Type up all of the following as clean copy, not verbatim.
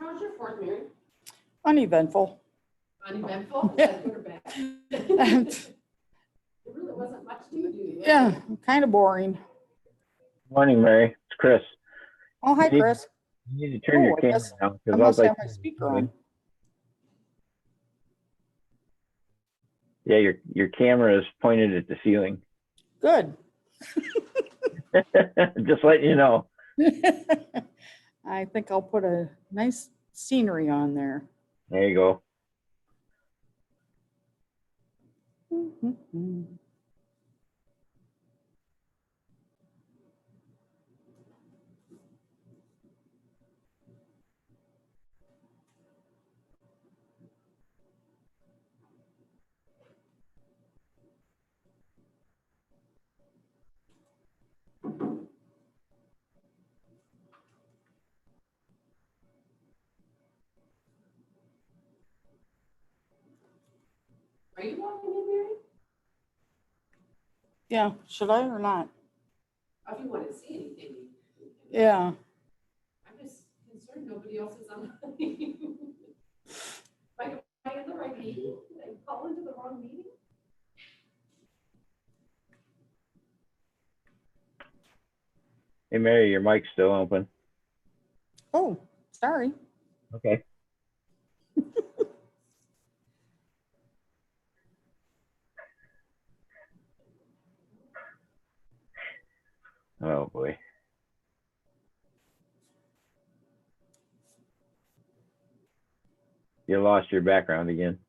How was your fourth, Mary? Uneventful. Uneventful? Is that good or bad? It really wasn't much to do. Yeah, kind of boring. Morning, Mary. It's Chris. Oh, hi, You need- Chris. You need to turn your I camera guess down. I must have my speaker on. Yeah, your camera is pointed at the ceiling. Good. Just letting you know. I think I'll put a nice scenery on there. There you go. Are you walking in, Mary? Yeah, should I or not? If you want to see anything. Yeah. I'm just concerned nobody else is on. Am I in the right meeting? Did I call into the wrong meeting? Hey, Mary, your mic's still open. Oh, sorry. Okay. Oh, boy. You lost your background again.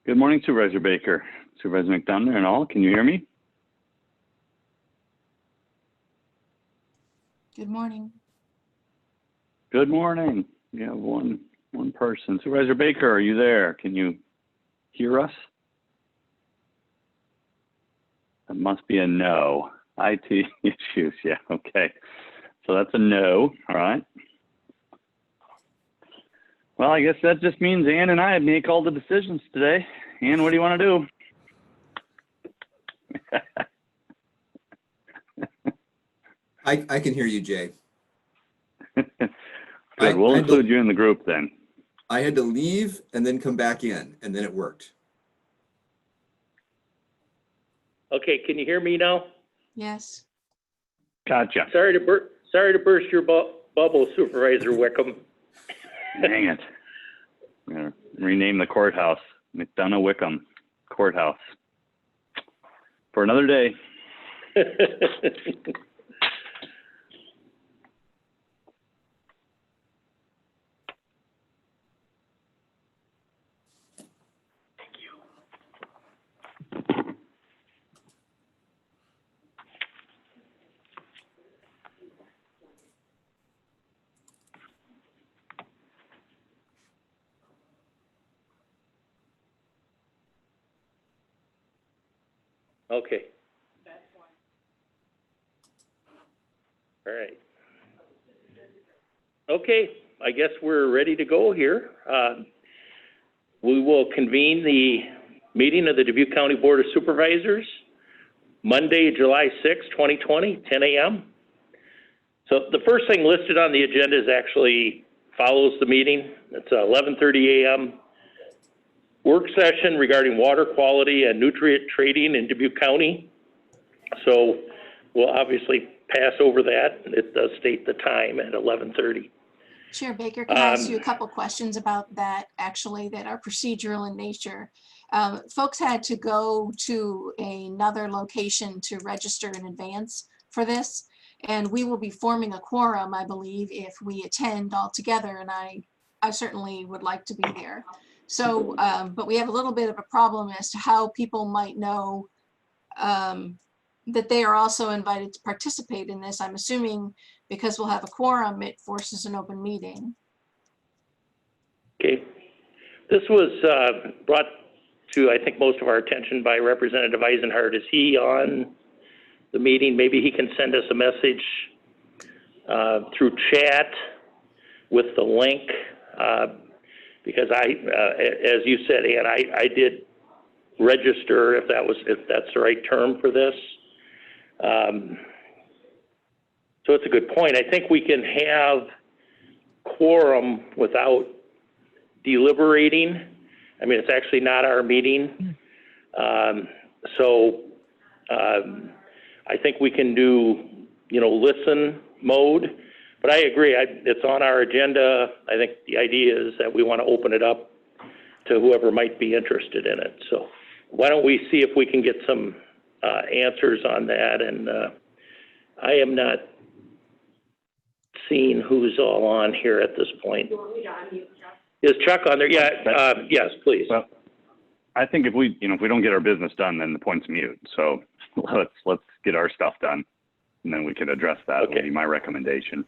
Good morning, Supervisor Baker, Supervisor McDonough, and all. Can you hear me? Good morning. Good morning. We have one person. Supervisor Baker, are you there? Can you hear us? That must be a no. IT issues. Yeah. Okay. So that's a no. All right. Well, I guess that just means Ann and I make all the decisions today. Ann, what do you want to do? I can hear you, Jay. Good. We'll include you in the group then. I had to leave and then come back in, and then it worked. Okay, can you hear me now? Yes. Gotcha. Sorry to burst your bubble, Supervisor Wickham. Dang it. I'm going to rename the courthouse McDonough Wickham Courthouse for another day. Okay. All right. Okay, I guess we're ready to go here. We will convene the meeting of the Dubuque County Board of Supervisors, Monday, July 6, 2020, 10 a.m. So the first thing listed on the agenda is actually follows the meeting. It's 11:30 a.m. work session regarding water quality and nutrient trading in Dubuque County. So we'll obviously pass over that. It does state the time at 11:30. Chair Baker, can I ask you a couple questions about that, actually, that are procedural in nature? Folks had to go to another location to register in advance for this, and we will be forming a quorum, I believe, if we attend all together, and I certainly would like to be there. So, but we have a little bit of a problem as to how people might know that they are also invited to participate in this. I'm assuming because we'll have a quorum, it forces an open meeting. Okay. This was brought to, I think, most of our attention by Representative Eisenhardt. Is he on the meeting? Maybe he can send us a message through chat with the link. Because as you said, Ann, I did register, if that's the right term for this. So it's a good point. I think we can have quorum without deliberating. I mean, it's actually not our meeting. So I think we can do, listen mode. But I agree, it's on our agenda. I think the idea is that we want to open it up to whoever might be interested in it. So why don't we see if we can get some answers on that? And I am not seeing who's all on here at this point. You want me to unmute Chuck? Is Chuck on there? Yeah, yes, please. Well, I think if we don't get our business done, then the point's mute. So let's get our stuff done, and then we can address that. Okay. Would be my recommendation.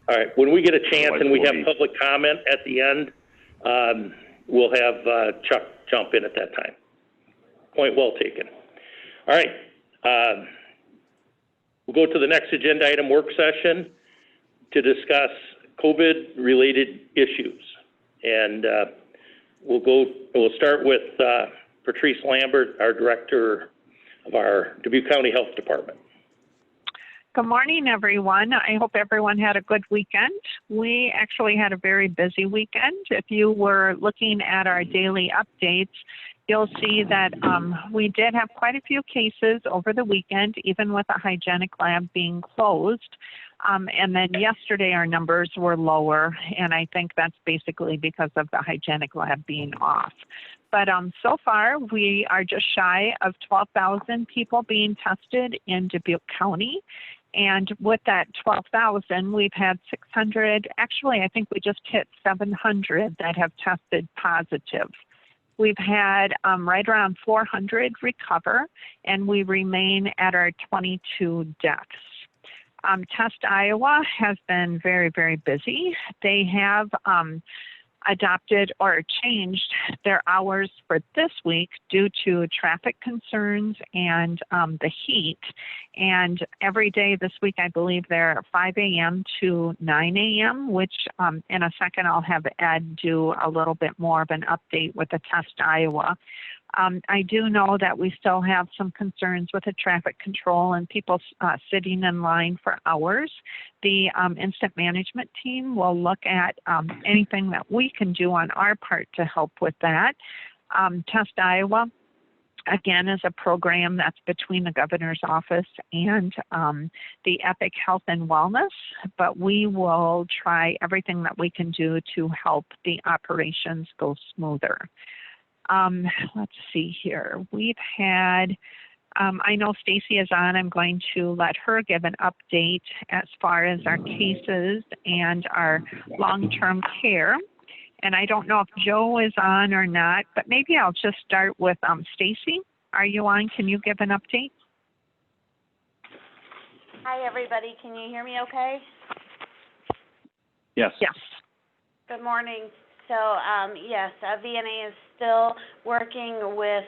All right, when we get a chance Otherwise and we we'll have be- public comment at the end, we'll have Chuck jump in at that time. Point well taken. All right, we'll go to the next agenda item, work session, to discuss COVID-related issues. And we'll start with Patrice Lambert, our director of our Dubuque County Health Department. Good morning, everyone. I hope everyone had a good weekend. We actually had a very busy weekend. If you were looking at our daily updates, you'll see that we did have quite a few cases over the weekend, even with a hygienic lab being closed. And then yesterday our numbers were lower, and I think that's basically because of the hygienic lab being off. But so far, we are just shy of 12,000 people being tested in Dubuque County. And with that 12,000, we've had 600, actually, I think we just hit 700 that have tested positive. We've had right around 400 recover, and we remain at our 22 deaths. Test Iowa has been very, very busy. They have adopted or changed their hours for this week due to traffic concerns and the heat. And every day this week, I believe they're 5 a.m. to 9 a.m., which in a second I'll have Ed do a little bit more of an update with the Test Iowa. I do know that we still have some concerns with the traffic control and people sitting in line for hours. The incident management team will look at anything that we can do on our part to help with that. Test Iowa, again, is a program that's between the governor's office and the Epic Health and Wellness, but we will try everything that we can do to help the operations go smoother. Let's see here. We've had, I know Stacy is on. I'm going to let her give an update as far as our cases and our long-term care. And I don't know if Joe is on or not, but maybe I'll just start with Stacy. Are you on? Can you give an update? Hi, everybody. Can you hear me okay? Yes. Yes. Good morning. So, yes, VNA is still working with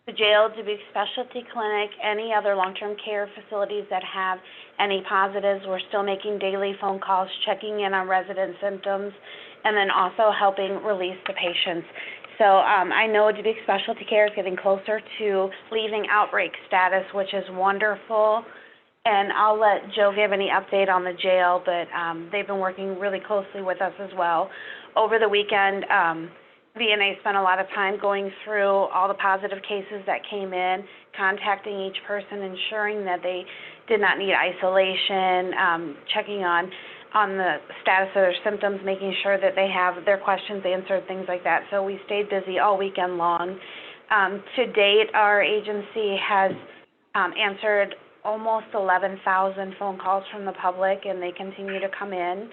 the jail, Dubuque Specialty Clinic, any other long-term care facilities that have any positives. We're still making daily phone calls, checking in on resident symptoms, and then also helping release the patients. So I know Dubuque Specialty Care is getting closer to leaving outbreak status, which is wonderful. And I'll let Joe give any update on the jail, but they've been working really closely with us as well. Over the weekend, VNA spent a lot of time going through all the positive cases that came in, contacting each person, ensuring that they did not need isolation, checking on the status of their symptoms, making sure that they have their questions answered, things like that. So we stayed busy all weekend long. To date, our agency has answered almost 11,000 phone calls from the public, and they continue to come in.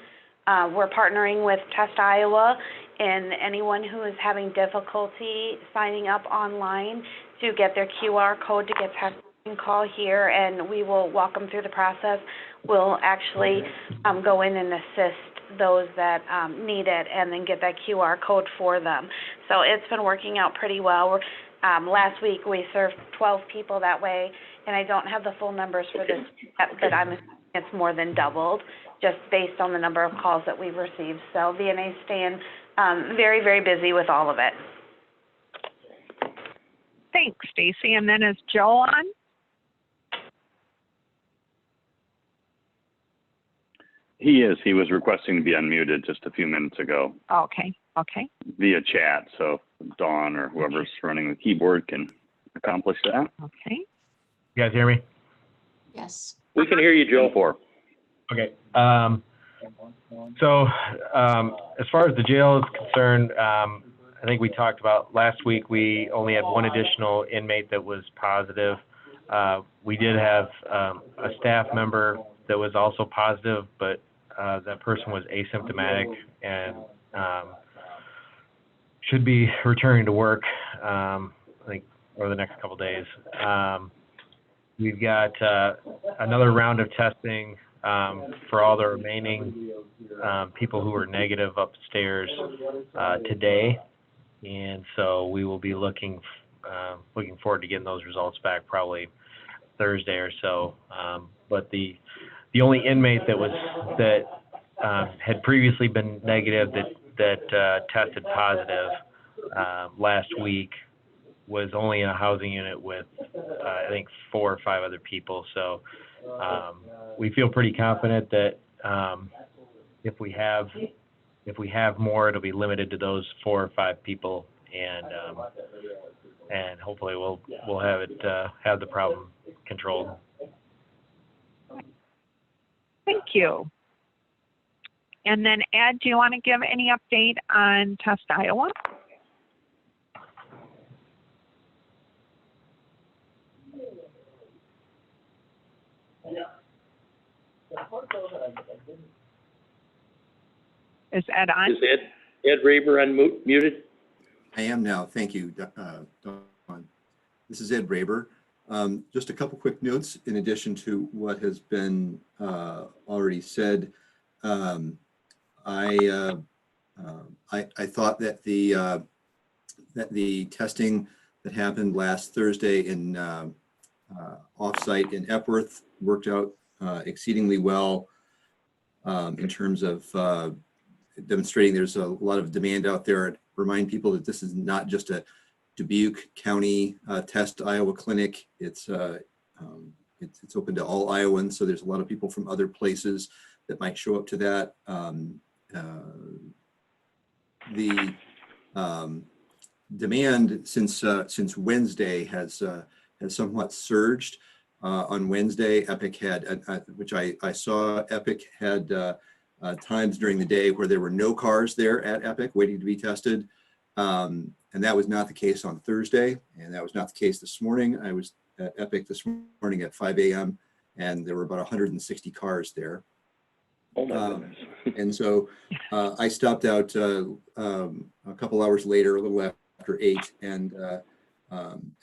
We're partnering with Test Iowa and anyone who is having difficulty signing up online to get their QR code to get tested and call here, and we will walk them through the process. We'll actually go in and assist those that need it and then get that QR code for them. So it's been working out pretty well. Last week we served 12 people that way, and I don't have the full numbers for this, but it's more than doubled just based on the number of calls that we've received. So VNA is staying very, very busy with all of it. Thanks, Stacy. And then is Joe on? He is. He was requesting to be unmuted just a few minutes ago. Okay. Okay. Via chat. So Dawn or whoever's running the keyboard can accomplish that. Okay. You guys hear me? Yes. We can hear you, Joe. Okay. So as far as the jail is concerned, I think we talked about last week, we only had one additional inmate that was positive. We did have a staff member that was also positive, but that person was asymptomatic and should be returning to work, I think, over the next couple of days. We've got another round of testing for all the remaining people who were negative upstairs today, and so we will be looking forward to getting those results back probably Thursday or so. But the only inmate that had previously been negative that tested positive last week was only in a housing unit with I think 4 or 5 other people. So we feel pretty confident that if we have more, it'll be limited to those 4 or 5 people, and hopefully we'll have the problem controlled. Thank you. And then Ed, do you want to give any update on Test Iowa? Is Ed on? Is Ed Raber unmuted? I am now. Thank you, Dawn. This is Ed Braber. Just a couple quick notes in addition to what has been already said. I thought that the testing that happened last Thursday in offsite in Epworth worked out exceedingly well in terms of demonstrating there's a lot of demand out there. Remind people that this is not just a Dubuque County test Iowa clinic. It's open to all Iowans, so there's a lot of people from other places that might show up to that. The demand since Wednesday has somewhat surged. On Wednesday, Epic had, which I saw, Epic had times during the day where there were no cars there at Epic waiting to be tested. And that was not the case on Thursday. And that was not the case this morning. I was at Epic this morning at 5 a.m. and there were about 160 cars there. Oh my goodness. And so I stopped out a couple hours later, a little after 8, and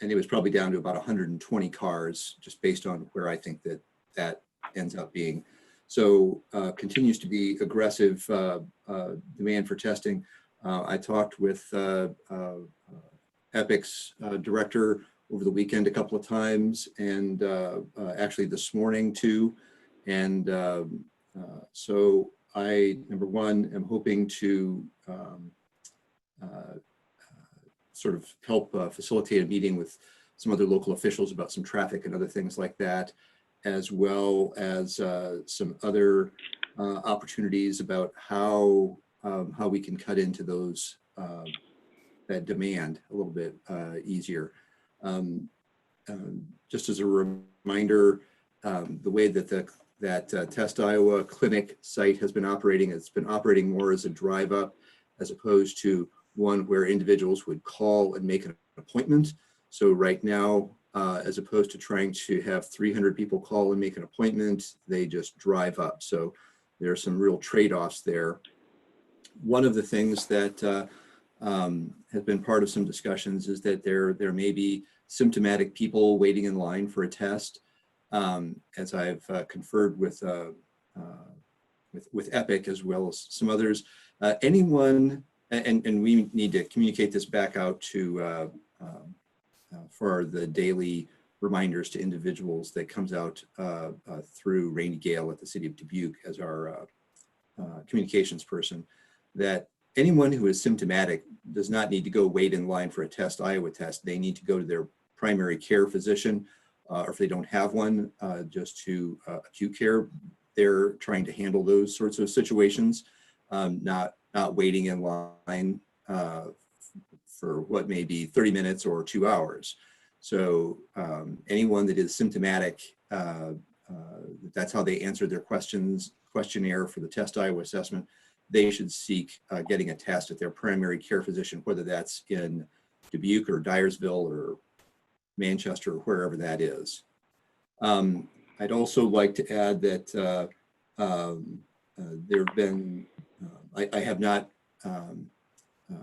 it was probably down to about 120 cars, just based on where I think that ends up being. So continues to be aggressive demand for testing. I talked with Epic's director over the weekend a couple of times, and actually this morning too. And so I, number one, am hoping to sort of help facilitate a meeting with some other local officials about some traffic and other things like that, as well as some other opportunities about how we can cut into those that demand a little bit easier. Just as a reminder, the way that that Test Iowa clinic site has been operating, it's been operating more as a drive up as opposed to one where individuals would call and make an appointment. So right now, as opposed to trying to have 300 people call and make an appointment, they just drive up. So there are some real trade-offs there. One of the things that has been part of some discussions is that there may be symptomatic people waiting in line for a test. As I've conferred with Epic as well as some others, anyone, and we need to communicate this back out to for the daily reminders to individuals that comes out through Randy Gale at the City of Dubuque as our communications person, that anyone who is symptomatic does not need to go wait in line for a Test Iowa test. They need to go to their primary care physician, or if they don't have one, just to acute care. They're trying to handle those sorts of situations, not waiting in line for what may be 30 minutes or 2 hours. So anyone that is symptomatic, that's how they answer their questionnaire for the Test Iowa assessment. They should seek getting a test at their primary care physician, whether that's in Dubuque or Dyersville or Manchester or wherever that is. I'd also like to add that there have been, I have not,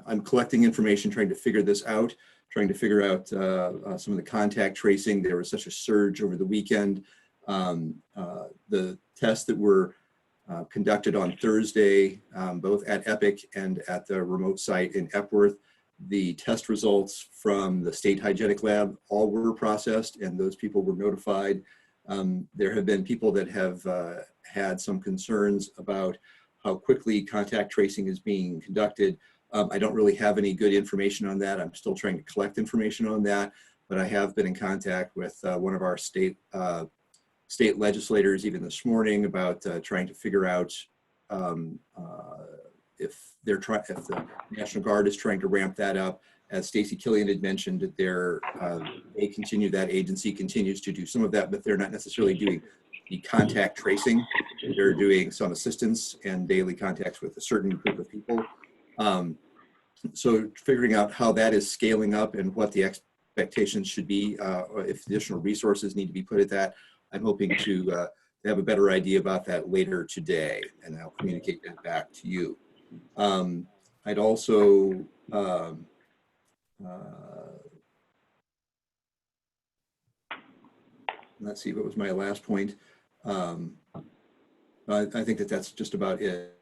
I'm collecting information, trying to figure this out, trying to figure out some of the contact tracing. There was such a surge over the weekend. The tests that were conducted on Thursday, both at Epic and at the remote site in Epworth, the test results from the state hygienic lab all were processed, and those people were notified. There have been people that have had some concerns about how quickly contact tracing is being conducted. I don't really have any good information on that. I'm still trying to collect information on that, but I have been in contact with one of our state legislators even this morning about trying to figure out if the National Guard is trying to ramp that up. As Stacy Killian had mentioned, that that agency continues to do some of that, but they're not necessarily doing the contact tracing. They're doing some assistance and daily contacts with a certain group of people. So figuring out how that is scaling up and what the expectations should be, or if additional resources need to be put at that, I'm hoping to have a better idea about that later today, and I'll communicate that back to you. I'd also let's see, what was my last point? I think that that's just about it,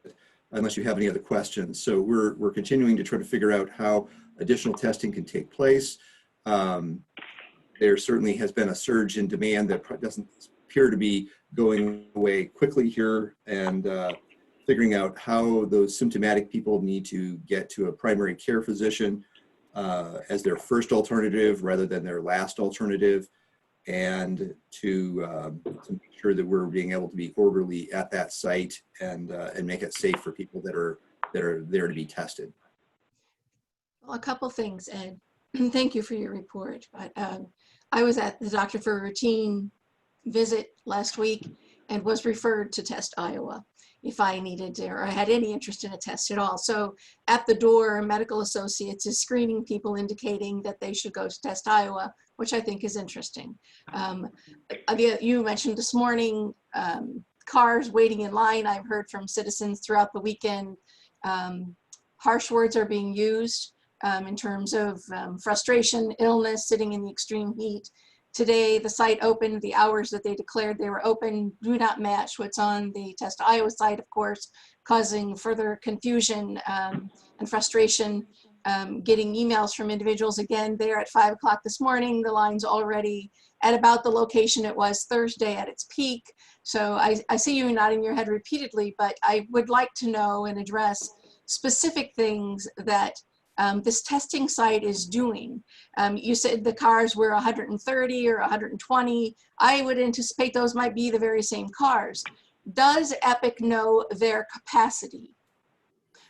unless you have any other questions. So we're continuing to try to figure out how additional testing can take place. There certainly has been a surge in demand that doesn't appear to be going away quickly here, and figuring out how those symptomatic people need to get to a primary care physician as their first alternative rather than their last alternative, and to make sure that we're being able to be orderly at that site and make it safe for people that are there to be tested. Well, a couple things, Ed. Thank you for your report. But I was at the doctor for a routine visit last week and was referred to Test Iowa if I needed to, or I had any interest in a test at all. So at the door, medical associates is screening people, indicating that they should go to Test Iowa, which I think is interesting. You mentioned this morning cars waiting in line. I've heard from citizens throughout the weekend. Harsh words are being used in terms of frustration, illness, sitting in the extreme heat. Today, the site opened, the hours that they declared they were open do not match what's on the Test Iowa site, of course, causing further confusion and frustration. Getting emails from individuals again there at 5 o'clock this morning, the line's already at about the location it was Thursday at its peak. So I see you nodding your head repeatedly, but I would like to know and address specific things that this testing site is doing. You said the cars were 130 or 120. I would anticipate those might be the very same cars. Does Epic know their capacity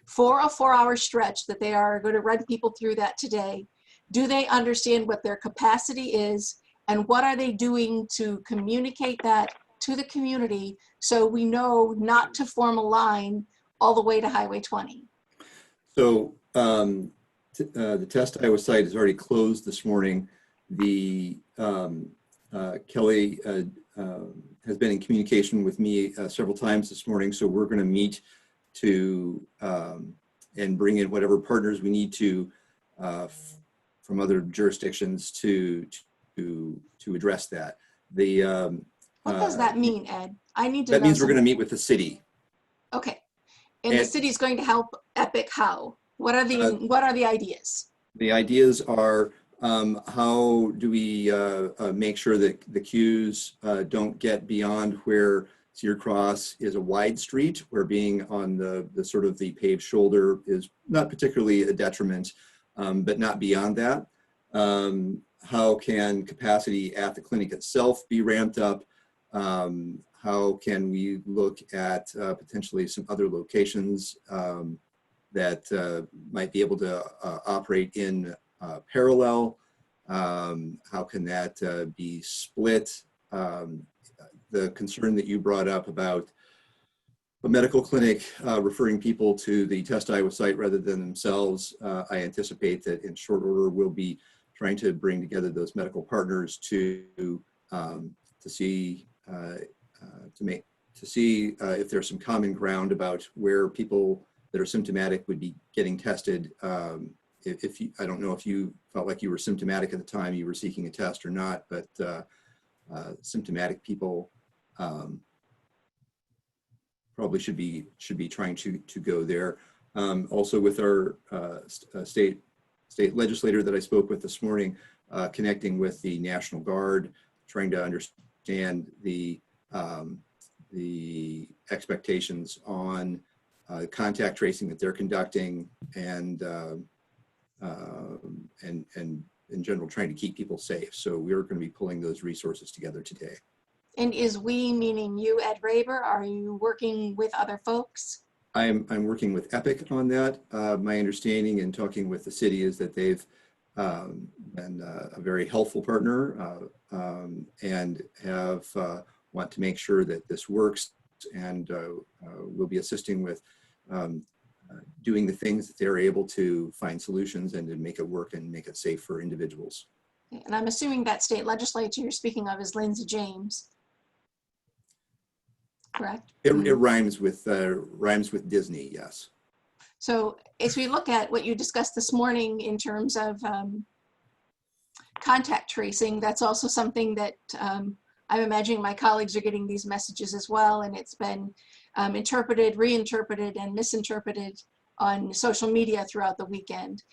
for a 4-hour stretch that they are going to run people through that today? Do they understand what their capacity is, and what are they doing to communicate that to the community so we know not to form a line all the way to Highway 20? So the Test Iowa site is already closed this morning. The Kelly has been in communication with me several times this morning, so we're going to meet to and bring in whatever partners we need to from other jurisdictions to address that. What does that mean, Ed? I need to know. That means we're going to something. meet with the city. Okay, and the city's going to help Epic how? What are the ideas? The ideas are how do we make sure that the queues don't get beyond where Cedar Cross is a wide street, where being on the sort of the paved shoulder is not particularly a detriment, but not beyond that. How can capacity at the clinic itself be ramped up? How can we look at potentially some other locations that might be able to operate in parallel? How can that be split? The concern that you brought up about a medical clinic referring people to the Test Iowa site rather than themselves, I anticipate that in short order we'll be trying to bring together those medical partners to see if there's some common ground about where people that are symptomatic would be getting tested. If you, I don't know if you felt like you were symptomatic at the time you were seeking a test or not, but symptomatic people probably should be trying to go there. Also with our state legislator that I spoke with this morning, connecting with the National Guard, trying to understand the expectations on contact tracing that they're conducting, and in general trying to keep people safe. So we're going to be pulling those resources together today. And is we meaning you, Ed Raber? Are you working with other folks? I'm working with Epic on that. My understanding in talking with the city is that they've been a very helpful partner and have want to make sure that this works, and will be assisting with doing the things that they're able to find solutions and to make it work and make it safe for individuals. And I'm assuming that state legislature you're speaking of is Lindsey James, correct? It rhymes with Disney, yes. So as we look at what you discussed this morning in terms of contact tracing, that's also something that I'm imagining my colleagues are getting these messages as well, and it's been interpreted, reinterpreted, and misinterpreted on social media throughout the weekend.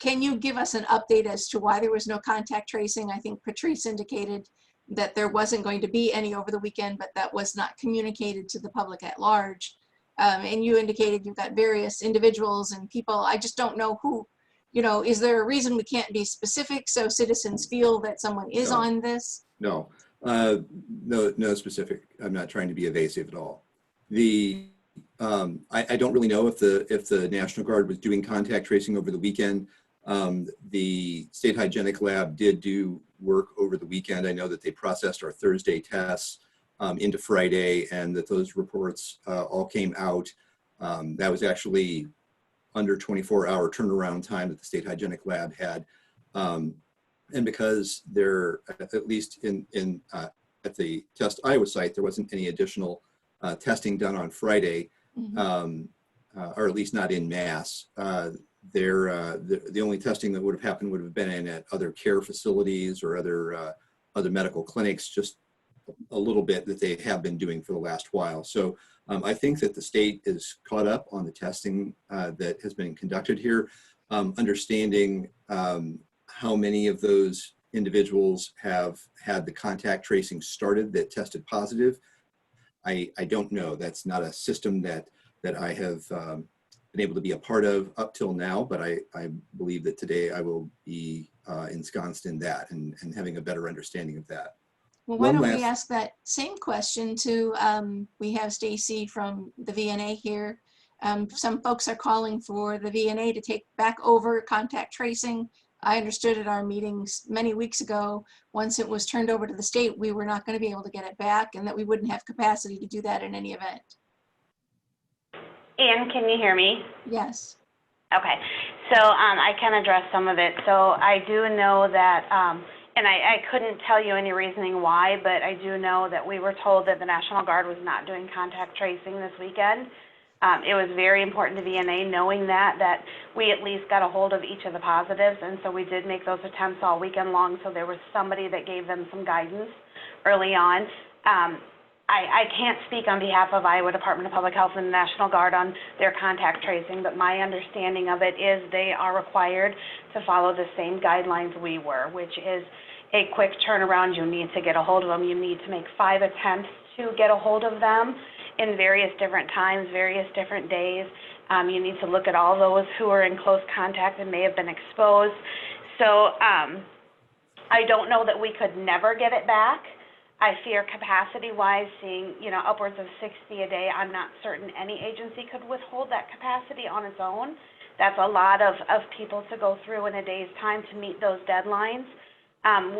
Can you give us an update as to why there was no contact tracing? I think Patrice indicated that there wasn't going to be any over the weekend, but that was not communicated to the public at large. And you indicated you've got various individuals and people. I just don't know who, you know, is there a reason we can't be specific so citizens feel that someone is No. on this? No, no specific. I'm not trying to be evasive at all. I don't really know if the National Guard was doing contact tracing over the weekend. The State Hygienic Lab did do work over the weekend. I know that they processed our Thursday tests into Friday, and that those reports all came out. That was actually under 24-hour turnaround time that the State Hygienic Lab had. And because there, at least at the Test Iowa site, there wasn't any additional testing done on Friday, or at least not in mass. The only testing that would have happened would have been at other care facilities or other medical clinics, just a little bit that they have been doing for the last while. So I think that the state is caught up on the testing that has been conducted here, understanding how many of those individuals have had the contact tracing started that tested positive. I don't know. That's not a system that I have been able to be a part of up till now, but I believe that today I will be ensconced in that and having a better understanding of that. Well, why don't we ask that same question to, we have Stacy from the VNA here. Some folks are calling for the VNA to take back over contact tracing. I understood at our meetings many weeks ago, once it was turned over to the state, we were not going to be able to get it back, and that we wouldn't have capacity to do that in any event. Anne, can you hear me? Yes. Okay, so I can address some of it. So I do know that, and I couldn't tell you any reasoning why, but I do know that we were told that the National Guard was not doing contact tracing this weekend. It was very important to VNA knowing that we at least got a hold of each of the positives, and so we did make those attempts all weekend long, so there was somebody that gave them some guidance early on. I can't speak on behalf of Iowa Department of Public Health and the National Guard on their contact tracing, but my understanding of it is they are required to follow the same guidelines we were, which is a quick turnaround. You need to get a hold of them. You need to make 5 attempts to get a hold of them in various different times, various different days. You need to look at all those who are in close contact and may have been exposed. So I don't know that we could never get it back. I fear capacity-wise, seeing, you know, upwards of 60 a day, I'm not certain any agency could withhold that capacity on its own. That's a lot of people to go through in a day's time to meet those deadlines.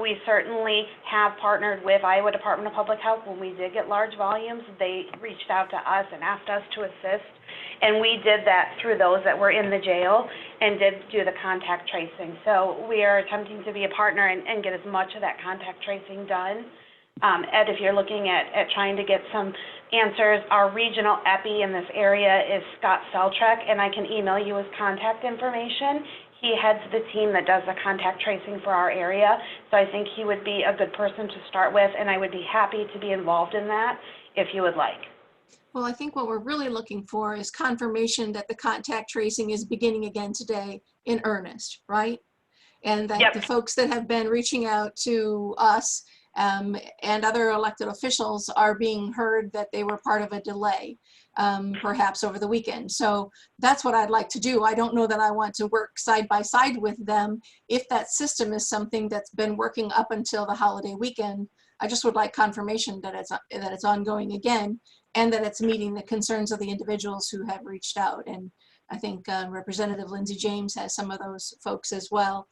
We certainly have partnered with Iowa Department of Public Health. When we did get large volumes, they reached out to us and asked us to assist. And we did that through those that were in the jail and did do the contact tracing. So we are attempting to be a partner and get as much of that contact tracing done. Ed, if you're looking at trying to get some answers, our regional epi in this area is Scott Seltrek, and I can email you his contact information. He heads the team that does the contact tracing for our area, so I think he would be a good person to start with, and I would be happy to be involved in that if you would like. Well, I think what we're really looking for is confirmation that the contact tracing is beginning again today in earnest, right? And that the folks that have been reaching out to us and other elected officials are being heard that they were part of a delay, perhaps over the weekend. So that's what I'd like to do. I don't know that I want to work side by side with them if that system is something that's been working up until the holiday weekend. I just would like confirmation that it's ongoing again, and that it's meeting the concerns of the individuals who have reached out. And I think Representative Lindsay James has some of those folks as well.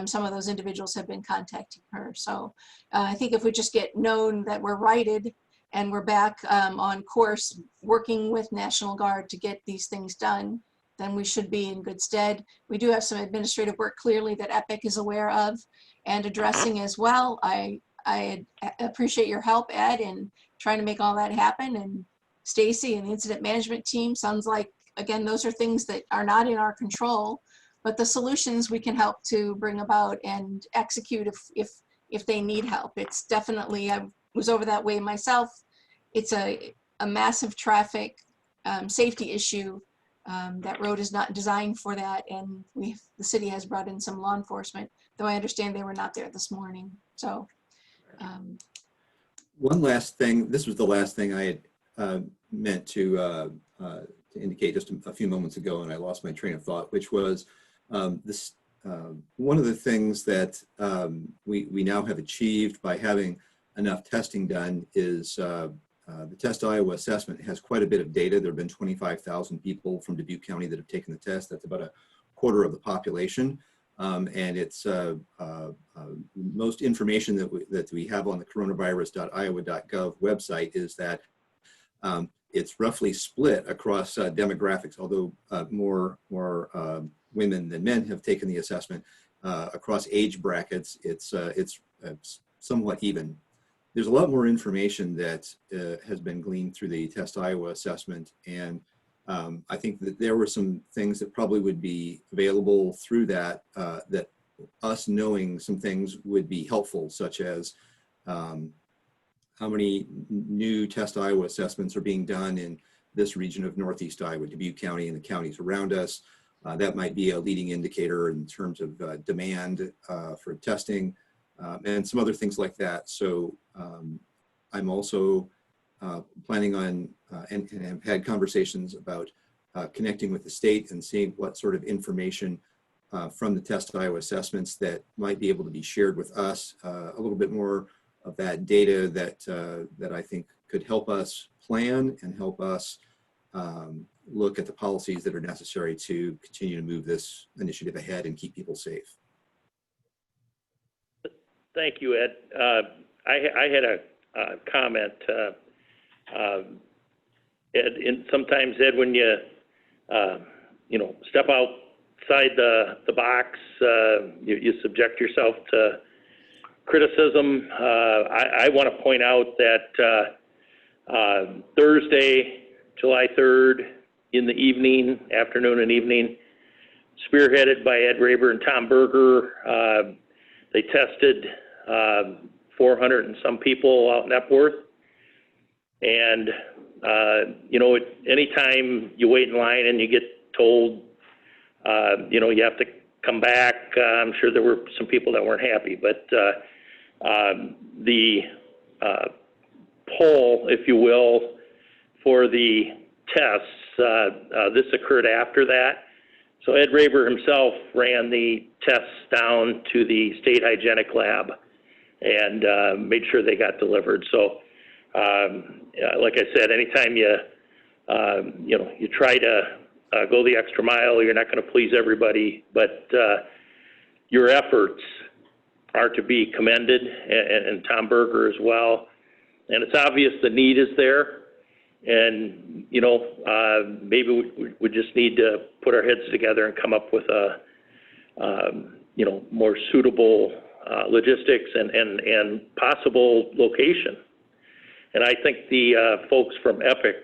Some of those individuals have been contacting her. So I think if we just get known that we're righted and we're back on course working with National Guard to get these things done, then we should be in good stead. We do have some administrative work clearly that EPIC is aware of and addressing as well. I appreciate your help, Ed, in trying to make all that happen. And Stacy and the incident management team, sounds like, again, those are things that are not in our control, but the solutions we can help to bring about and execute if they need help. It's definitely, I was over that way myself. It's a massive traffic safety issue. That road is not designed for that, and the city has brought in some law enforcement, though I understand they were not there this morning. So one last thing, this was the last thing I had meant to indicate just a few moments ago, and I lost my train of thought, which was one of the things that we now have achieved by having enough testing done is the Test Iowa assessment has quite a bit of data. There have been 25,000 people from Dubuque County that have taken the test. That's about a quarter of the population. And it's most information that we have on the coronavirus.iowa.gov website is that it's roughly split across demographics, although more women than men have taken the assessment. Across age brackets, it's somewhat even. There's a lot more information that has been gleaned through the Test Iowa assessment, and I think that there were some things that probably would be available through that, that us knowing some things would be helpful, such as how many new Test Iowa assessments are being done in this region of Northeast Iowa, Dubuque County and the counties around us. That might be a leading indicator in terms of demand for testing. And some other things like that. So I'm also planning on and have had conversations about connecting with the state and seeing what sort of information from the Test Iowa assessments that might be able to be shared with us, a little bit more of that data that I think could help us plan and help us look at the policies that are necessary to continue to move this initiative ahead and keep people safe. Thank you, Ed. I had a comment. Ed, sometimes, Ed, when you step outside the box, you subject yourself to criticism. I want to point out that Thursday, July 3rd, in the afternoon and evening, spearheaded by Ed Raber and Tom Berger, they tested 400 and some people out in Epworth. And, anytime you wait in line and you get told, you have to come back, I'm sure there were some people that weren't happy. But the poll, if you will, for the tests, this occurred after that. So Ed Raber himself ran the tests down to the state hygienic lab and made sure they got delivered. So, like I said, anytime you try to go the extra mile, you're not going to please everybody, but your efforts are to be commended, and Tom Berger as well. And it's obvious the need is there. And, maybe we just need to put our heads together and come up with a, more suitable logistics and possible location. And I think the folks from Epic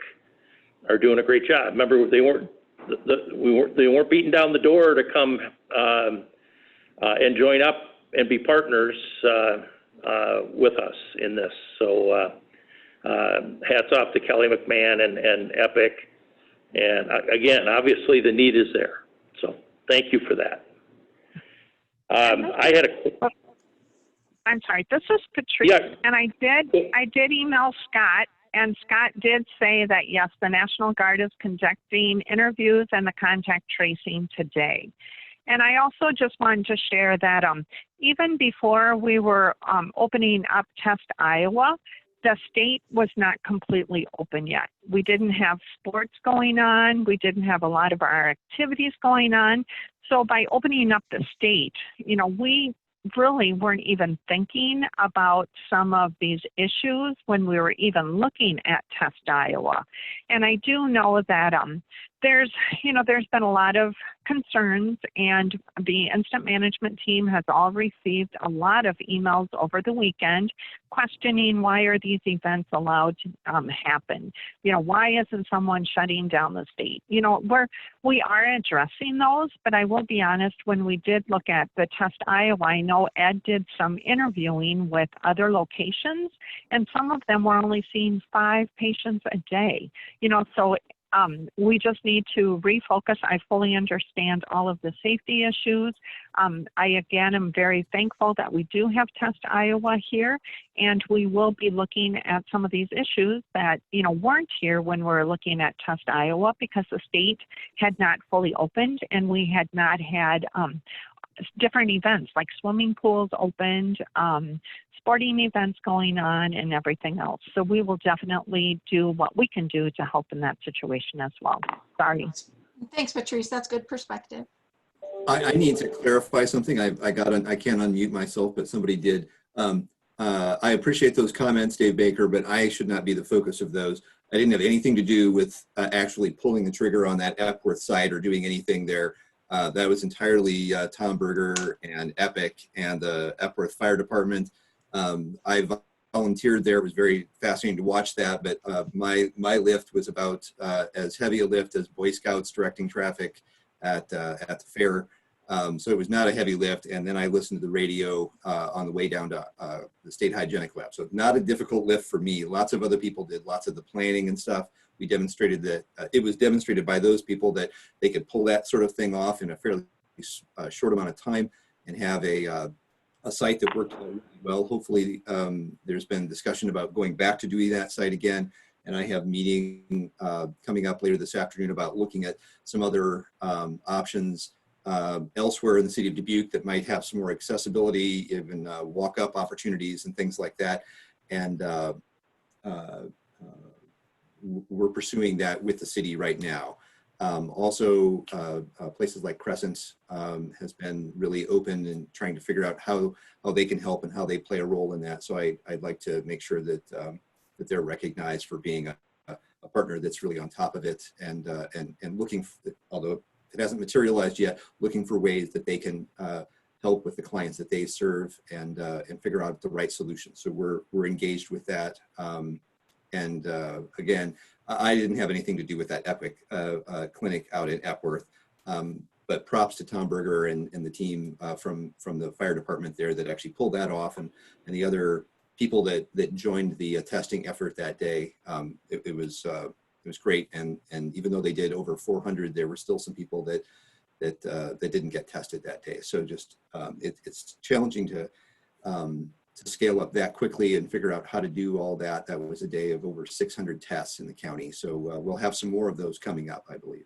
are doing a great job. Remember, they weren't beating down the door to come and join up and be partners with us in this. So, hats off to Kelly McMahon and Epic. And again, obviously the need is there. So thank you for that. I'm sorry, this is Patrice, yeah. And I did email Scott, and Scott did say that yes, the National Guard is conducting interviews and the contact tracing today. And I also just wanted to share that even before we were opening up Test Iowa, the state was not completely open yet. We didn't have sports going on. We didn't have a lot of our activities going on. So by opening up the state, we really weren't even thinking about some of these issues when we were even looking at Test Iowa. And I do know that there's been a lot of concerns, and the incident management team has all received a lot of emails over the weekend questioning why are these events allowed to happen? Why isn't someone shutting down the state? We are addressing those, but I will be honest, when we did look at the Test Iowa, I know Ed did some interviewing with other locations, and some of them were only seeing 5 patients a day. So we just need to refocus. I fully understand all of the safety issues. I, again, am very thankful that we do have Test Iowa here, and we will be looking at some of these issues that, weren't here when we're looking at Test Iowa, because the state had not fully opened and we had not had different events like swimming pools opened, sporting events going on, and everything else. So we will definitely do what we can do to help in that situation as well. Sorry. Thanks, Patrice. That's good perspective. I need to clarify something. I can't unmute myself, but somebody did. I appreciate those comments, Dave Baker, but I should not be the focus of those. I didn't have anything to do with actually pulling the trigger on that Epworth site or doing anything there. That was entirely Tom Berger and Epic and the Epworth Fire Department. I volunteered there. It was very fascinating to watch that, but my lift was about as heavy a lift as Boy Scouts directing traffic at the fair. So it was not a heavy lift. And then I listened to the radio on the way down to the State Hygienic Lab. So not a difficult lift for me. Lots of other people did lots of the planning and stuff. We demonstrated that it was demonstrated by those people that they could pull that sort of thing off in a fairly short amount of time and have a site that worked really well. Hopefully there's been discussion about going back to doing that site again. And I have a meeting coming up later this afternoon about looking at some other options elsewhere in the city of Dubuque that might have some more accessibility, even walk-up opportunities and things like that. And we're pursuing that with the city right now. Also, places like Crescent has been really open and trying to figure out how they can help and how they play a role in that. So I'd like to make sure that that they're recognized for being a partner that's really on top of it and looking, although it hasn't materialized yet, looking for ways that they can help with the clients that they serve and figure out the right solution. So we're engaged with that. Again, I didn't have anything to do with that Epic clinic out at Epworth, but props to Tom Berger and the team from the fire department there that actually pulled that off, and the other people that joined the testing effort that day. It was great, and even though they did over 400, there were still some people that didn't get tested that day. So just it's challenging to scale up that quickly and figure out how to do all that. That was a day of over 600 tests in the county. So we'll have some more of those coming up, I believe.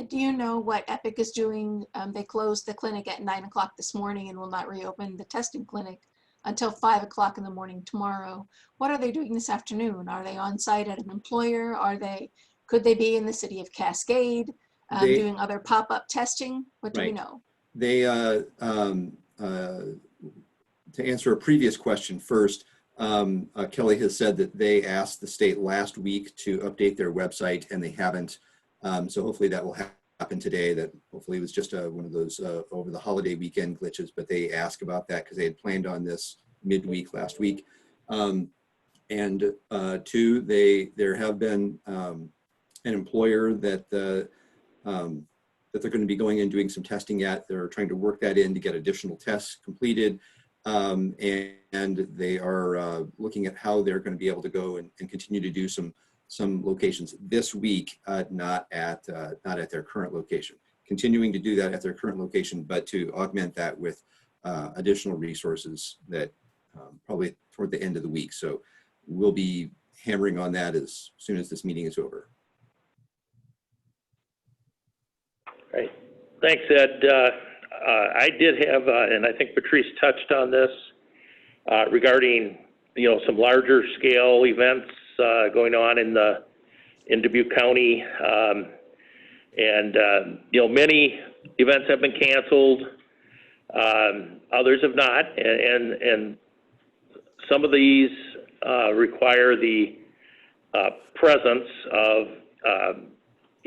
Do you know what Epic is doing? They closed the clinic at 9 o'clock this morning and will not reopen the testing clinic until 5 o'clock in the morning tomorrow. What are they doing this afternoon? Are they on site at an employer? Could they be in the city of Cascade doing other pop-up testing? What do we know? They, to answer a previous question first, Kelly has said that they asked the state last week to update their website and they haven't. So hopefully that will happen today. That hopefully it was just one of those over the holiday weekend glitches, but they asked about that because they had planned on this midweek last week. Two, there have been an employer that they're going to be going and doing some testing at. They're trying to work that in to get additional tests completed. And they are looking at how they're going to be able to go and continue to do some locations this week, not at their current location. Continuing to do that at their current location, but to augment that with additional resources that probably toward the end of the week. So we'll be hammering on that as soon as this meeting is over. Great. Thanks, Ed. I did have, and I think Patrice touched on this, regarding, some larger scale events going on in Dubuque County. Many events have been canceled, others have not, and some of these require the presence of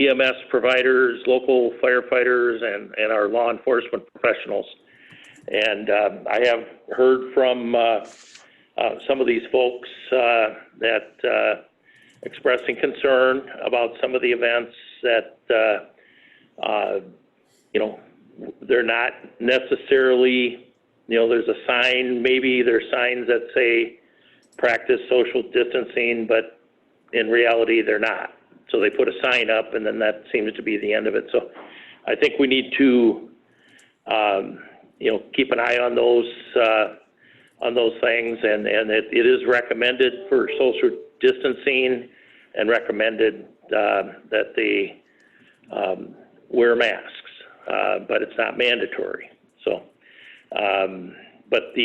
EMS providers, local firefighters, and our law enforcement professionals. And I have heard from some of these folks that expressing concern about some of the events that, you know, they're not necessarily, you know, there's a sign, maybe there's signs that say practice social distancing, but in reality, they're not. So they put a sign up, and then that seems to be the end of it. So I think we need to, you know, keep an eye on those things, and it is recommended for social distancing, and recommended that they wear masks, but it's not mandatory. So, but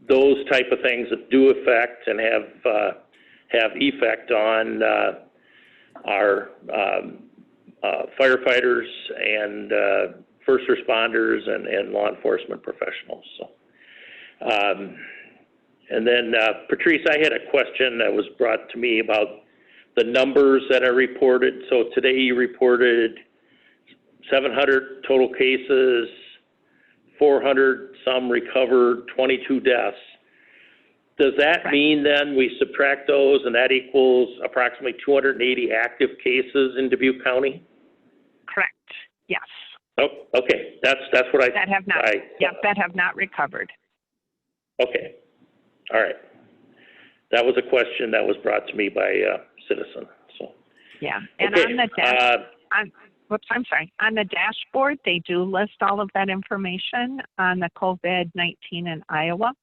those type of things that do affect and have effect on our firefighters and first responders and law enforcement professionals. So, and then Patrice, I had a question that was brought to me about the numbers that are reported. So today you reported 700 total cases, 400 some recovered, 22 deaths. Does that mean then we subtract those and that equals approximately 280 active cases in Dubuque County? Correct. Yes. Oh, okay. That's what I. That have not. That have not recovered. Okay. All right. That was a question that was brought to me by a citizen. So. Yeah, and okay. on the I'm sorry. On the dashboard, they do list all of that information on the COVID-19 in Iowa.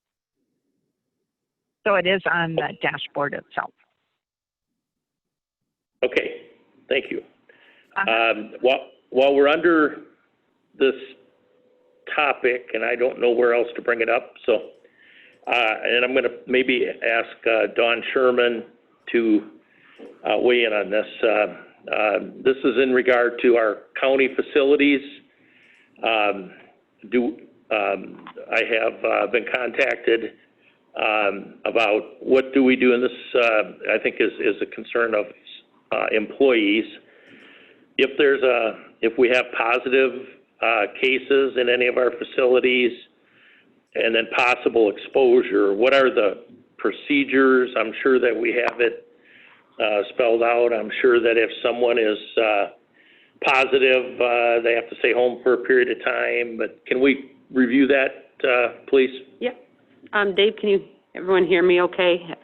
So it is on the dashboard itself. Okay, thank you. While we're under this topic, and I don't know where else to bring it up, so, and I'm gonna maybe ask Dawn Sherman to weigh in on this. This is in regard to our county facilities. I have been contacted about what do we do in this, I think is a concern of employees. If we have positive cases in any of our facilities and then possible exposure, what are the procedures? I'm sure that we have it spelled out. I'm sure that if someone is positive, they have to stay home for a period of time, but can we review that, please? Yep. Dave, can everyone hear me okay?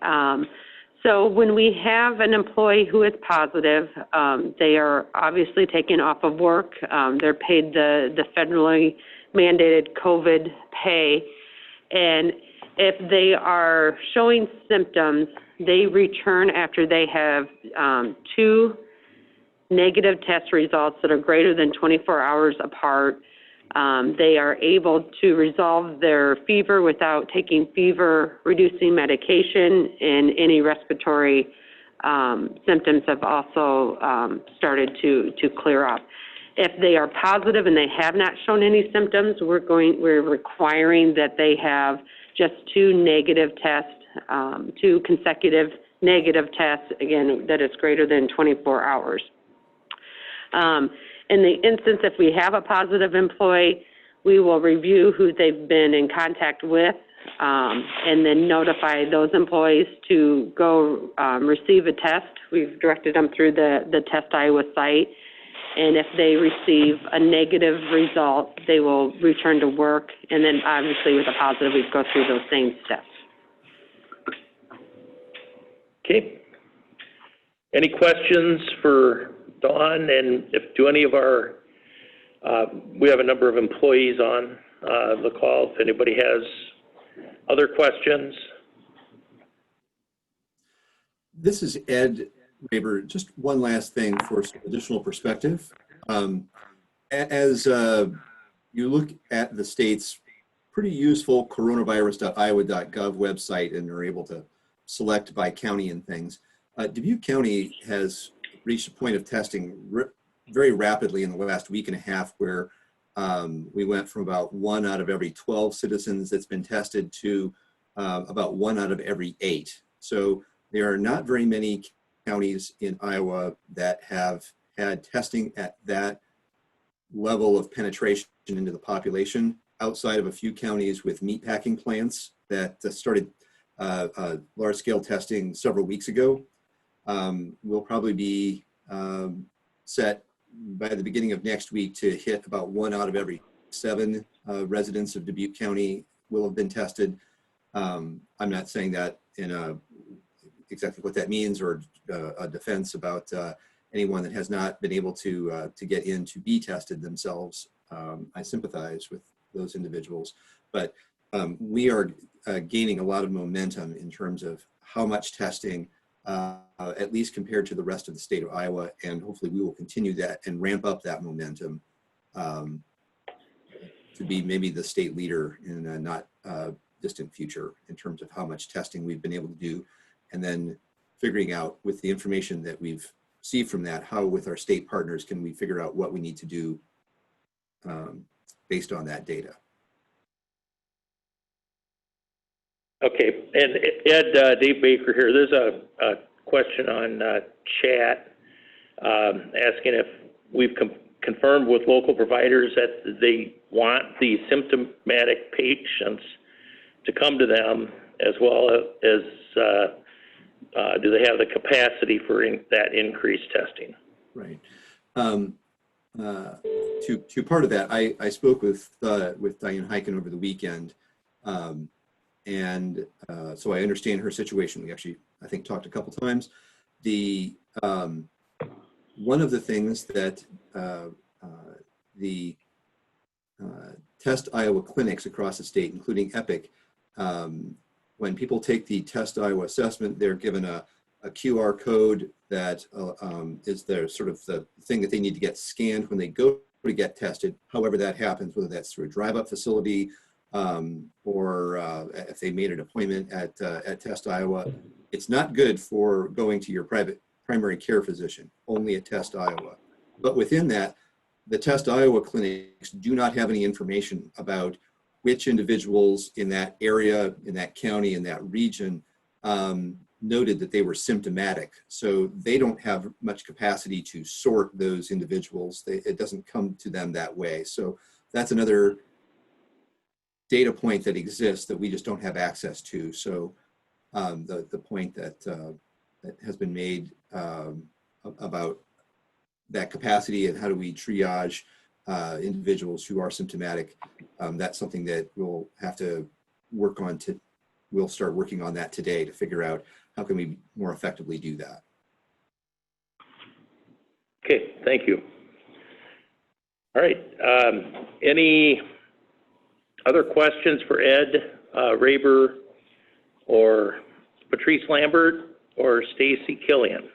So when we have an employee who is positive, they are obviously taken off of work. They're paid the federally mandated COVID pay. And if they are showing symptoms, they return after they have 2 negative test results that are greater than 24 hours apart. They are able to resolve their fever without taking fever-reducing medication, and any respiratory symptoms have also started to clear up. If they are positive and they have not shown any symptoms, we're requiring that they have just 2 negative tests, 2 consecutive negative tests, again, that is greater than 24 hours. In the instance if we have a positive employee, we will review who they've been in contact with, and then notify those employees to go receive a test. We've directed them through the Test Iowa site, and if they receive a negative result, they will return to work, and then obviously with a positive, we go through those same steps. Okay. Any questions for Dawn? And do any of our, we have a number of employees on the call, if anybody has other questions. This is Ed Raber. Just one last thing for some additional perspective. As you look at the state's pretty useful coronavirus.iowa.gov website and are able to select by county and things, Dubuque County has reached a point of testing very rapidly in the last week and a half, where we went from about 1 out of every 12 citizens that's been tested to about 1 out of every 8. So there are not very many counties in Iowa that have had testing at that level of penetration into the population outside of a few counties with meatpacking plants that started large-scale testing several weeks ago. We'll probably be set by the beginning of next week to hit about 1 out of every 7 residents of Dubuque County will have been tested. I'm not saying that in exactly what that means or a defense about anyone that has not been able to get in to be tested themselves. I sympathize with those individuals, but we are gaining a lot of momentum in terms of how much testing, at least compared to the rest of the state of Iowa, and hopefully we will continue that and ramp up that momentum to be maybe the state leader in a not distant future in terms of how much testing we've been able to do, and then figuring out with the information that we've received from that, how with our state partners can we figure out what we need to do based on that data. Okay, and Ed, Dave Baker here. There's a question on chat asking if we've confirmed with local providers that they want the symptomatic patients to come to them, as well as do they have the capacity for that increased testing? Right. To part of that, I spoke with Diane Heiken over the weekend, and so I understand her situation. We actually, I think, talked a couple times. The one of the things that the Test Iowa clinics across the state, including Epic, when people take the Test Iowa assessment, they're given a QR code that is their sort of the thing that they need to get scanned when they go to get tested. However that happens, whether that's through a drive-up facility or if they made an appointment at Test Iowa, it's not good for going to your primary care physician, only at Test Iowa. But within that, the Test Iowa clinics do not have any information about which individuals in that area, in that county, in that region noted that they were symptomatic. So they don't have much capacity to sort those individuals. It doesn't come to them that way. So that's another data point that exists that we just don't have access to. So the point that, that has been made about that capacity and how do we triage individuals who are symptomatic, that's something that we'll have to work on. We'll start working on that today to figure out how can we more effectively do that. Okay, thank you. All right, any other questions for Ed Raber or Patrice Lambert or Stacy Killian?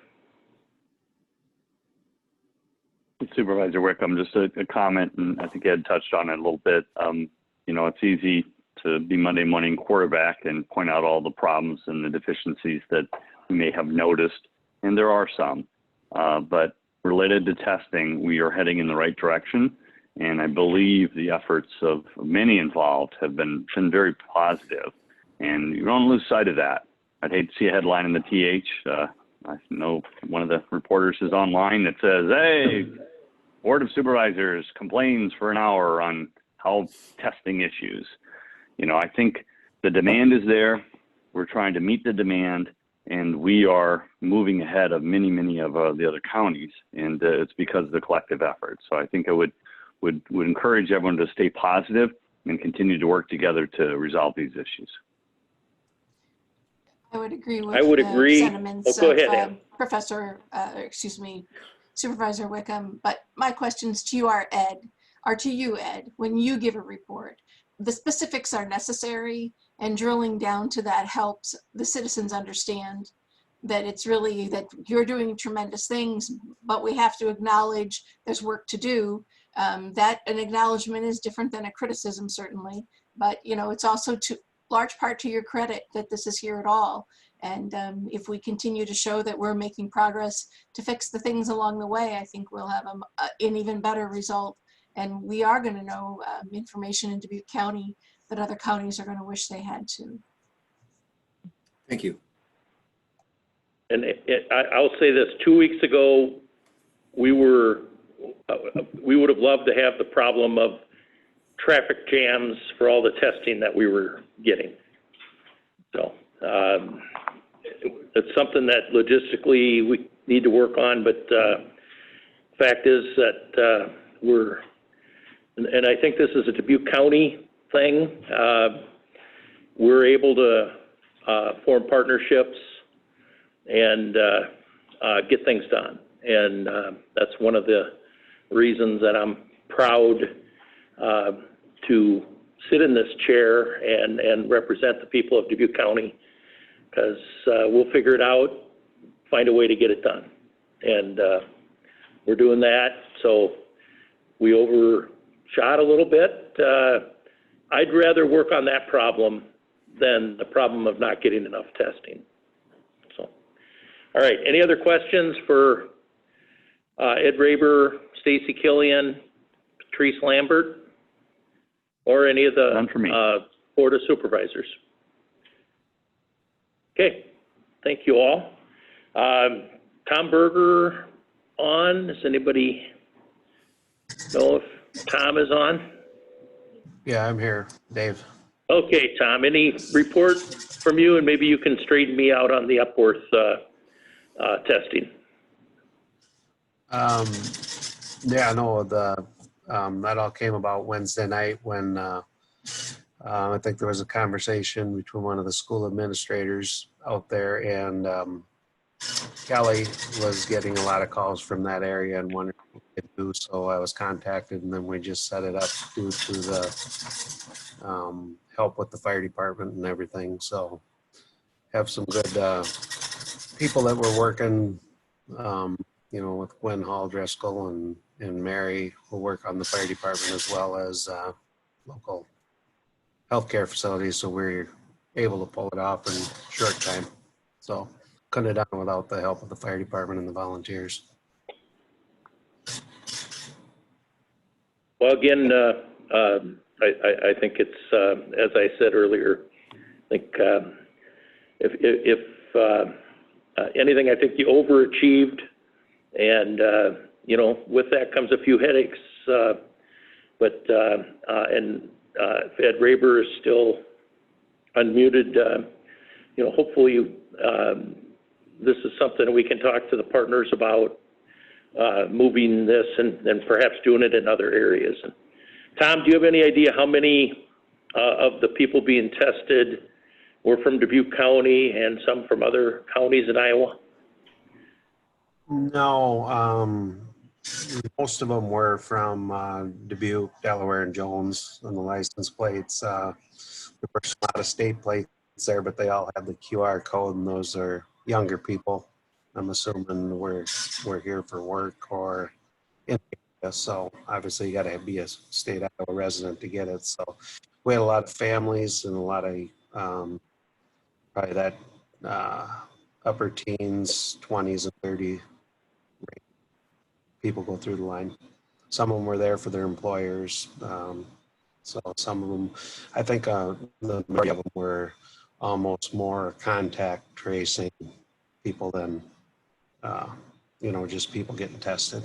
Supervisor Wickham, just a comment, and I think Ed touched on it a little bit. You know, it's easy to be Monday morning quarterback and point out all the problems and the deficiencies that we may have noticed, and there are some. But related to testing, we are heading in the right direction, and I believe the efforts of many involved have been very positive, and you don't lose sight of that. I'd hate to see a headline in the TH. I know one of the reporters is online that says, hey, Board of Supervisors complains for an hour on health testing issues. You know, I think the demand is there. We're trying to meet the demand, and we are moving ahead of many of the other counties, and it's because of the collective effort. So I think I would encourage everyone to stay positive and continue to work together to resolve these issues. I would agree with the sentiments go ahead, of Supervisor Wickham, but my questions to you are to you, Ed, when you give a report. The specifics are necessary, and drilling down to that helps the citizens understand that it's really that you're doing tremendous things, but we have to acknowledge there's work to do. That an acknowledgement is different than a criticism, certainly, but you know, it's also to large part to your credit that this is here at all. And if we continue to show that we're making progress to fix the things along the way, I think we'll have an even better result. And we are going to know information in Dubuque County that other counties are going to wish they had too. Thank you. And I'll say this, 2 weeks ago, we would have loved to have the problem of traffic jams for all the testing that we were getting. So it's something that logistically we need to work on, but fact is that and I think this is a Dubuque County thing. We're able to form partnerships and get things done. And that's one of the reasons that I'm proud to sit in this chair and represent the people of Dubuque County, because we'll figure it out, find a way to get it done. And we're doing that. So we overshot a little bit. I'd rather work on that problem than the problem of not getting enough testing. So, all right, any other questions for Ed Raber, Stacy Killian, Patrice Lambert, or any of the Board of Supervisors? Okay, thank you all. Tom Berger on. Does anybody know if Tom is on? Yeah, I'm here, Dave. Okay, Tom, any report from you, and maybe you can straighten me out on the Upworth testing? Yeah, no, that all came about Wednesday night when I think there was a conversation between one of the school administrators out there, and Kelly was getting a lot of calls from that area and wondering what we could do. So I was contacted, and then we just set it up due to the help with the fire department and everything. So have some good people that were working, you know, with Gwen Hall Driscoll and Mary, who work on the fire department as well as local healthcare facilities. So we're able to pull it off in short time. So couldn't have done without the help of the fire department and the volunteers. Well, again, I think it's, as I said earlier, I think if anything, I think you overachieved, and you know, with that comes a few headaches. But if Ed Raber is still unmuted, you know, hopefully this is something we can talk to the partners about, moving this and perhaps doing it in other areas. And Tom, do you have any idea how many of the people being tested were from Dubuque County and some from other counties in Iowa? No, most of them were from Dubuque, Delaware, and Jones on the license plates. There were some out-of-state plates there, but they all have the QR code, and those are younger people. I'm assuming we're here for work or in the area. So obviously you got to be a state Iowa resident to get it. So we had a lot of families and a lot of probably that upper teens, 20s, and 30 people go through the line. Some of them were there for their employers. So some of them, I think the majority of them were almost more contact tracing people than, you know, just people getting tested.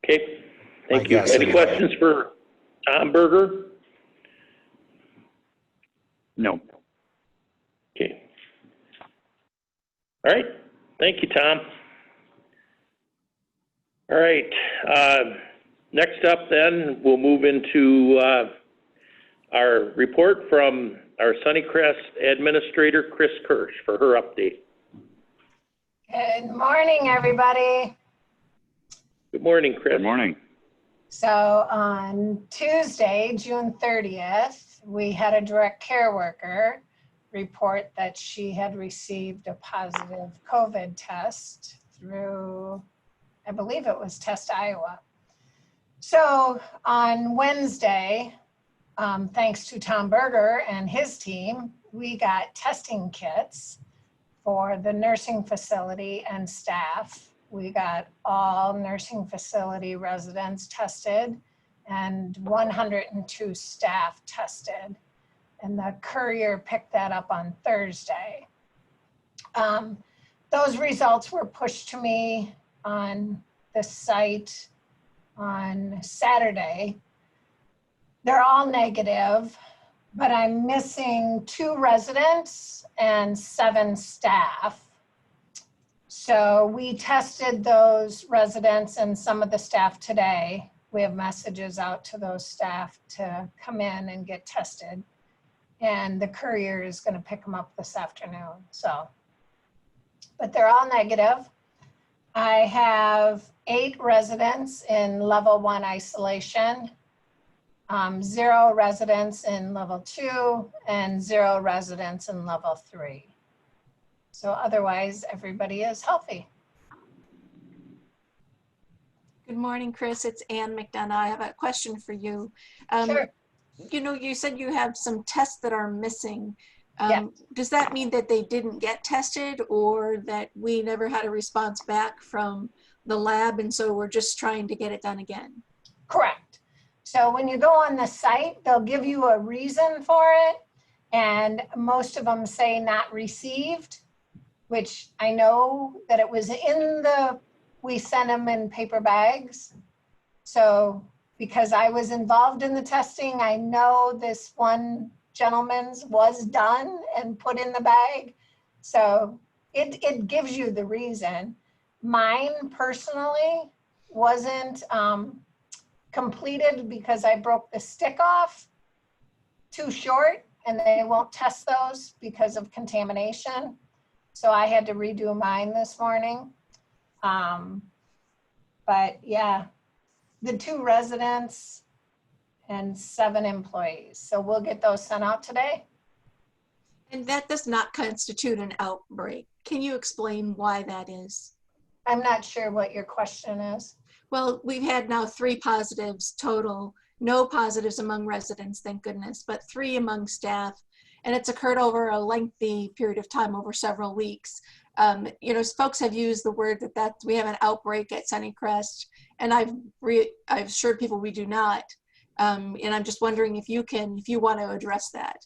Okay, thank you. Any questions for Tom Berger? No. Okay. All right, thank you, Tom. All right, next up then, we'll move into our report from our Sunnycrest Administrator, Chris Kirsch, for her update. Good morning, everybody. Good morning, Chris. Good morning. So on Tuesday, June 30th, we had a direct care worker report that she had received a positive COVID test through, I believe it was Test Iowa. So on Wednesday, thanks to Tom Berger and his team, we got testing kits for the nursing facility and staff. We got all nursing facility residents tested and 102 staff tested. And the courier picked that up on Thursday. those results were pushed to me on the site on Saturday. They're all negative, but I'm missing 2 residents and 7 staff. So we tested those residents and some of the staff today. We have messages out to those staff to come in and get tested. And the courier is going to pick them up this afternoon. So, but they're all negative. I have 8 residents in level 1 isolation, 0 residents in level 2, and 0 residents in level 3. So otherwise, everybody is healthy. Good morning, Chris. It's Ann McDonough. I have a question for you. Sure. You know, you said you have some tests that are missing. Yeah. Does that mean that they didn't get tested, or that we never had a response back from the lab and so we're just trying to get it done again? Correct. So when you go on the site, they'll give you a reason for it. And most of them say not received, which I know that it was in we sent them in paper bags. So because I was involved in the testing, I know this one gentleman's was done and put in the bag. So it gives you the reason. Mine personally wasn't completed because I broke the stick off too short, and they won't test those because of contamination. So I had to redo mine this morning. But yeah, the 2 residents and 7 employees. So we'll get those sent out today. And that does not constitute an outbreak. Can you explain why that is? I'm not sure what your question is. Well, we've had now 3 positives total, no positives among residents, thank goodness, but 3 among staff. And it's occurred over a lengthy period of time, over several weeks. You know, folks have used the word that we have an outbreak at Sunnycrest, and I've assured people we do not. And I'm just wondering if you want to address that.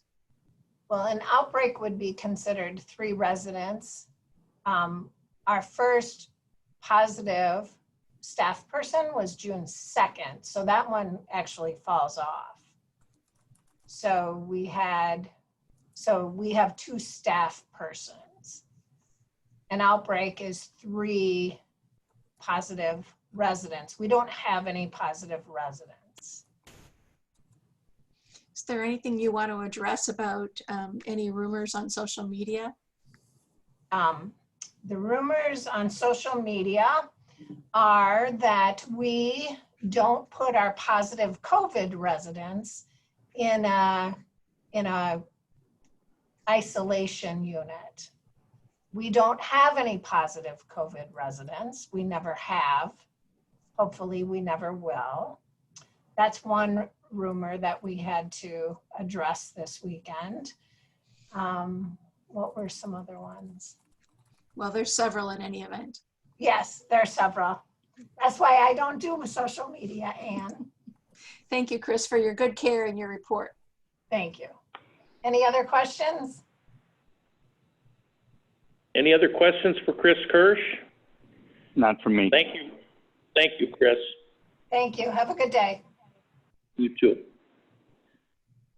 Well, an outbreak would be considered 3 residents. Our first positive staff person was June 2nd. So that one actually falls off. So we have 2 staff persons. An outbreak is 3 positive residents. We don't have any positive residents. Is there anything you want to address about any rumors on social media? The rumors on social media are that we don't put our positive COVID residents in a isolation unit. We don't have any positive COVID residents. We never have. Hopefully we never will. That's one rumor that we had to address this weekend. What were some other ones? Well, there's several in any event. Yes, there are several. That's why I don't do social media, Anne. Thank you, Chris, for your good care in your report. Thank you. Any other questions? Any other questions for Chris Kirsch? Not from me. Thank you. Thank you, Chris. Thank you. Have a good day. You too.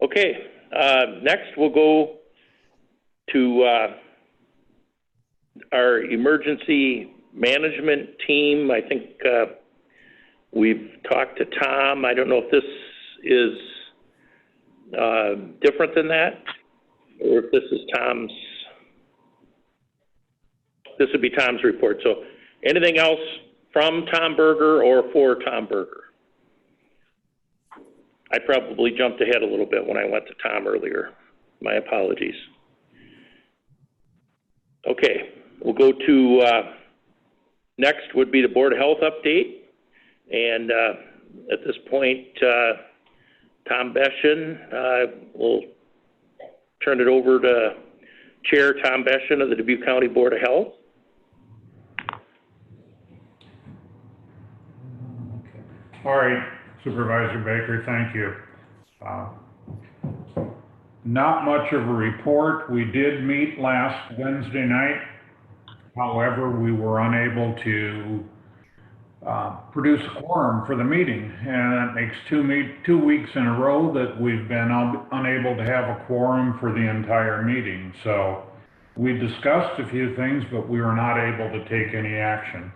Okay, next we'll go to our emergency management team. I think we've talked to Tom. I don't know if this is different than that, or if this is Tom's. This would be Tom's report. So anything else from Tom Berger or for Tom Berger? I probably jumped ahead a little bit when I went to Tom earlier. My apologies. Okay, we'll go to next would be the Board of Health update. And at this point, Tom Beschen, will turn it over to Chair Tom Beschen of the Dubuque County Board of Health. All right, Supervisor Baker, thank you. Not much of a report. We did meet last Wednesday night However, we were unable to produce a quorum for the meeting. And that makes 2 weeks in a row that we've been unable to have a quorum for the entire meeting. So we discussed a few things, but we were not able to take any action.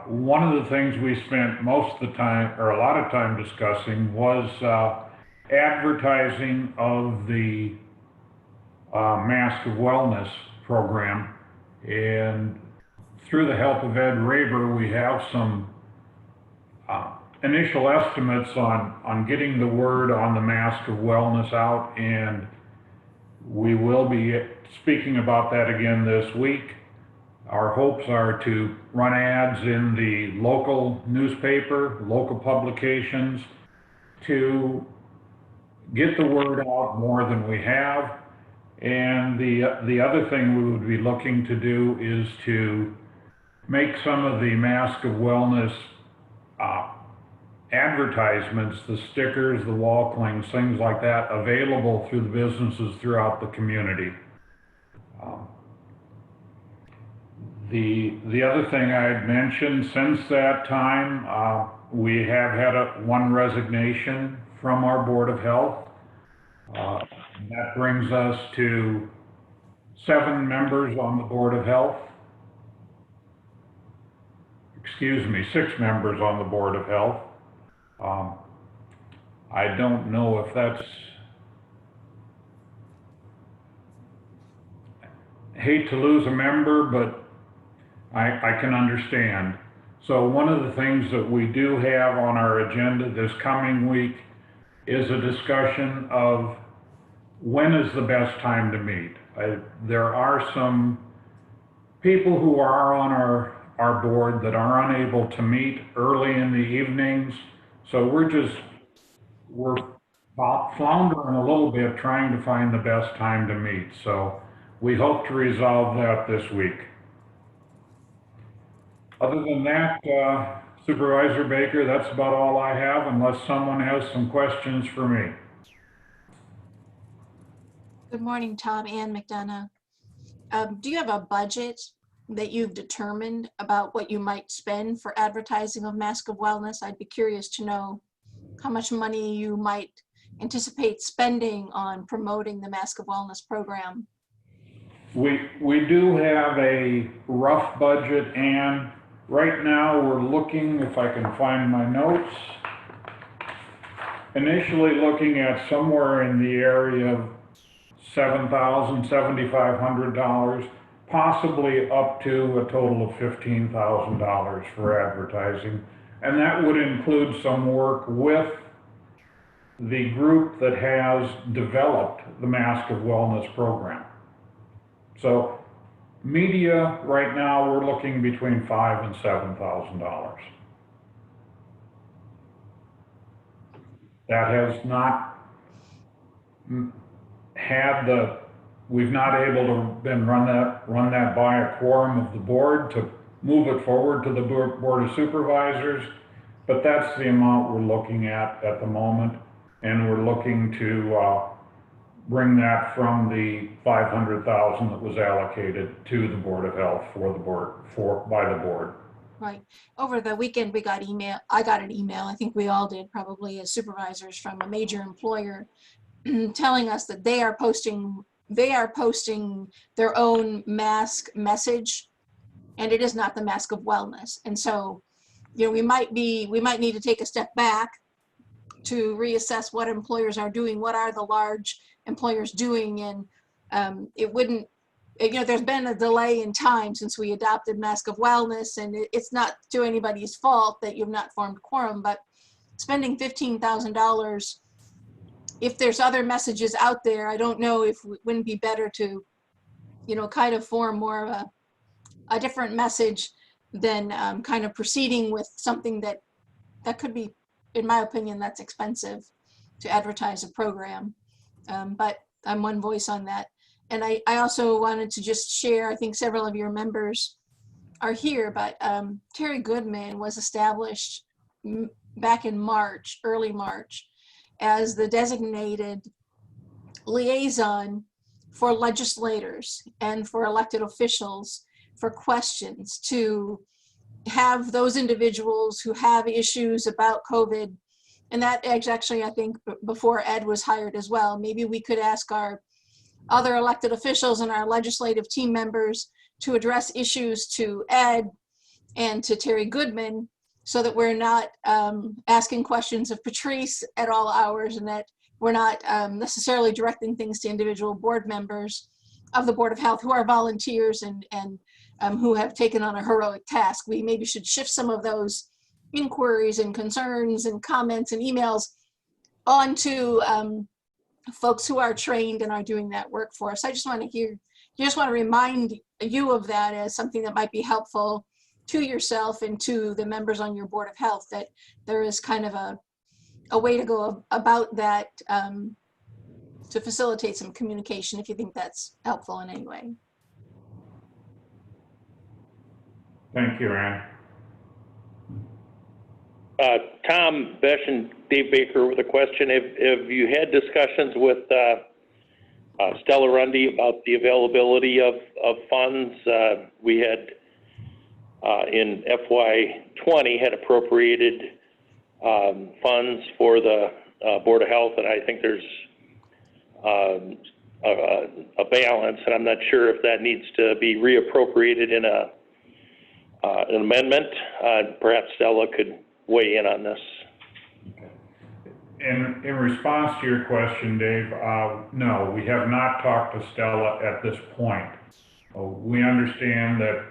One of the things we spent most of the time, or a lot of time discussing, was advertising of the Mask of Wellness program. And through the help of Ed Raber, we have some initial estimates on getting the word on the Mask of Wellness out, and we will be speaking about that again this week. Our hopes are to run ads in the local newspaper, local publications, to get the word out more than we have. And the other thing we would be looking to do is to make some of the Mask of Wellness advertisements, the stickers, the wall clings, things like that, available through the businesses throughout the community. The other thing I had mentioned, since that time, we have had one resignation from our Board of Health. That brings us to 7 members on the Board of Health. Excuse me, 6 members on the Board of Health. I don't know if that's, hate to lose a member, but I can understand. So one of the things that we do have on our agenda this coming week is a discussion of when is the best time to meet. There are some people who are on our board that are unable to meet early in the evenings. So we're floundering a little bit trying to find the best time to meet. So we hope to resolve that this week. Other than that, Supervisor Baker, that's about all I have, unless someone has some questions for me. Good morning, Tom. Ann McDonough. Do you have a budget that you've determined about what you might spend for advertising of Mask of Wellness? I'd be curious to know how much money you might anticipate spending on promoting the Mask of Wellness program. We do have a rough budget, and right now we're looking, if I can find my notes, initially looking at somewhere in the area of $7,000, $7,500, possibly up to a total of $15,000 for advertising. And that would include some work with the group that has developed the Mask of Wellness program. So media, right now, we're looking between $5,000 and $7,000. That has not had we've not able to then run that by a quorum of the board to move it forward to the Board of Supervisors, but that's the amount we're looking at the moment, and we're looking to bring that from the $500,000 that was allocated to the Board of Health by the board. Right. Over the weekend, we got email. I got an email. I think we all did, probably as supervisors, from a major employer telling us that they are posting their own mask message, and it is not the Mask of Wellness. And so, you know, we might need to take a step back to reassess what employers are doing, what are the large employers doing, and it wouldn't, you know, there's been a delay in time since we adopted Mask of Wellness, and it's not to anybody's fault that you've not formed quorum, but spending $15,000, if there's other messages out there, I don't know if it wouldn't be better to, you know, kind of form more of a different message than kind of proceeding with something that could be, in my opinion, that's expensive to advertise a program. But I'm one voice on that. And I also wanted to just share, I think several of your members are here, but Terry Goodman was established back in March, early March, as the designated liaison for legislators and for elected officials for questions, to have those individuals who have issues about COVID. And that actually, I think before Ed was hired as well, maybe we could ask our other elected officials and our legislative team members to address issues to Ed and to Terry Goodman, so that we're not asking questions of Patrice at all hours, and that we're not necessarily directing things to individual board members of the Board of Health who are volunteers and who have taken on a heroic task. We maybe should shift some of those inquiries and concerns and comments and emails onto folks who are trained and are doing that work for us. I just want to remind you of that as something that might be helpful to yourself and to the members on your Board of Health, that there is kind of a way to go about that to facilitate some communication, if you think that's helpful in any way. Thank you, Ann. Tom Besh and Dave Baker with a question. Have you had discussions with Stella Rundy about the availability of funds? We had in FY20 had appropriated funds for the Board of Health, and I think there's a balance, and I'm not sure if that needs to be reappropriated in an amendment. Perhaps Stella could weigh in on this. In response to your question, Dave, no, we have not talked to Stella at this point. We understand that,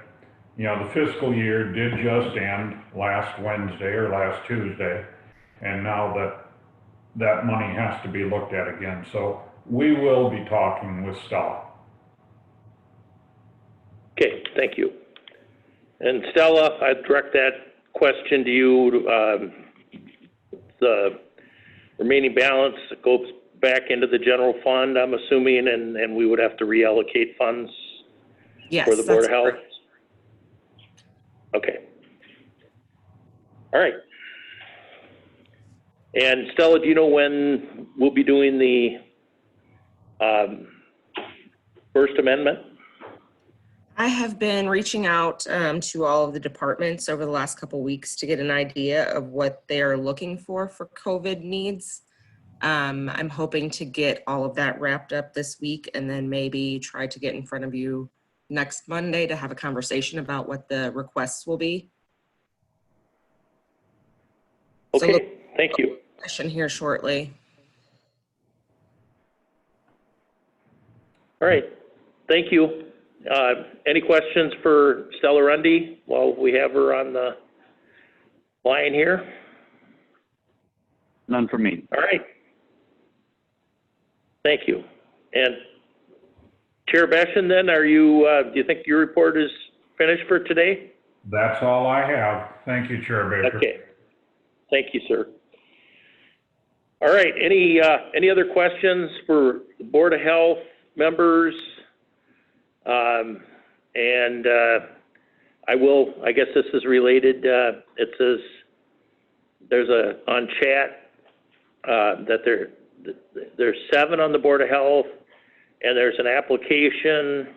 you know, the fiscal year did just end last Wednesday or last Tuesday, and now that money has to be looked at again. So we will be talking with Stella. Okay, thank you. And Stella, I direct that question to you. The remaining balance goes back into the general fund, I'm assuming, and we would have to reallocate funds for the Board of Health? Correct. Okay. All right. And Stella, do you know when we'll be doing the First Amendment? I have been reaching out to all of the departments over the last couple of weeks to get an idea of what they're looking for COVID needs. I'm hoping to get all of that wrapped up this week, and then maybe try to get in front of you next Monday to have a conversation about what the requests will be. Okay, so thank you. Session here shortly. All right, thank you. Any questions for Stella Rundy while we have her on the line here? None for me. All right. Thank you. And Chair Beshan, then, are you, do you think your report is finished for today? That's all I have. Thank you, Chair Baker. Okay. Thank you, sir. All right. Any other questions for the Board of Health members? I guess this is related. It says there's on chat that there's 7 on the Board of Health, and there's an application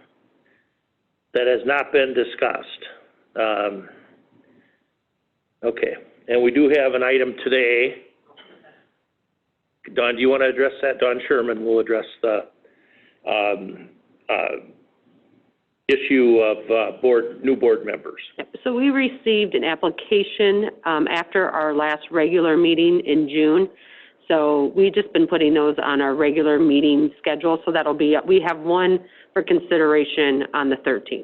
that has not been discussed. Okay, and we do have an item today. Don, do you want to address that? Don Sherman will address the issue of new board members. So we received an application after our last regular meeting in June. So we've just been putting those on our regular meeting schedule. So that'll be, we have one for consideration on the 13th.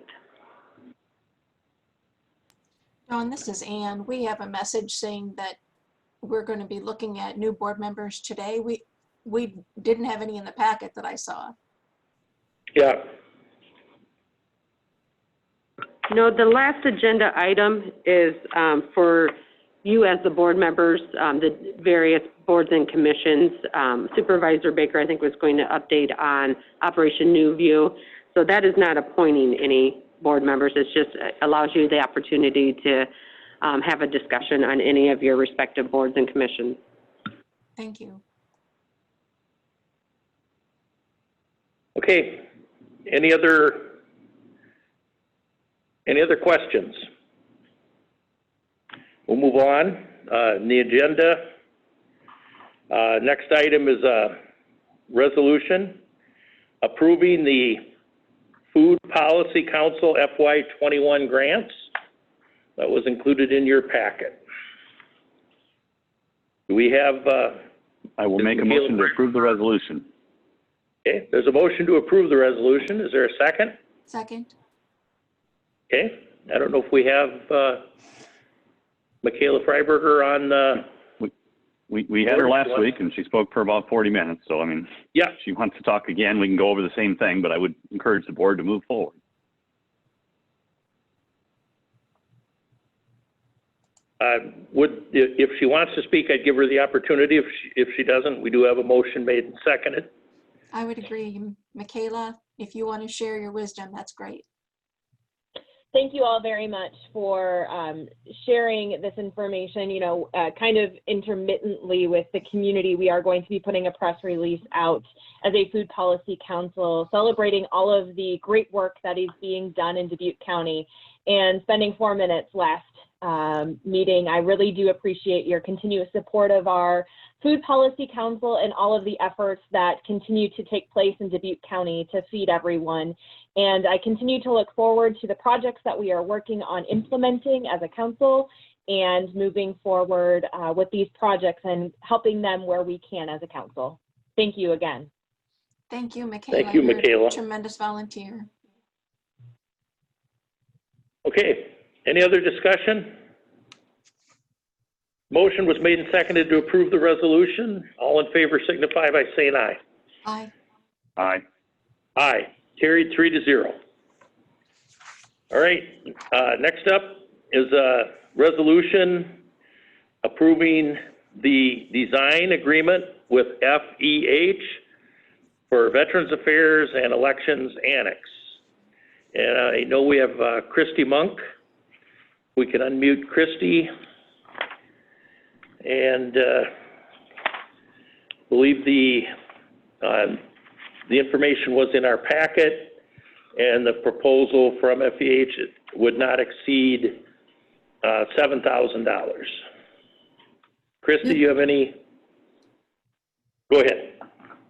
Dawn, this is Ann. We have a message saying that we're going to be looking at new board members today. We didn't have any in the packet that I saw. Yeah. No, the last agenda item is for you as the board members, the various boards and commissions. Supervisor Baker, I think, was going to update on Operation New View. So that is not appointing any board members. It just allows you the opportunity to have a discussion on any of your respective boards and commissions. Thank you. Okay, Any other questions? We'll move on. In the agenda, next item is a resolution approving the Food Policy Council FY21 grants. That was included in your packet. Do we have? I will make a motion to approve the resolution. Okay, there's a motion to approve the resolution. Is there a second? Second. Okay, I don't know if we have Michaela Freiberger on. We had her last week and she spoke for about 40 minutes. So, I mean, yeah, if she wants to talk again, we can go over the same thing, but I would encourage the board to move forward. If she wants to speak, I'd give her the opportunity. If she doesn't, we do have a motion made and seconded. I would agree. Michaela, if you want to share your wisdom, that's great. Thank you all very much for sharing this information. You know, kind of intermittently with the community, we are going to be putting a press release out as a Food Policy Council celebrating all of the great work that is being done in Dubuque County. And spending 4 minutes last meeting, I really do appreciate your continuous support of our Food Policy Council and all of the efforts that continue to take place in Dubuque County to feed everyone. And I continue to look forward to the projects that we are working on implementing as a council and moving forward with these projects and helping them where we can as a council. Thank you again. Thank you, Michaela. Thank you, You're Michaela. a tremendous volunteer. Okay, any other discussion? Motion was made and seconded to approve the resolution. All in favor signify by saying aye. Aye. Aye. Aye. Carried 3-0. All right, next up is a resolution approving the design agreement with FEH for Veterans Affairs and Elections Annex. And I know we have Christy Monk. We can unmute Christy. And believe the information was in our packet, and the proposal from FEH would not exceed $7,000. Christy, do you have any? Go ahead.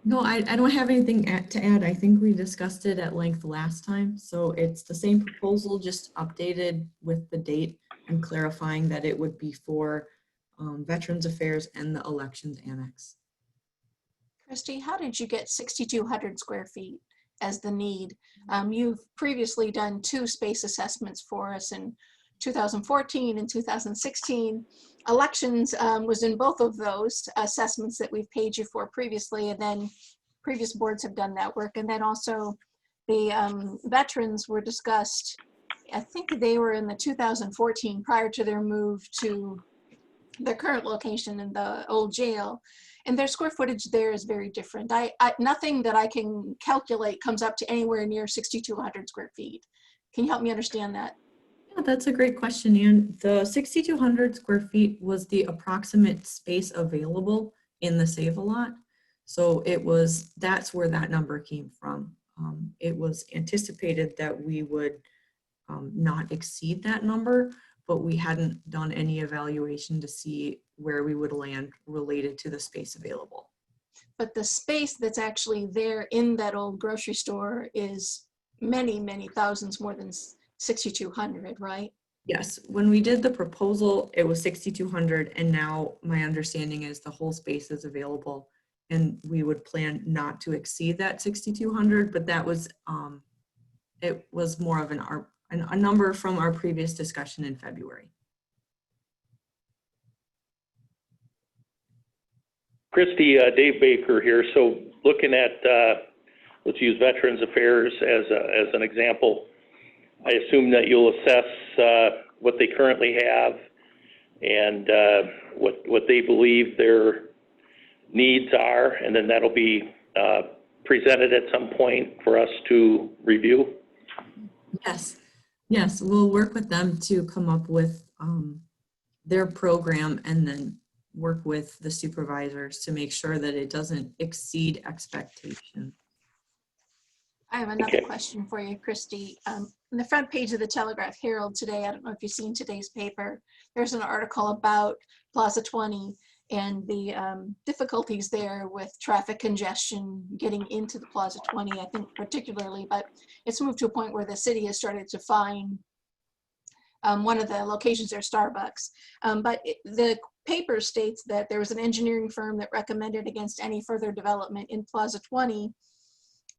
No, I don't have anything to add. I think we discussed it at length last time. So it's the same proposal, just updated with the date and clarifying that it would be for Veterans Affairs and the Elections Annex. Christy, how did you get 6,200 square feet as the need? You've previously done 2 space assessments for us in 2014 and 2016. Elections was in both of those assessments that we've paid you for previously, and then previous boards have done that work. And then also the veterans were discussed, I think they were in the 2014 prior to their move to their current location in the old jail. And their square footage there is very different. Nothing that I can calculate comes up to anywhere near 6,200 square feet. Can you help me understand that? Yeah, that's a great question, Ann. The 6,200 square feet was the approximate space available in the Save-A-Lot. So that's where that number came from. It was anticipated that we would not exceed that number, but we hadn't done any evaluation to see where we would land related to the space available. But the space that's actually there in that old grocery store is many, many thousands more than 6,200, right? Yes, when we did the proposal, it was 6,200, and now my understanding is the whole space is available, and we would plan not to exceed that 6,200, but that was, it was more of a number from our previous discussion in February. Christy, Dave Baker here. So looking at, let's use Veterans Affairs as an example. I assume that you'll assess what they currently have and what they believe their needs are, and then that'll be presented at some point for us to review. Yes, we'll work with them to come up with their program and then work with the supervisors to make sure that it doesn't exceed expectation. I have another Okay. question for you, Christy. On the front page of the Telegraph Herald today, I don't know if you've seen today's paper, there's an article about Plaza 20 and the difficulties there with traffic congestion getting into the Plaza 20, I think particularly, but it's moved to a point where the city has started to fine one of the locations there, Starbucks. The paper states that there was an engineering firm that recommended against any further development in Plaza 20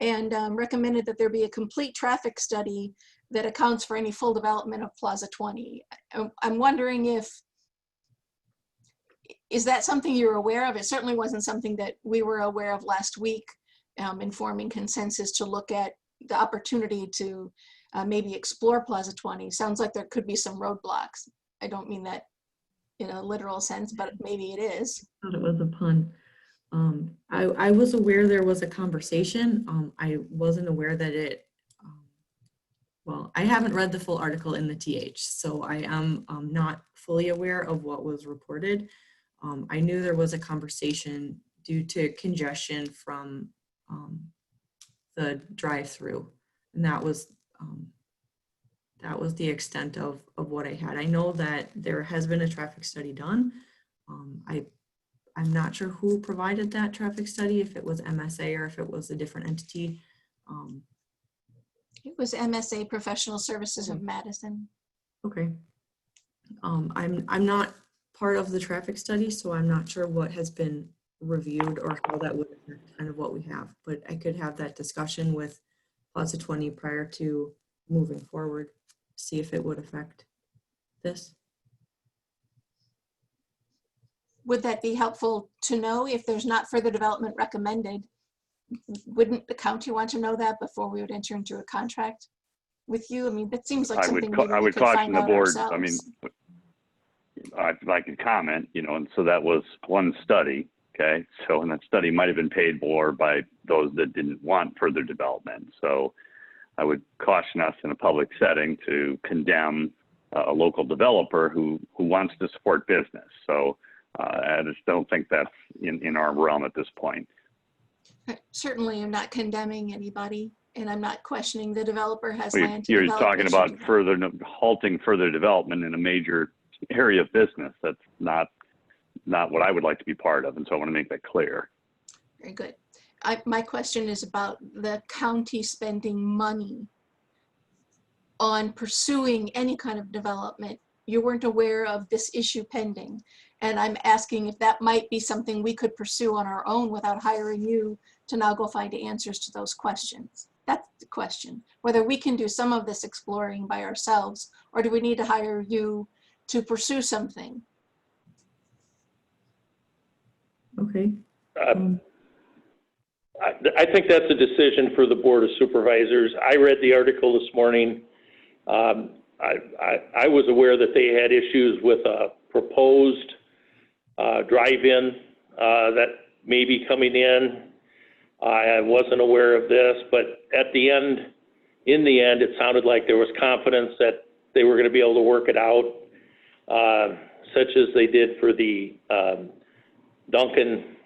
and recommended that there be a complete traffic study that accounts for any full development of Plaza 20. I'm wondering is that something you're aware of? It certainly wasn't something that we were aware of last week, informing consensus to look at the opportunity to maybe explore Plaza 20. Sounds like there could be some roadblocks. I don't mean that in a literal sense, but maybe it is. I thought it was a pun. I was aware there was a conversation. I wasn't aware that it, well, I haven't read the full article in the TH, so I am not fully aware of what was reported. I knew there was a conversation due to congestion from the drive-through, and that was the extent of what I had. I know that there has been a traffic study done. I'm not sure who provided that traffic study, if it was MSA or if it was a different entity. It was MSA Professional Services of Madison. Okay. I'm not part of the traffic study, so I'm not sure what has been reviewed or how that would affect kind of what we have, but I could have that discussion with Plaza 20 prior to moving forward, see if it would affect this. Would that be helpful to know if there's not further development recommended? Wouldn't the county want to know that before we would enter into a contract with you? I mean, that seems like something maybe I we would could caution find the out board. ourselves. I mean, if I could comment, you know, and so that was one study. Okay, so and that study might have been paid for by those that didn't want further development. So I would caution us in a public setting to condemn a local developer who wants to support business. So I just don't think that's in our realm at this point. Certainly, I'm not condemning anybody, and I'm not questioning the developer has Well, land to you're develop. talking They should about do that. halting further development in a major area of business. That's not what I would like to be part of, and so I want to make that clear. Very good. My question is about the county spending money on pursuing any kind of development. You weren't aware of this issue pending, and I'm asking if that might be something we could pursue on our own without hiring you to now go find answers to those questions. That's the question, whether we can do some of this exploring by ourselves, or do we need to hire you to pursue something? Okay. I think that's a decision for the Board of Supervisors. I read the article this morning. I was aware that they had issues with a proposed drive-in that may be coming in. I wasn't aware of this, but in the end, it sounded like there was confidence that they were going to be able to work it out, such as they did for the Dunkin'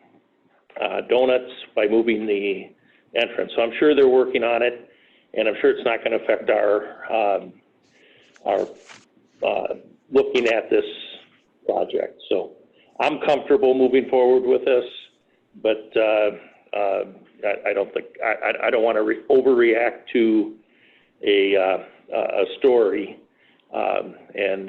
Donuts by moving the entrance. So I'm sure they're working on it, and I'm sure it's not going to affect our looking at this project. So I'm comfortable moving forward with this, but I don't think I don't want to overreact to a story. Again,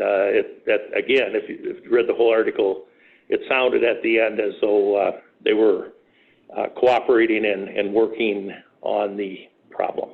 if you read the whole article, it sounded at the end as though they were cooperating and working on the problem.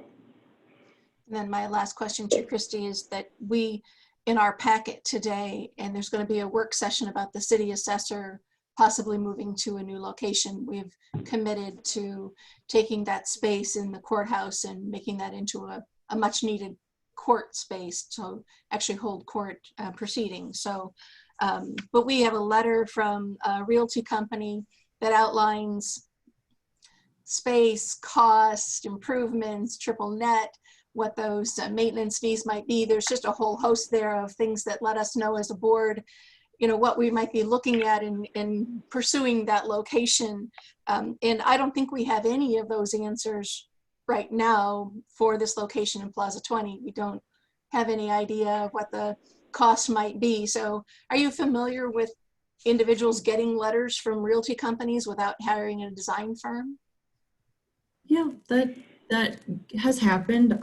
And then my last question to Christy is that we, in our packet today, and there's going to be a work session about the city assessor possibly moving to a new location. We've committed to taking that space in the courthouse and making that into a much needed court space to actually hold court proceedings. So, but we have a letter from a realty company that outlines space, cost, improvements, triple net, what those maintenance fees might be. There's just a whole host there of things that let us know as a board, you know, what we might be looking at in pursuing that location. And I don't think we have any of those answers right now for this location in Plaza 20. We don't have any idea of what the cost might be. So are you familiar with individuals getting letters from realty companies without hiring a design firm? Yeah, that has happened.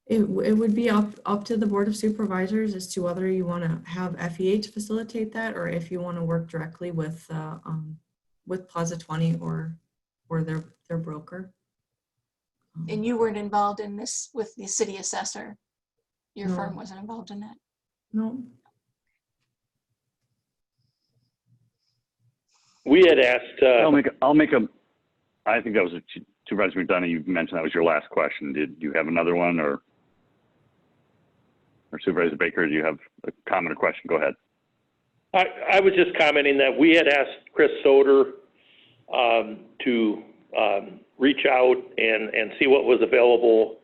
It would be up to the Board of Supervisors as to whether you want to have FEH facilitate that, or if you want to work directly with Plaza 20 or their broker. And you weren't involved in this with the city assessor? Your No. firm wasn't involved in that? No. We had asked. I think that was Supervisor McDonough. You mentioned that was your last question. Did you have another one, or Supervisor Baker? Do you have a comment or question? Go ahead. I was just commenting that we had asked Chris Soder to reach out and see what was available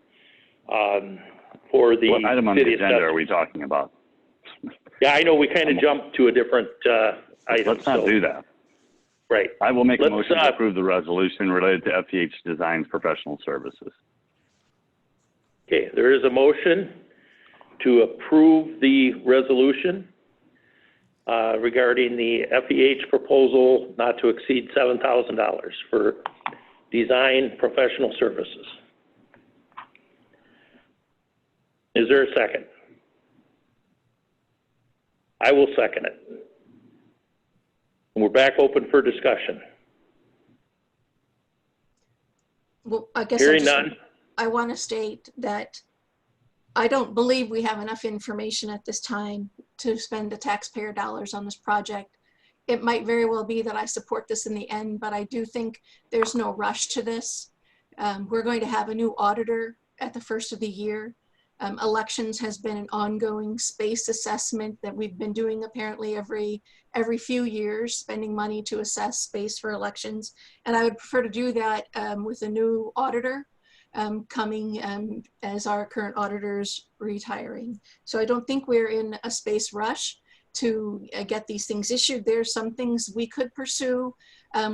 for the What item on the city agenda assessor. are we talking about? Yeah, I know we kind of jumped to a different item. Let's not do that. Right. I will make a Let's, motion to approve the resolution related to FEH Design's professional services. Okay, there is a motion to approve the resolution regarding the FEH proposal not to exceed $7,000 for design professional services. Is there a second? I will second it. And we're back open for discussion. Well, I guess Hearing none. I want to state that I don't believe we have enough information at this time to spend the taxpayer dollars on this project. It might very well be that I support this in the end, but I do think there's no rush to this. We're going to have a new auditor at the first of the year. Elections has been an ongoing space assessment that we've been doing apparently every few years, spending money to assess space for elections. And I would prefer to do that with a new auditor coming as our current auditor's retiring. So I don't think we're in a space rush to get these things issued. There's some things we could pursue.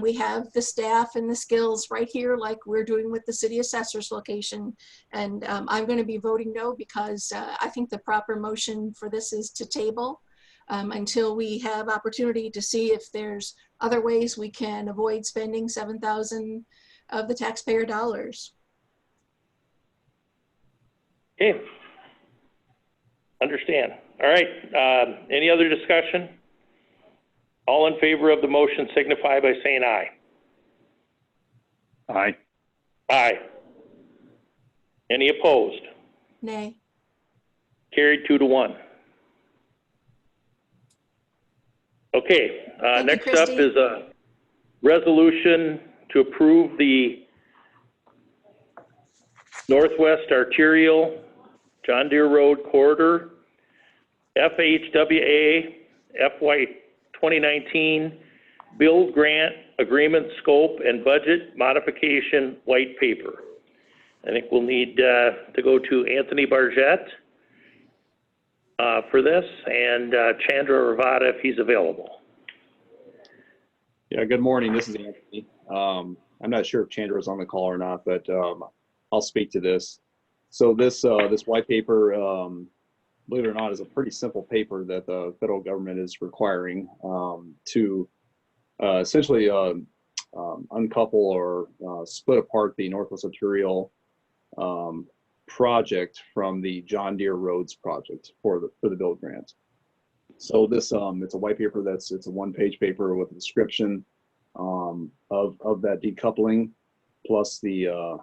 We have the staff and the skills right here, like we're doing with the city assessor's location. And I'm going to be voting no because I think the proper motion for this is to table until we have opportunity to see if there's other ways we can avoid spending $7,000 of the taxpayer dollars. Okay. Understand. All right. Any other discussion? All in favor of the motion signify by saying aye. Aye. Aye. Any opposed? Nay. Carried 2-1. Okay. Next up is a resolution to approve the Northwest Arterial John Deere Road Corridor FHWA FY 2019 Build Grant Agreement Scope and Budget Modification White Paper. I think we'll need to go to Anthony Bargett for this, and Chandra Ravada if he's available. Yeah, good morning. This is Anthony. I'm not sure if Chandra is on the call or not, but I'll speak to this. So this white paper, believe it or not, is a pretty simple paper that the federal government is requiring to essentially uncouple or split apart the Northwest Arterial project from the John Deere Roads project for the build grant. So this it's a white paper it's a one-page paper with a description of that decoupling, plus the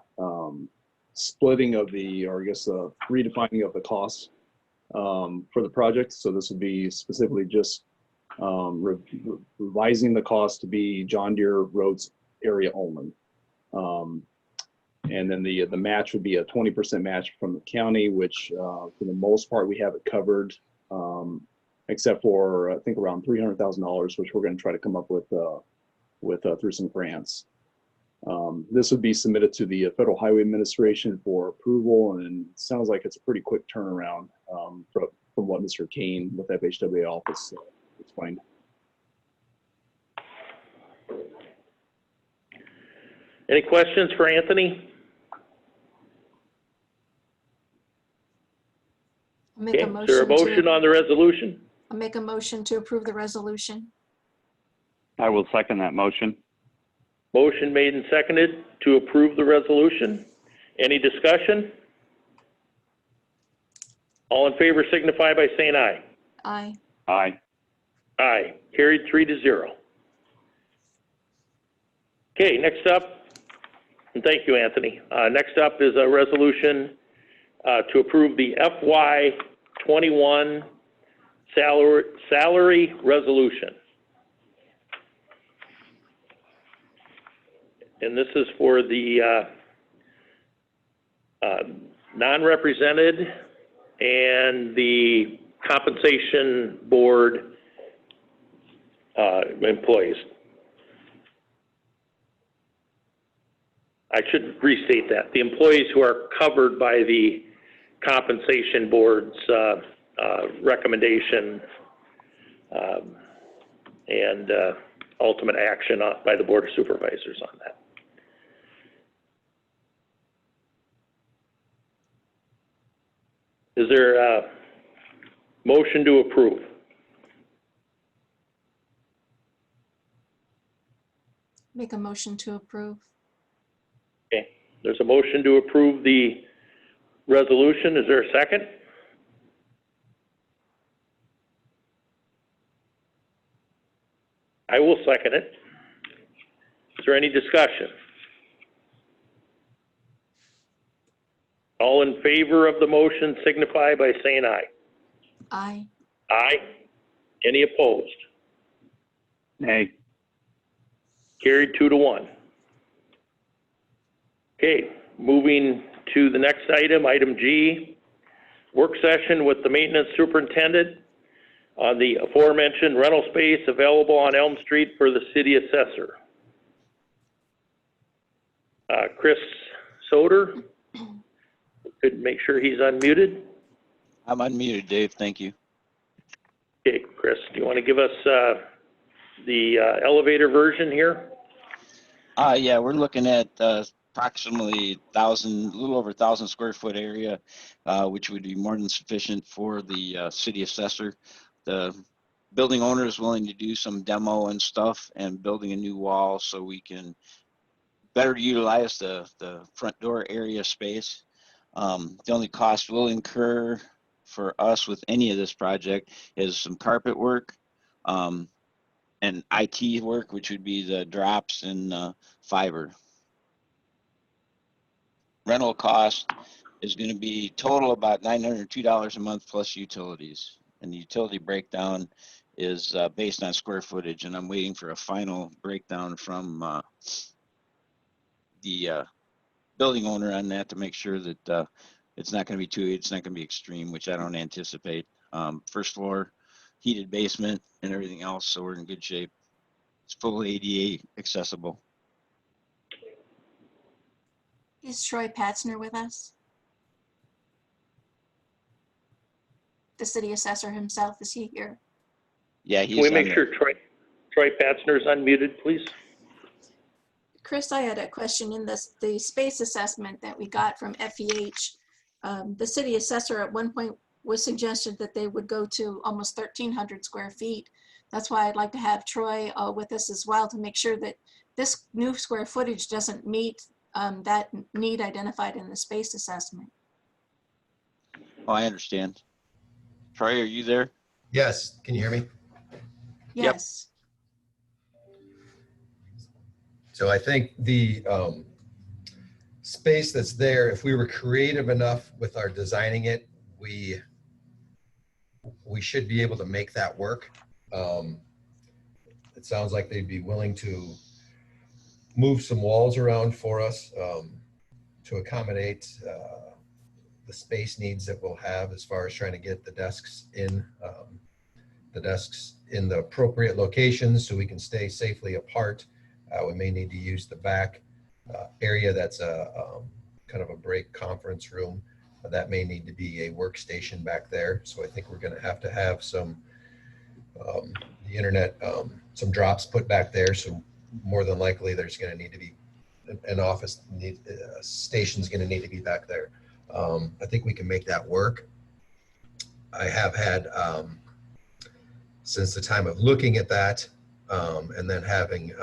splitting of the, or I guess redefining of the costs for the project. So this would be specifically just revising the cost to be John Deere Roads area only. And then the match would be a 20% match from the county, which for the most part we have it covered, except for I think around $300,000, which we're going to try to come up with through some grants. This would be submitted to the Federal Highway Administration for approval, and it sounds like it's a pretty quick turnaround from what Mr. Kane with FHWA office explained. Any questions for Anthony? I'll make a Okay, is there a motion motion on the resolution? I'll make a motion to approve the resolution. I will second that motion. Motion made and seconded to approve the resolution. Any discussion? All in favor signify by saying aye. Aye. Aye. Aye, carried 3-0. Okay, next up, and thank you, Anthony. Next up is a resolution to approve the FY21 salary resolution. And this is for the non-represented and the compensation board employees. I should restate that. The employees who are covered by the compensation board's recommendation and ultimate action by the Board of Supervisors on that. Is there a motion to approve? Make a motion to approve. Okay, there's a motion to approve the resolution. Is there a second? I will second it. Is there any discussion? All in favor of the motion signify by saying aye. Aye. Aye. Any opposed? Nay. Carried 2-1. Okay, moving to the next item, item G, work session with the maintenance superintendent on the aforementioned rental space available on Elm Street for the city assessor. Chris Soder, could make sure he's unmuted. I'm unmuted, Dave. Thank you. Okay, Chris, do you want to give us the elevator version here? Yeah, we're looking at approximately a little over 1,000 square foot area, which would be more than sufficient for the city assessor. The building owner is willing to do some demo and stuff and building a new wall so we can better utilize the front door area space. The only cost we'll incur for us with any of this project is some carpet work and IT work, which would be the drops and fiber. Rental cost is going to be total about $902 a month plus utilities. And the utility breakdown is based on square footage. And I'm waiting for a final breakdown from the building owner on that to make sure that it's not going to be it's not going to be extreme, which I don't anticipate. First floor, heated basement and everything else. So we're in good shape. It's fully ADA accessible. Is Troy Patzner with us? The city assessor himself, is he here? Yeah, Can we make sure Troy Patzner is unmuted, please? Chris, I had a question in the space assessment that we got from FEH. The city assessor at one point was suggested that they would go to almost 1,300 square feet. That's why I'd like to have Troy with us as well to make sure that this new square footage doesn't meet that need identified in the space assessment. Oh, I understand. Troy, are you there? Yes. Can you hear me? Yes. So I think the space that's there, if we were creative enough with our designing it, we should be able to make that work. It sounds like they'd be willing to move some walls around for us to accommodate the space needs that we'll have as far as trying to get the desks in the appropriate locations so we can stay safely apart. We may need to use the back area that's a kind of a break conference room. That may need to be a workstation back there. So I think we're going to have some the internet, some drops put back there. So more than likely there's going to need to be an office station's going to need to be back there. I think we can make that work. I have had, since the time of looking at that, and then having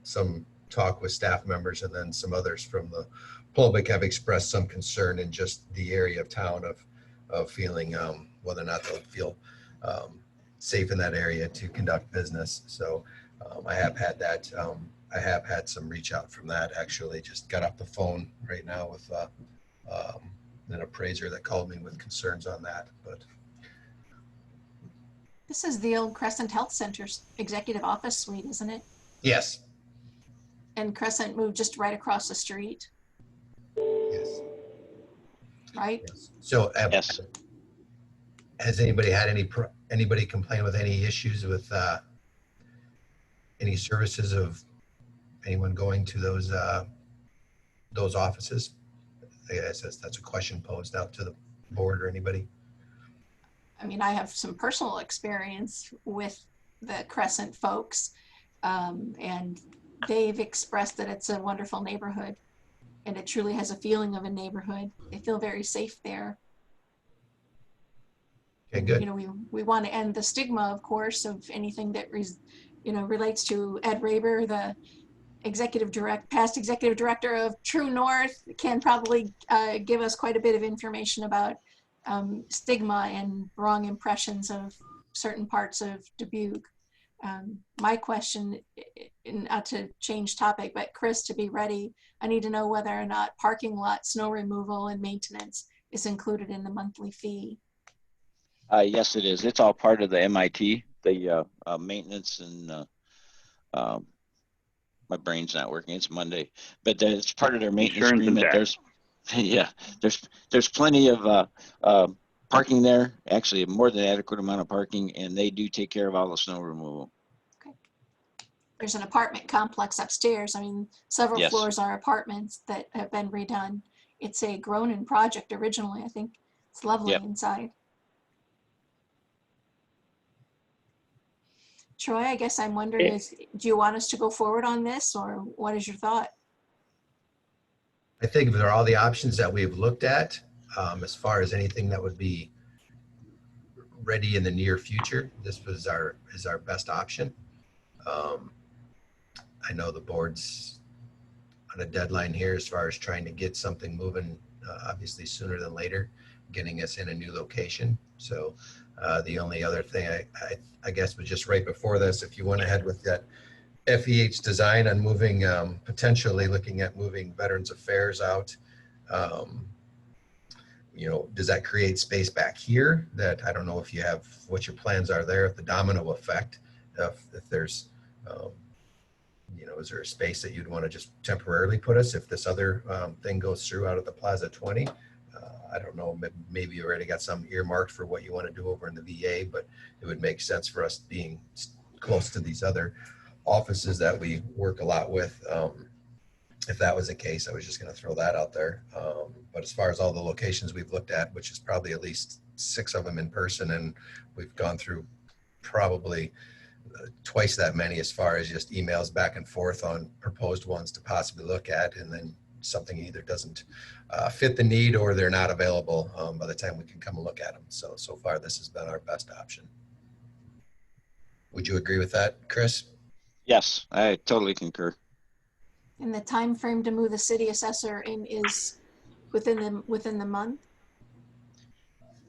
some talk with staff members, and then some others from the public have expressed some concern in just the area of town of feeling whether or not they'll feel safe in that area to conduct business. So I have had that. I have had some reach out from that. Actually, just got off the phone right now with an appraiser that called me with concerns on that. But This is the old Crescent Health Center's executive office suite, isn't it? yes, And Crescent moved just right across the street, yes. right? So Yes. has anybody had anybody complain with any issues with any services of anyone going to those offices? I guess that's a question posed out to the board or anybody. I mean, I have some personal experience with the Crescent folks, and they've expressed that it's a wonderful neighborhood, and it truly has a feeling of a neighborhood. They feel very safe there. Okay, good. You know, we want to end the stigma, of course, of anything that relates to Ed Raber, the past executive director of True North, can probably give us quite a bit of information about stigma and wrong impressions of certain parts of Dubuque. My question, not to change topic, but Chris, to be ready, I need to know whether or not parking lot snow removal and maintenance is included in the monthly fee. Yes, it is. It's all part of the MIT, the maintenance and my brain's not working. It's Monday, but it's part of their maintenance agreement. There's, yeah, there's plenty of parking there. Actually, more than adequate amount of parking, and they do take care of all the snow removal. Okay. There's an apartment complex upstairs. I mean, several Yes. floors are apartments that have been redone. It's a Gronin project originally. I think it's lovely Yep. inside. Troy, I guess I'm wondering, do you want us to go forward on this, or what is your thought? I think they're all the options that we've looked at. As far as anything that would be ready in the near future, this was is our best option. I know the board's on a deadline here as far as trying to get something moving, obviously sooner than later, getting us in a new location. So the only other thing I guess was just right before this, if you went ahead with that FEH design on moving, potentially looking at moving Veterans Affairs out, you know, does that create space back here that, I don't know if you have, what your plans are there, if the domino effect, if there's, you know, is there a space that you'd want to just temporarily put us if this other thing goes through out of the Plaza 20? I don't know, maybe you already got some earmarked for what you want to do over in the VA, but it would make sense for us being close to these other offices that we work a lot with. If that was the case, I was just going to throw that out there. But as far as all the locations we've looked at, which is probably at least 6 of them in person, and we've gone through probably twice that many as far as just emails back and forth on proposed ones to possibly look at, and then something either doesn't fit the need or they're not available by the time we can come and look at them. So far, this has been our best option. Would you agree with that, Chris? Yes, I totally concur. And the time frame to move the city assessor in is within the month?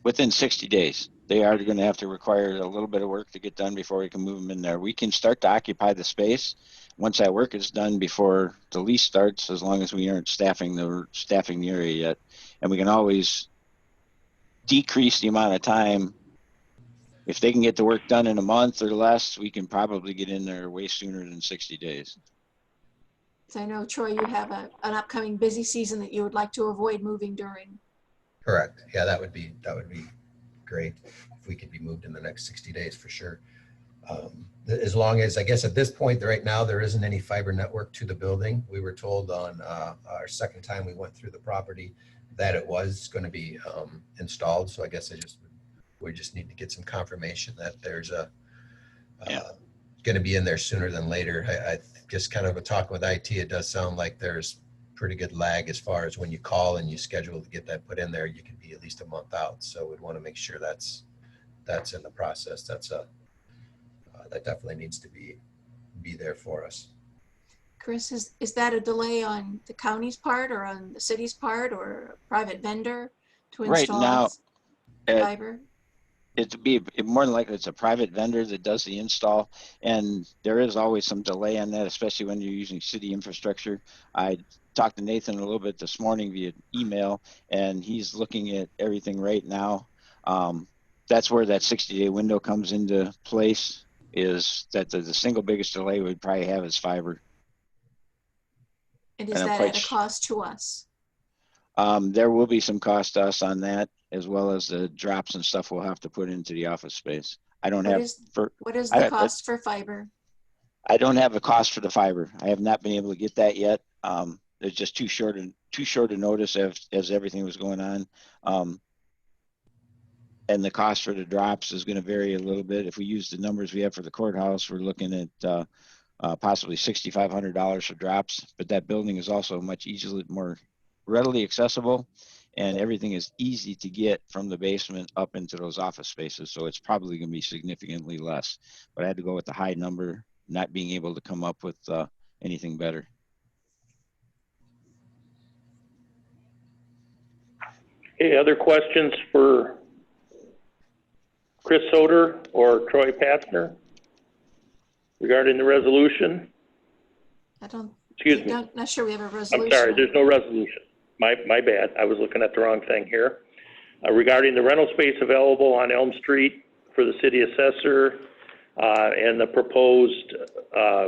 Within 60 days. They are going to have to require a little bit of work to get done before we can move them in there. We can start to occupy the space once that work is done before the lease starts, as long as we aren't staffing the area yet. And we can always decrease the amount of time. If they can get the work done in a month or less, we can probably get in there way sooner than 60 days. So I know, Troy, you have an upcoming busy season that you would like to avoid moving during. Correct. Yeah, that would be great if we could be moved in the next 60 days for sure. As long as, I guess at this point, right now, there isn't any fiber network to the building. We were told on our second time we went through the property that it was going to be installed. So I guess we just need to get some confirmation that there's going to be in there sooner than later. I just kind of a talk with IT. It does sound like there's pretty good lag as far as when you call and you schedule to get that put in there, you can be at least a month out. So we'd want to make sure that's in the process. That definitely needs to be there for us. Chris, is that a delay on the county's part or on the city's part or a private vendor to Right install now, fiber? it'd be more than likely it's a private vendor that does the install, and there is always some delay on that, especially when you're using city infrastructure. I talked to Nathan a little bit this morning via email, and he's looking at everything right now. That's where that 60-day window comes into place, is that the single biggest delay we'd probably have is fiber. And is that at a cost to us? There will be some cost to us on that, as well as the drops and stuff we'll have to put into the office space. I don't have what is the cost for fiber? I don't have a cost for the fiber. I have not been able to get that yet. It's just too short a notice as everything was going on. And the cost for the drops is going to vary a little bit. If we use the numbers we have for the courthouse, we're looking at possibly $6,500 for drops. But that building is also much more readily accessible, and everything is easy to get from the basement up into those office spaces. So it's probably going to be significantly less. But I had to go with the high number, not being able to come up with anything better. Okay, other questions for Chris Soder or Troy Patzner regarding the resolution? Excuse me. Not sure we have a resolution. I'm sorry, there's no resolution. My bad. I was looking at the wrong thing here. Regarding the rental space available on Elm Street for the city assessor and the proposed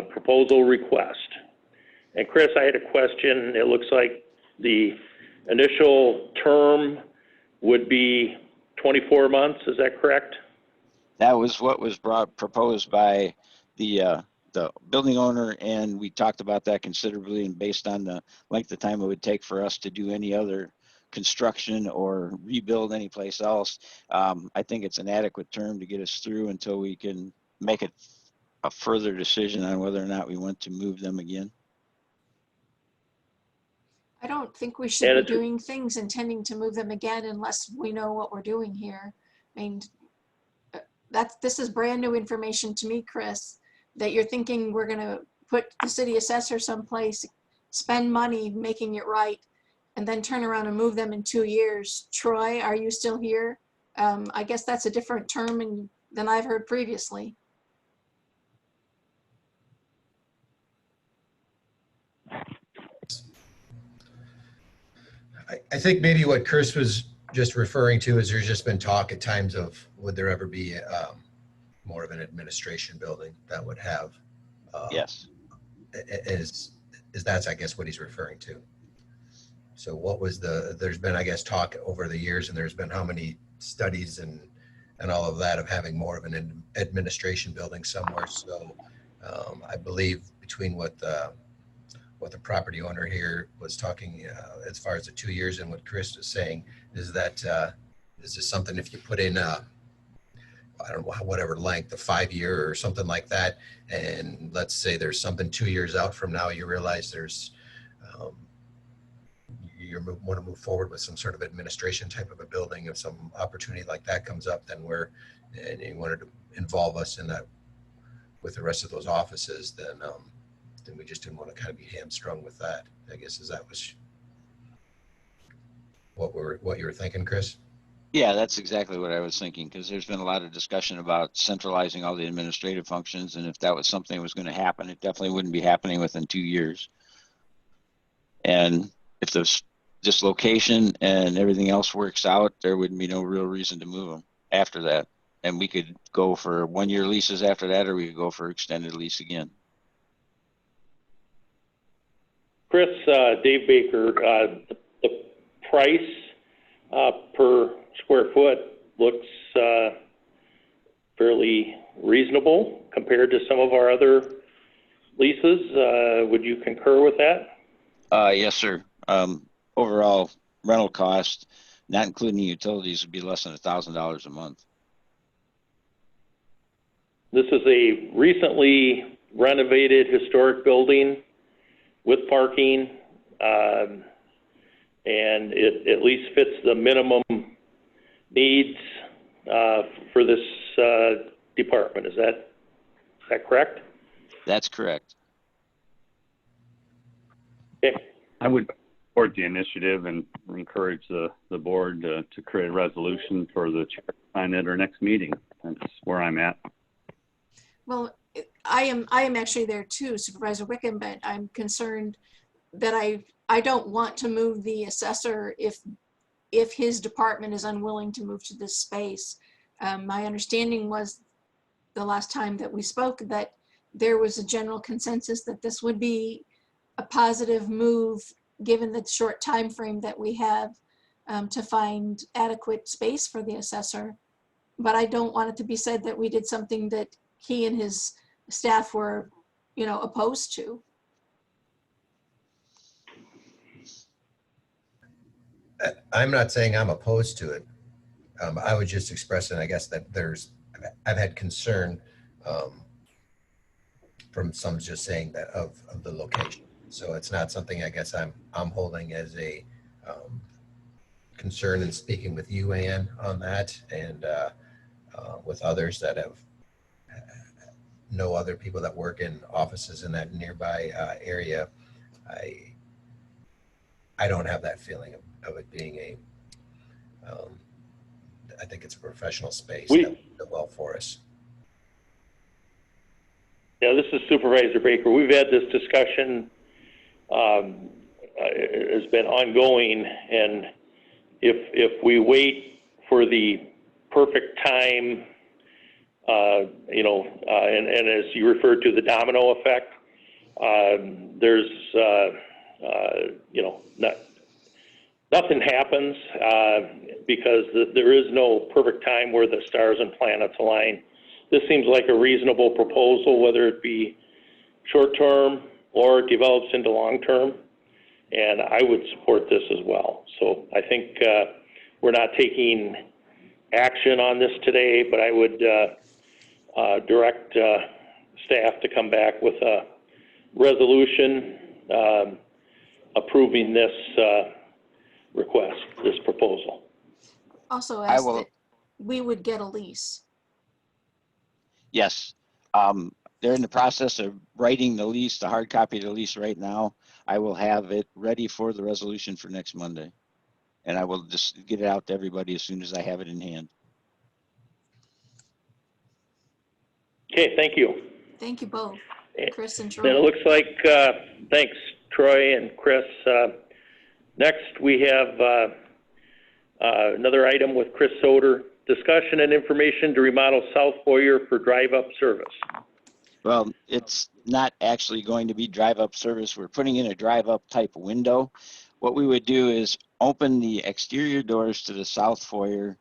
proposal request. And Chris, I had a question. It looks like the initial term would be 24 months. Is that correct? That was what was proposed by the building owner, and we talked about that considerably, and based on the length of time it would take for us to do any other construction or rebuild any place else, I think it's an adequate term to get us through until we can make a further decision on whether or not we want to move them again. I don't think we should be doing things intending to move them again unless we know what we're doing here. I mean, this is brand new information to me, Chris, that you're thinking we're going to put the city assessor someplace, spend money making it right, and then turn around and move them in 2 years. Troy, are you still here? I guess that's a different term than I've heard previously. I think maybe what Chris was just referring to is there's just been talk at times of would there ever be more of an administration building that would have yes, is that's I guess what he's referring to. So what was there's been I guess talk over the years, and there's been how many studies and all of that of having more of an administration building somewhere. So I believe between what the property owner here was talking as far as the 2 years and what Chris was saying is that is this something if you put in I don't know whatever length, a 5-year or something like that, and let's say there's something 2 years out from now you realize there's you want to move forward with some sort of administration type of a building. If some opportunity like that comes up, then and you wanted to involve us in that with the rest of those offices, then we just didn't want to kind of be hamstrung with that. I guess that was what you were thinking, Chris? Yeah, that's exactly what I was thinking, because there's been a lot of discussion about centralizing all the administrative functions, and if that was something that was going to happen, it definitely wouldn't be happening within 2 years. And if this location and everything else works out, there would be no real reason to move them after that. And we could go for 1-year leases after that, or we could go for extended lease again. Chris, Dave Baker, the price per square foot looks fairly reasonable compared to some of our other leases. Would you concur with that? Yes, sir. Overall rental cost, not including utilities, would be less than $1,000 a month. This is a recently renovated historic building with parking, and it at least fits the minimum needs for this department. Is that correct? That's correct. Okay. I would support the initiative and encourage the board to create a resolution for the chair to sign at our next meeting. That's where I'm at. Well, I am actually there too, Supervisor Wickham, but I'm concerned that I don't want to move the assessor if his department is unwilling to move to this space. My understanding was the last time that we spoke that there was a general consensus that this would be a positive move given the short time frame that we have to find adequate space for the assessor. But I don't want it to be said that we did something that he and his staff were, opposed to. I'm not saying I'm opposed to it. I was just expressing, I guess, that I've had concern from some just saying that of the location. So it's not something I guess I'm holding as a concern and speaking with you, Ann, on that, and with others that know other people that work in offices in that nearby area. I don't have that feeling of it being I think it's a professional space that would do well for us. Yeah, this is Supervisor Baker. We've had this discussion, has been ongoing, and if we wait for the perfect time, and as you referred to, the domino effect, there's, nothing happens because there is no perfect time where the stars and planets align. This seems like a reasonable proposal, whether it be short-term or develops into long-term, and I would support this as well. So I think we're not taking action on this today, but I would direct staff to come back with a resolution approving this request, this proposal. Also ask that we would get a lease. Yes. They're in the process of writing the lease, the hard copy of the lease right now. I will have it ready for the resolution for next Monday. And I will just get it out to everybody as soon as I have it in hand. Okay, thank you. Thank you both, Chris and Troy. Then it looks like, thanks, Troy and Chris. Next, we have another item with Chris Soder, discussion and information to remodel South Foyer for drive-up service. Well, it's not actually going to be drive-up service. We're putting in a drive-up type window. What we would do is open the exterior doors to the South Foyer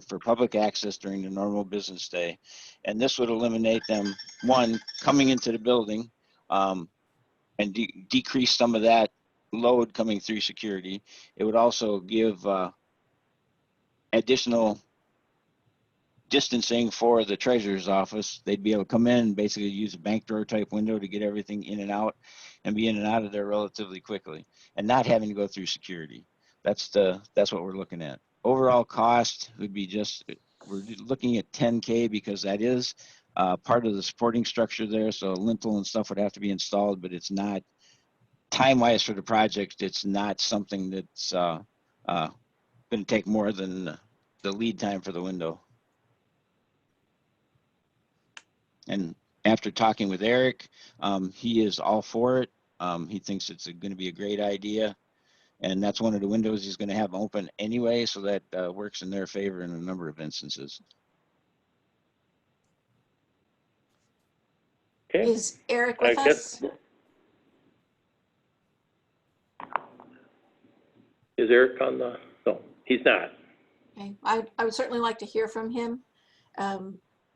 for public access during the normal business day. And this would eliminate them, one, coming into the building and decrease some of that load coming through security. It would also give additional distancing for the treasurer's office. They'd be able to come in and basically use a bank door type window to get everything in and out and be in and out of there relatively quickly and not having to go through security. That's what we're looking at. Overall cost would be we're looking at $10K because that is part of the supporting structure there. So lintel and stuff would have to be installed, but it's not time-wise for the project. It's not something that's going to take more than the lead time for the window. And after talking with Eric, he is all for it. He thinks it's going to be a great idea. And that's one of the windows he's going to have open anyway, so that works in their favor in a number of instances. Okay. Is Eric with us? Is Eric on the, no, he's not. Okay. I would certainly like to hear from him.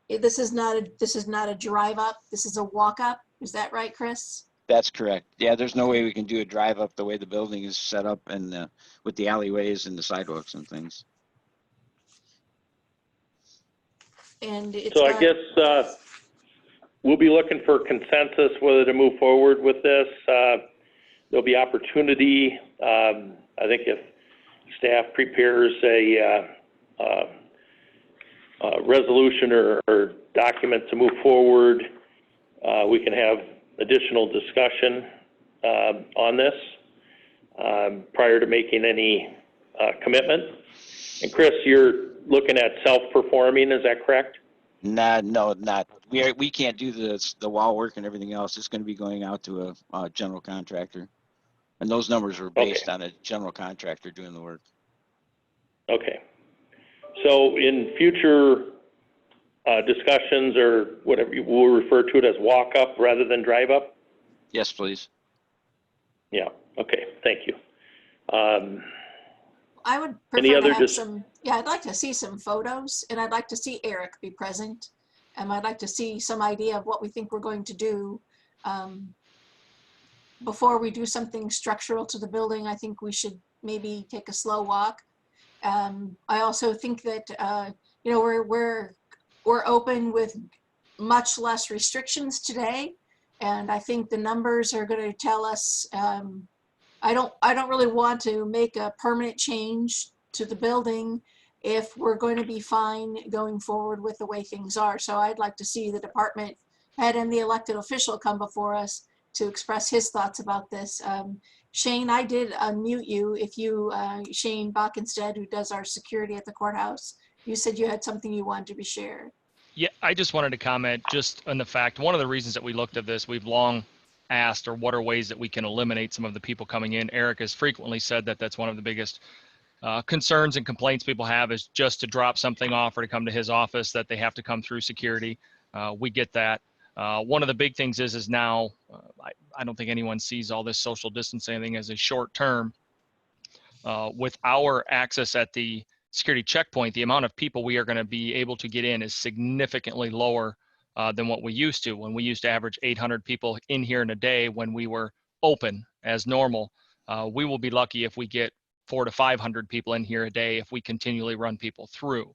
This is not a drive up. This is a walk up. Is that right, Chris? That's correct. Yeah, there's no way we can do a drive up the way the building is set up and with the alleyways and the sidewalks and things. And so I guess we'll be looking for consensus whether to move forward with this. there'll be opportunity. I think if staff prepares a resolution or document to move forward, we can have additional discussion on this prior to making any commitment. And Chris, you're looking at self-performing, is that correct? Nah, no, not. We can't do the wall work and everything else. It's going to be going out to a general contractor. And those numbers were based on a general contractor doing the work. Okay. So in future discussions or whatever, we'll refer to it as walk up rather than drive up? Yes, please. Yeah, okay, thank you. I would Any prefer other to have some, yeah, I'd like to see some photos, and I'd like to see Eric be present. I'd like to see some idea of what we think we're going to do. Before we do something structural to the building, I think we should maybe take a slow walk. I also think that, you know, we're open with much less restrictions today. And I think the numbers are going to tell us, I don't really want to make a permanent change to the building if we're going to be fine going forward with the way things are. So I'd like to see the department head and the elected official come before us to express his thoughts about this. Shane, I did unmute you. If you, Shane Bockenstead, who does our security at the courthouse, you said you had something you wanted to be shared. Yeah, I just wanted to comment just on the fact, one of the reasons that we looked at this, we've long asked, or what are ways that we can eliminate some of the people coming in. Eric has frequently said that that's one of the biggest concerns and complaints people have, is just to drop something off or to come to his office that they have to come through security. We get that. One of the big things is now, I don't think anyone sees all this social distancing thing as a short term. With our access at the security checkpoint, the amount of people we are going to be able to get in is significantly lower than what we used to. When we used to average 800 people in here in a day when we were open as normal, we will be lucky if we get 400 to 500 people in here a day if we continually run people through.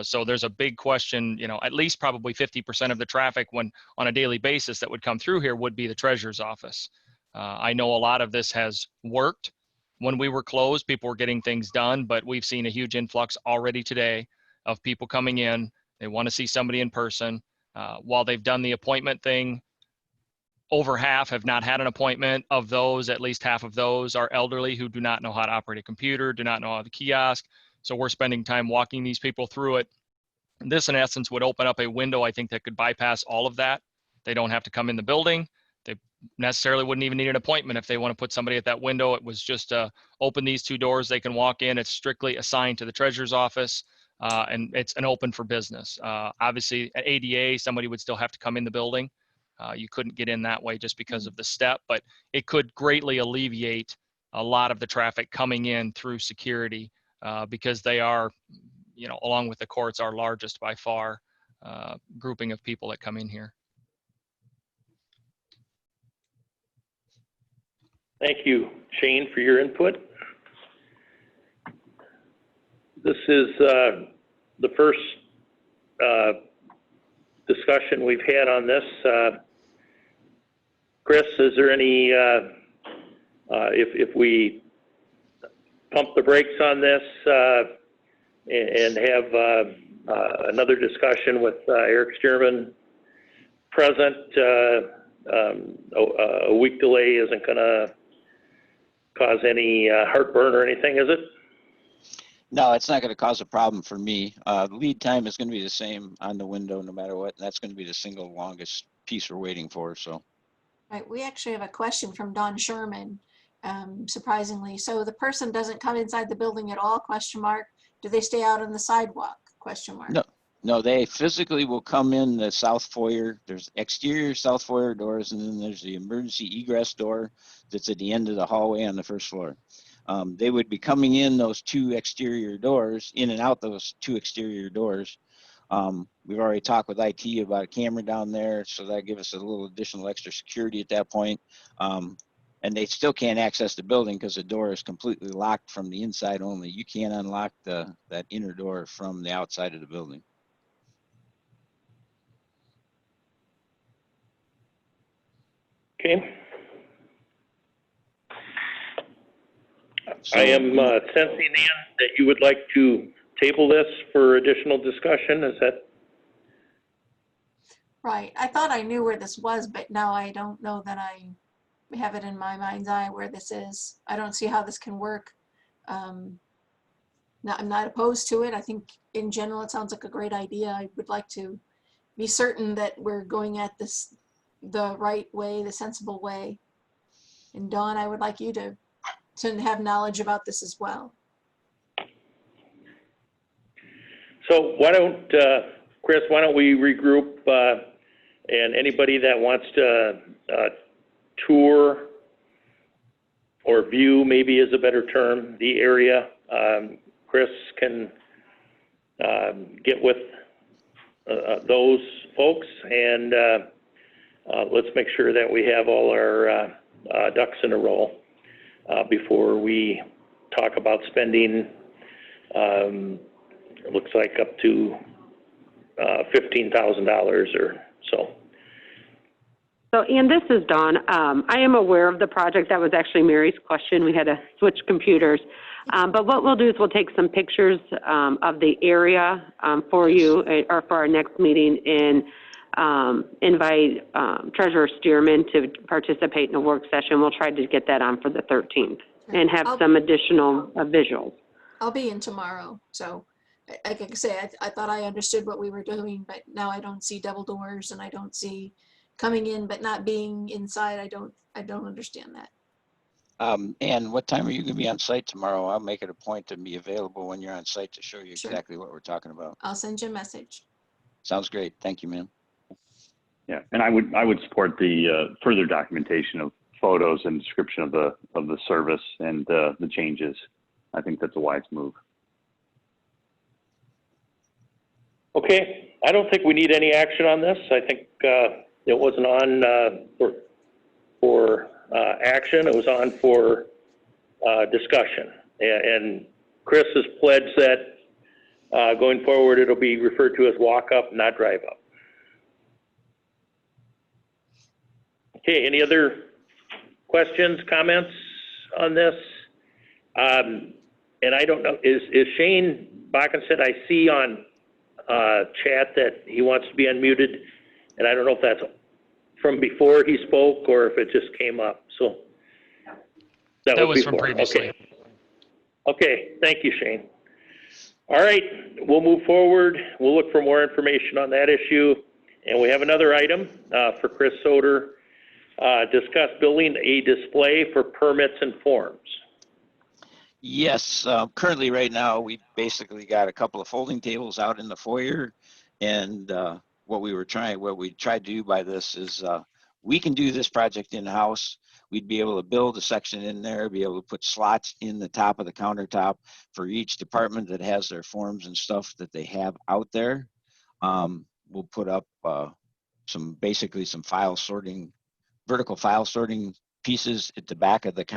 So there's a big question, you know, at least probably 50% of the traffic when on a daily basis that would come through here would be the treasurer's office. I know a lot of this has worked. When we were closed, people were getting things done, but we've seen a huge influx already today of people coming in. They want to see somebody in person. While they've done the appointment thing, over half have not had an appointment. Of those, at least half of those are elderly who do not know how to operate a computer, do not know how to kiosk. So we're spending time walking these people through it. This, in essence, would open up a window, I think, that could bypass all of that. They don't have to come in the building. They necessarily wouldn't even need an appointment if they want to put somebody at that window. It was just open these two doors, they can walk in. It's strictly assigned to the treasurer's office, and it's an open for business. Obviously, at ADA, somebody would still have to come in the building. You couldn't get in that way just because of the step, but it could greatly alleviate a lot of the traffic coming in through security, because they are, you know, along with the courts, our largest by far grouping of people that come in here. Thank you, Shane, for your input. This is the first discussion we've had on this. Chris, is there any, if we pump the brakes on this and have another discussion with Eric Stearman present, a week delay isn't going to cause any heartburn or anything, is it? No, it's not going to cause a problem for me. Lead time is going to be the same on the window no matter what. And that's going to be the single longest piece we're waiting for. So. Right, we actually have a question from Don Sherman, surprisingly. So the person doesn't come inside the building at all, question mark. Do they stay out on the sidewalk, question mark? No, they physically will come in the south foyer. There's exterior south foyer doors, and then there's the emergency egress door that's at the end of the hallway on the first floor. They would be coming in those two exterior doors, in and out those two exterior doors. We've already talked with IT about a camera down there, so that gives us a little additional extra security at that point. And they still can't access the building because the door is completely locked from the inside only. You can't unlock that inner door from the outside of the building. Okay. So I am sensing, Ann, that you would like to table this for additional discussion. Is that? Right. I thought I knew where this was, but now I don't know that I have it in my mind's eye where this is. I don't see how this can work. I'm not opposed to it. I think in general, it sounds like a great idea. I would like to be certain that we're going at this the right way, the sensible way. And Dawn, I would like you to have knowledge about this as well. So why don't, Chris, why don't we regroup and anybody that wants to tour or view, maybe is a better term, the area, Chris can get with those folks and let's make sure that we have all our ducks in a row before we talk about spending, it looks like up to $15,000 or so. So, Ann, this is Dawn. I am aware of the project. That was actually Mary's question. We had to switch computers. But what we'll do is we'll take some pictures of the area for you or for our next meeting and invite Treasurer Stearman to participate in a work session. We'll try to get that on for the 13th and have some additional visuals. I'll be in tomorrow. So like I say, I thought I understood what we were doing, but now I don't see double doors and I don't see coming in but not being inside. I don't understand that. and what time are you going to be on site tomorrow? I'll make it a point to be available when you're on site to show you exactly what we're talking about. I'll send you a message. Sounds great. Thank you, ma'am. Yeah, and I would support the further documentation of photos and description of the service and the changes. I think that's a wise move. Okay, I don't think we need any action on this. I think it wasn't on for action. It was on for discussion. And Chris has pledged that going forward, it'll be referred to as walk up, not drive up. Okay, any other questions, comments on this? And I don't know, is Shane Backenstedt, I see on chat that he wants to be unmuted, and I don't know if that's from before he spoke or if it just came up. So that was from before. previously. Okay, thank you, Shane. All right, we'll move forward. We'll look for more information on that issue. And we have another item for Chris Soder. Discuss building a display for permits and forms. Yes, currently right now, we basically got a couple of folding tables out in the foyer. And what we tried to do by this is we can do this project in-house. We'd be able to build a section in there, be able to put slots in the top of the countertop for each department that has their forms and stuff that they have out there. We'll put up basically some file sorting, vertical file sorting pieces at the back of that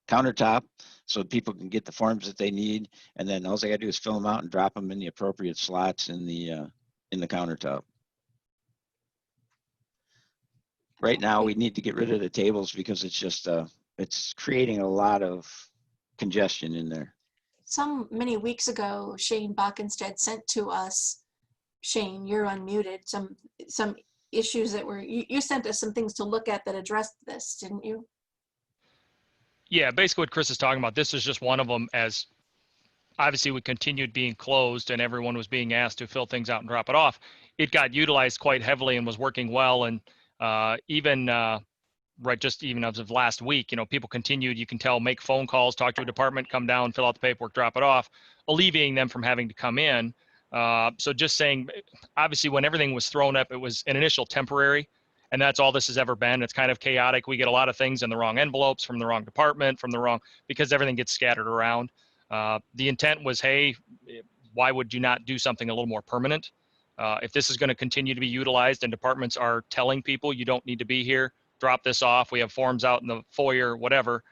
countertop so people can get the forms that they need, and then all they gotta do is fill them out and drop them in the appropriate slots in the countertop. Right now, we need to get rid of the tables because it's just it's creating a lot of congestion in there. Many weeks ago, Shane Backenstedt sent to us, Shane, you're unmuted, some issues that were, you sent us some things to look at that addressed this, didn't you? Yeah, basically what Chris is talking about, this is just one of them, as obviously we continued being closed and everyone was being asked to fill things out and drop it off. It got utilized quite heavily and was working well. And even as of last week, people continued, you can tell, make phone calls, talk to a department, come down, fill out the paperwork, drop it off, alleviating them from having to come in. So just saying, obviously when everything was thrown up, it was an initial temporary. And that's all this has ever been. It's kind of chaotic. We get a lot of things in the wrong envelopes from the wrong department, because everything gets scattered around. The intent was, hey, why would you not do something a little more permanent? If this is going to continue to be utilized and departments are telling people you don't need to be here, drop this off. We have forms out in the foyer, whatever.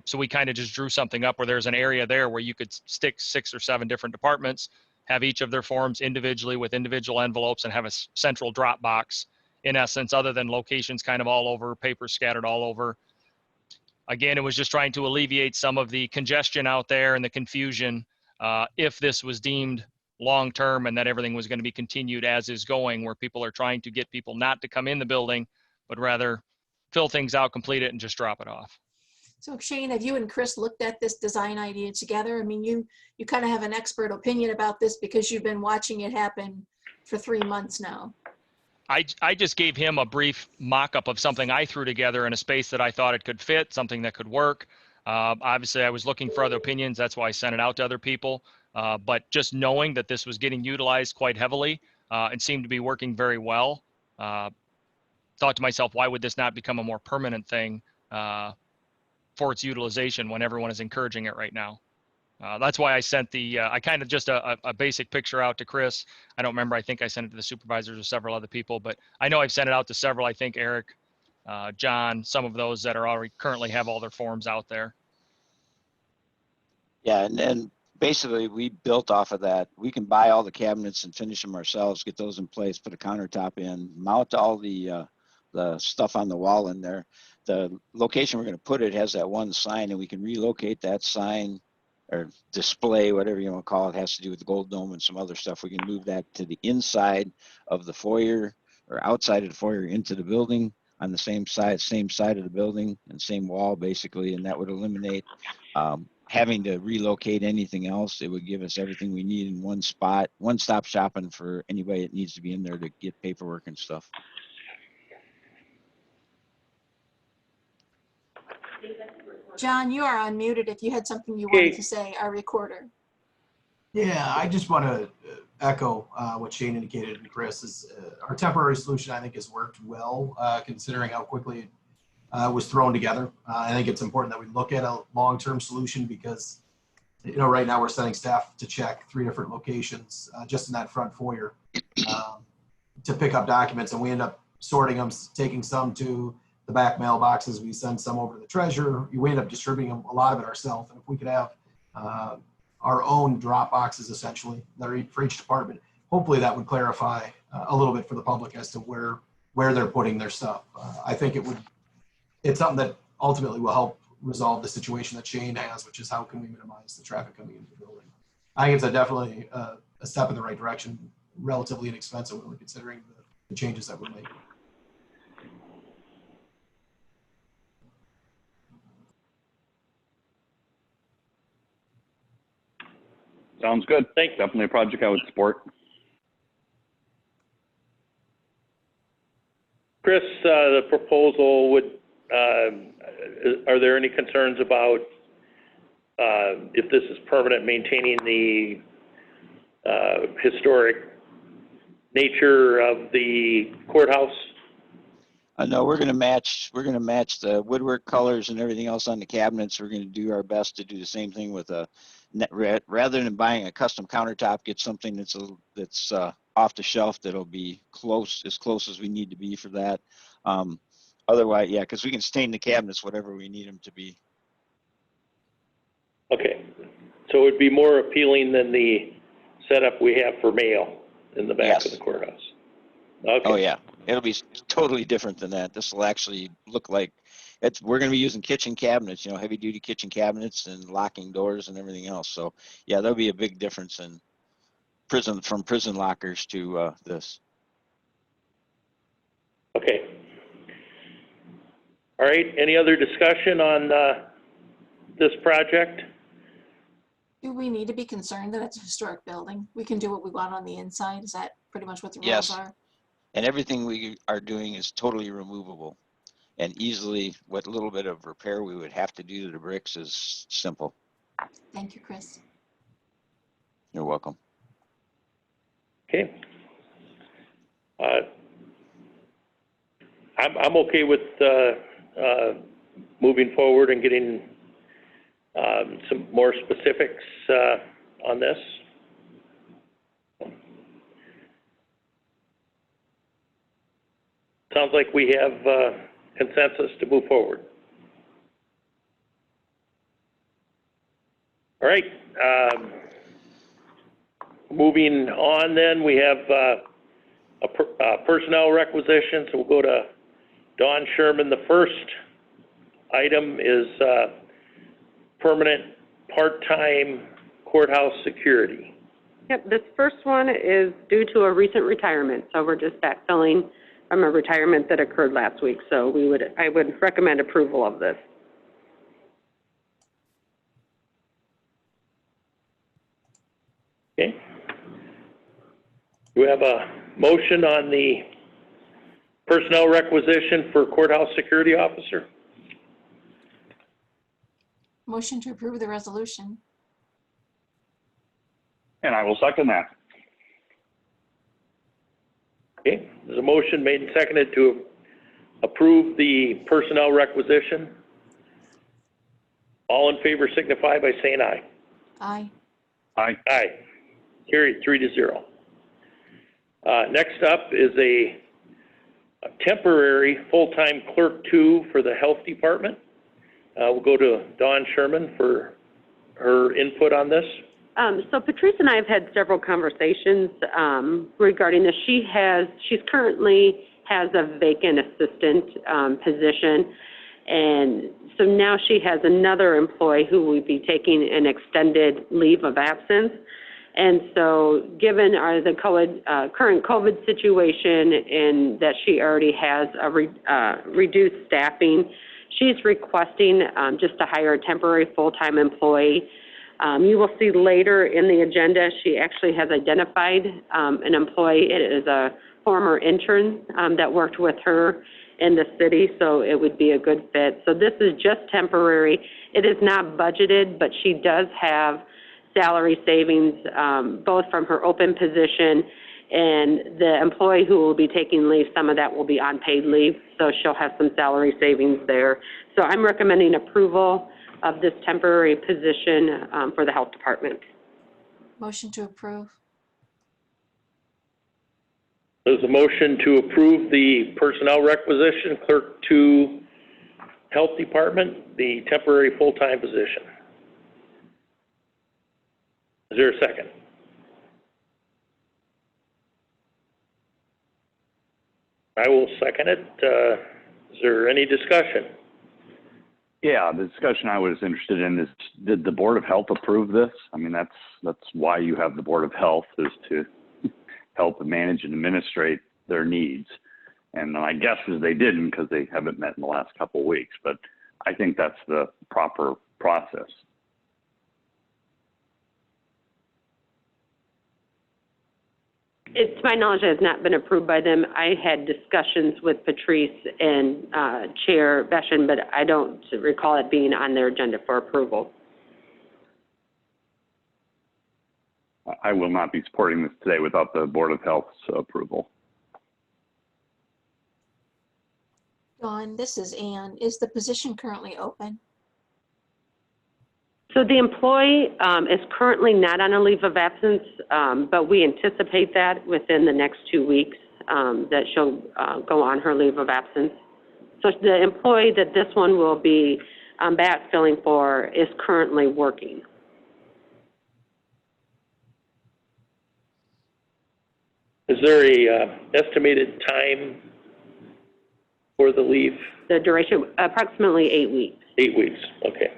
So we kind of just drew something up where there's an area there where you could stick 6 or 7 different departments, have each of their forms individually with individual envelopes, and have a central drop box. In essence, other than locations kind of all over, papers scattered all over. Again, it was just trying to alleviate some of the congestion out there and the confusion if this was deemed long-term and that everything was going to be continued as is going, where people are trying to get people not to come in the building, but rather fill things out, complete it, and just drop it off. So Shane, have you and Chris looked at this design idea together? I mean, you kind of have an expert opinion about this because you've been watching it happen for 3 months now. I just gave him a brief mock-up of something I threw together in a space that I thought it could fit, something that could work. Obviously, I was looking for other opinions. That's why I sent it out to other people. But just knowing that this was getting utilized quite heavily and seemed to be working very well, thought to myself, why would this not become a more permanent thing for its utilization when everyone is encouraging it right now? That's why I sent I kind of just a basic picture out to Chris. I don't remember. I think I sent it to the supervisors or several other people, but I know I've sent it out to several. I think Eric, John, some of those that are already currently have all their forms out there. Yeah, and then basically we built off of that. We can buy all the cabinets and finish them ourselves, get those in place, put a countertop in, mount all the stuff on the wall in there. The location we're going to put it has that one sign, and we can relocate that sign or display, whatever you want to call it. It has to do with the gold dome and some other stuff. We can move that to the inside of the foyer or outside of the foyer into the building on the same side of the building and same wall basically, and that would eliminate having to relocate anything else. It would give us everything we need in one spot, one-stop shopping for anybody that needs to be in there to get paperwork and stuff. John, you are unmuted if you had something you wanted to say, our recorder. Yeah, I just want to echo what Shane indicated and Chris is our temporary solution, I think, has worked well considering how quickly it was thrown together. I think it's important that we look at a long-term solution because, you know, right now we're sending staff to check 3 different locations just in that front foyer to pick up documents, and we end up sorting them, taking some to the back mailboxes. We send some over to the treasurer. We end up distributing them, a lot of it ourselves. And if we could have our own drop boxes essentially that are for each department, hopefully that would clarify a little bit for the public as to where they're putting their stuff. I think it's something that ultimately will help resolve the situation that Shane has, which is how can we minimize the traffic coming into the building. I think it's definitely a step in the right direction, relatively inexpensive when we're considering the changes that we're making. Sounds good. Thanks. Definitely a project I would support. Chris, the proposal would, are there any concerns about if this is permanent, maintaining the historic nature of the courthouse? No, we're going to match the woodwork colors and everything else on the cabinets. We're going to do our best to do the same thing with rather than buying a custom countertop, get something that's off the shelf that'll be as close as we need to be for that. Otherwise, yeah, because we can stain the cabinets whatever we need them to be. Okay, so it would be more appealing than the setup we have for mail in the back of the courthouse. Okay. Oh yeah, it'll be totally different than that. This will actually look like we're going to be using kitchen cabinets, you know, heavy duty kitchen cabinets and locking doors and everything else. So yeah, there'll be a big difference in from prison lockers to this. Okay. All right, any other discussion on this project? Do we need to be concerned that it's a historic building? We can do what we want on the inside. Is that pretty much what the rules Yes. are? And everything we are doing is totally removable and easily. What little bit of repair we would have to do to the bricks is simple. Thank you, Chris. You're welcome. Okay. I'm okay with moving forward and getting some more specifics on this. Sounds like we have consensus to move forward. All right. Moving on then, we have personnel requisitions. So we'll go to Dawn Sherman, the first item is permanent part-time courthouse security. Yep, this first one is due to a recent retirement, so we're just backfilling from a retirement that occurred last week. So I would recommend approval of this. Okay. Do we have a motion on the personnel requisition for courthouse security officer? Motion to approve the resolution. And I will second that. Okay, there's a motion made and seconded to approve the personnel requisition. All in favor signify by saying aye. Aye. Aye. Aye. Carried 3-0. Next up is a temporary full-time clerk 2 for the health department. We'll go to Dawn Sherman for her input on this. So Patrice and I have had several conversations regarding this. She's currently has a vacant assistant position, and so now she has another employee who will be taking an extended leave of absence. And so given the current COVID situation and that she already has a reduced staffing, she's requesting just to hire a temporary full-time employee. You will see later in the agenda, she actually has identified an employee. It is a former intern that worked with her in the city, so it would be a good fit. So this is just temporary. It is not budgeted, but she does have salary savings, both from her open position and the employee who will be taking leave. Some of that will be unpaid leave, so she'll have some salary savings there. So I'm recommending approval of this temporary position for the health department. Motion to approve. There's a motion to approve the personnel requisition, clerk 2, health department, the temporary full-time position. Is there a second? I will second it. Is there any discussion? Yeah, the discussion I was interested in is, did the Board of Health approve this? I mean, that's why you have the Board of Health, is to help manage and administrate their needs. And my guess is they didn't, because they haven't met in the last couple of weeks, but I think that's the proper process. It's my knowledge it has not been approved by them. I had discussions with Patrice and Chair Beshin, but I don't recall it being on their agenda for approval. I will not be supporting this today without the Board of Health's approval. Dawn, this is Ann. Is the position currently open? So the employee is currently not on a leave of absence, but we anticipate that within the next 2 weeks that she'll go on her leave of absence. So the employee that this one will be backfilling for is currently working. Is there a estimated time for the leave? The duration, approximately 8 weeks. 8 weeks, okay.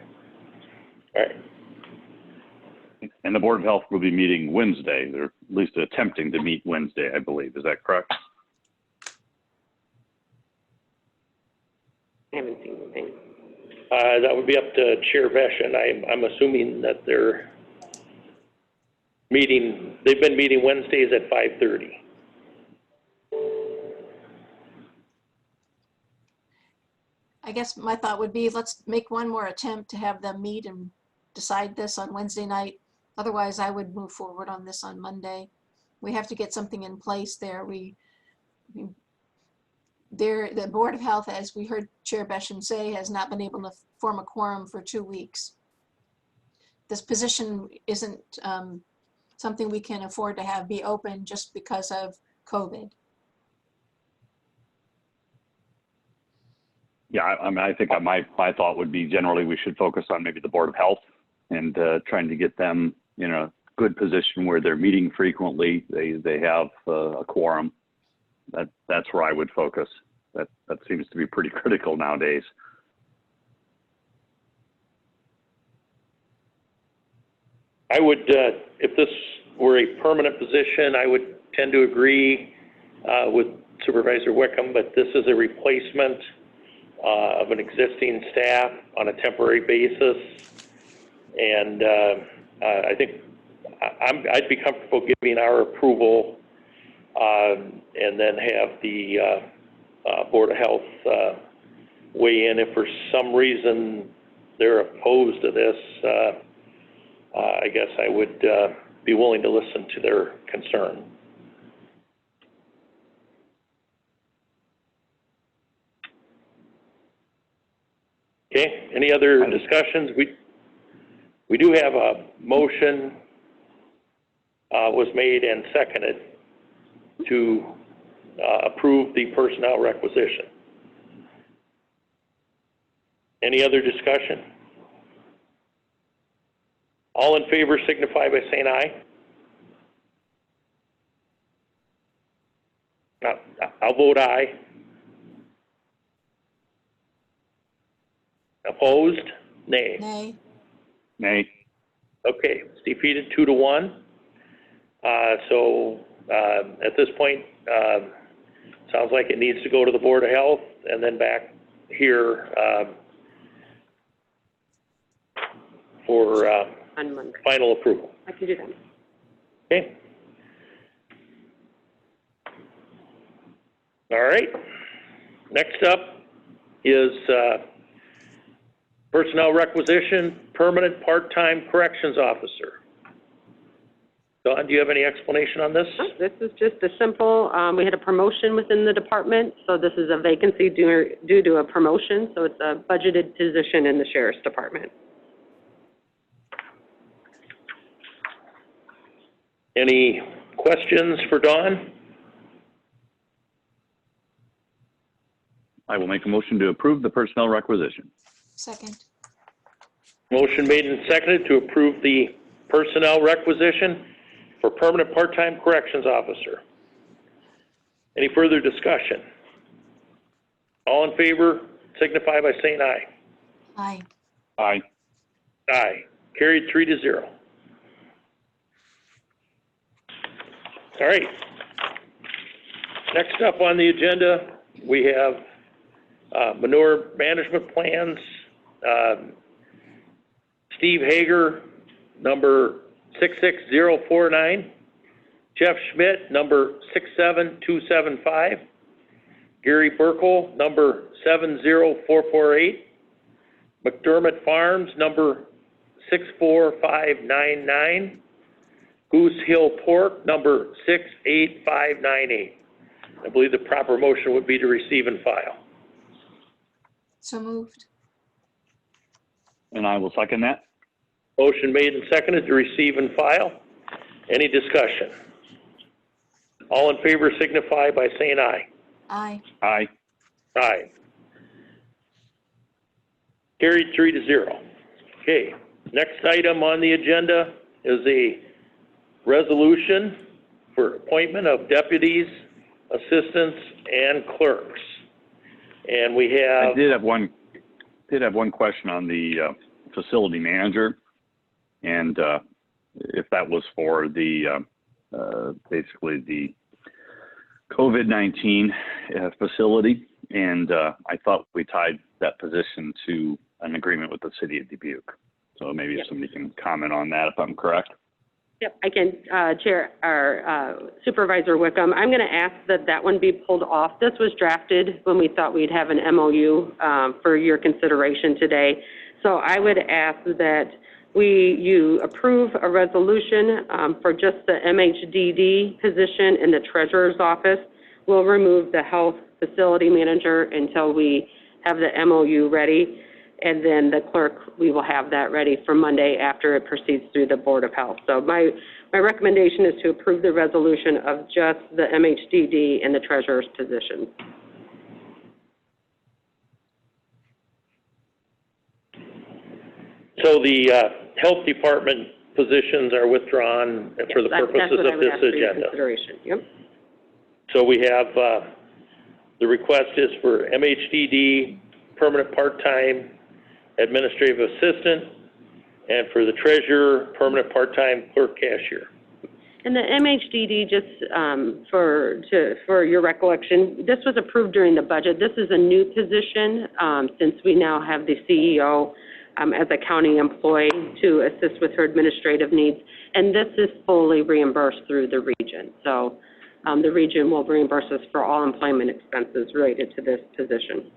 All right. And the Board of Health will be meeting Wednesday. They're at least attempting to meet Wednesday, I believe. Is that correct? I haven't seen anything. That would be up to Chair Beshin. I'm assuming that they're meeting, they've been meeting Wednesdays at 5:30. I guess my thought would be, let's make one more attempt to have them meet and decide this on Wednesday night. Otherwise, I would move forward on this on Monday. We have to get something in place there. The Board of Health, as we heard Chair Beshin say, has not been able to form a quorum for 2 weeks. This position isn't something we can afford to have be open just because of COVID. Yeah, I mean, I think my thought would be generally we should focus on maybe the Board of Health and trying to get them in a good position where they're meeting frequently. They have a quorum. That's where I would focus. That seems to be pretty critical nowadays. I would, if this were a permanent position, I would tend to agree with Supervisor Wickham, but this is a replacement of an existing staff on a temporary basis. And I think I'd be comfortable giving our approval and then have the Board of Health weigh in. If for some reason they're opposed to this, I guess I would be willing to listen to their concern. Okay, any other discussions? We do have a motion was made and seconded to approve the personnel requisition. Any other discussion? All in favor signify by saying aye. I'll vote aye. Opposed? Nay. Nay. Nay. Okay, it's defeated 2-1. So at this point, sounds like it needs to go to the Board of Health and then back here for On Monday. final approval. I can do that. Okay. All right. Next up is personnel requisition, permanent part-time corrections officer. Dawn, do you have any explanation on this? This is just a simple, we had a promotion within the department, so this is a vacancy due to a promotion, so it's a budgeted position in the Sheriff's Department. Any questions for Dawn? I will make a motion to approve the personnel requisition. Second. Motion made and seconded to approve the personnel requisition for permanent part-time corrections officer. Any further discussion? All in favor signify by saying aye. Aye. Aye. Aye. Carried 3-0. All right. Next up on the agenda, we have manure management plans. Steve Hager, number 66049. Jeff Schmidt, number 67275. Gary Burkle, number 70448. McDermott Farms, number 64599. Goose Hill Pork, number 68598. I believe the proper motion would be to receive and file. So moved. And I will second that. Motion made and seconded to receive and file. Any discussion? All in favor signify by saying aye. Aye. Aye. Aye. Carried 3-0. Okay, next item on the agenda is a resolution for appointment of deputies, assistants, and clerks. And we have... I did have one question on the facility manager, and if that was for the basically the COVID-19 facility, and I thought we tied that position to an agreement with the city of Dubuque. So maybe if somebody can comment on that, if I'm correct. Yep, I can, Chair, or Supervisor Wickham, I'm going to ask that that one be pulled off. This was drafted when we thought we'd have an MOU for your consideration today. So I would ask that you approve a resolution for just the MHDD position in the treasurer's office. We'll remove the health facility manager until we have the MOU ready. And then the clerk, we will have that ready for Monday after it proceeds through the Board of Health. So my recommendation is to approve the resolution of just the MHDD and the treasurer's position. So the health department positions are withdrawn for the purposes of this agenda. Yep. So we have, the request is for MHDD, permanent part-time administrative assistant, And for the treasurer, permanent part-time clerk cashier. And the MHDD, just for your recollection, this was approved during the budget. This is a new position since we now have the CEO as a county employee to assist with her administrative needs. And this is fully reimbursed through the region. So the region will reimburse us for all employment expenses related to this position.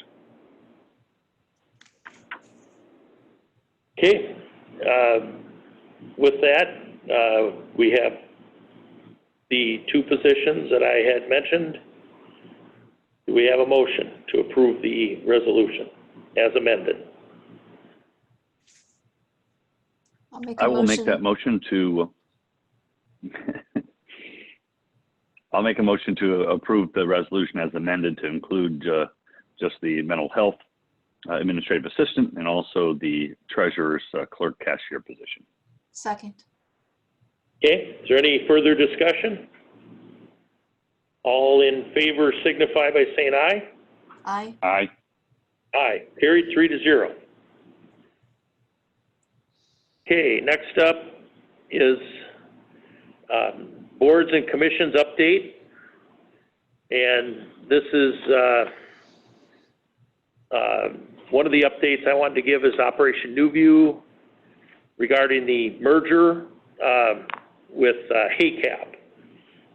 Okay. With that, we have the two positions that I had mentioned. Do we have a motion to approve the resolution as amended? I will make that motion to, I'll make a motion to approve the resolution as amended to include just the mental health administrative assistant and also the treasurer's clerk cashier position. Second. Okay, is there any further discussion? All in favor signify by saying aye. Aye. Aye. Aye, carried 3-0. Okay, next up is boards and commissions update. And this is one of the updates I wanted to give is Operation New View regarding the merger with HACAP.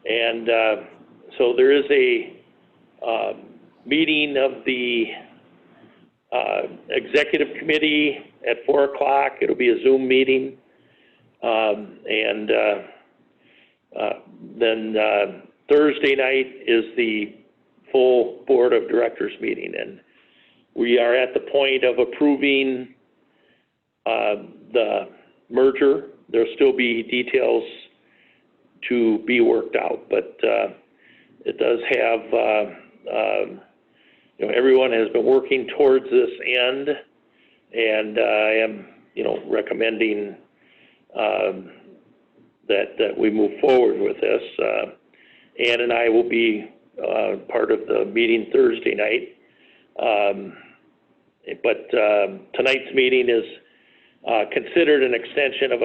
And so there is a meeting of the executive committee at 4 o'clock. It'll be a Zoom meeting. Then Thursday night is the full board of directors meeting. And we are at the point of approving the merger. There'll still be details to be worked out, but it does have, everyone has been working towards this end, and I am, recommending that we move forward with this. Ann and I will be part of the meeting Thursday night. But tonight's meeting is considered an extension of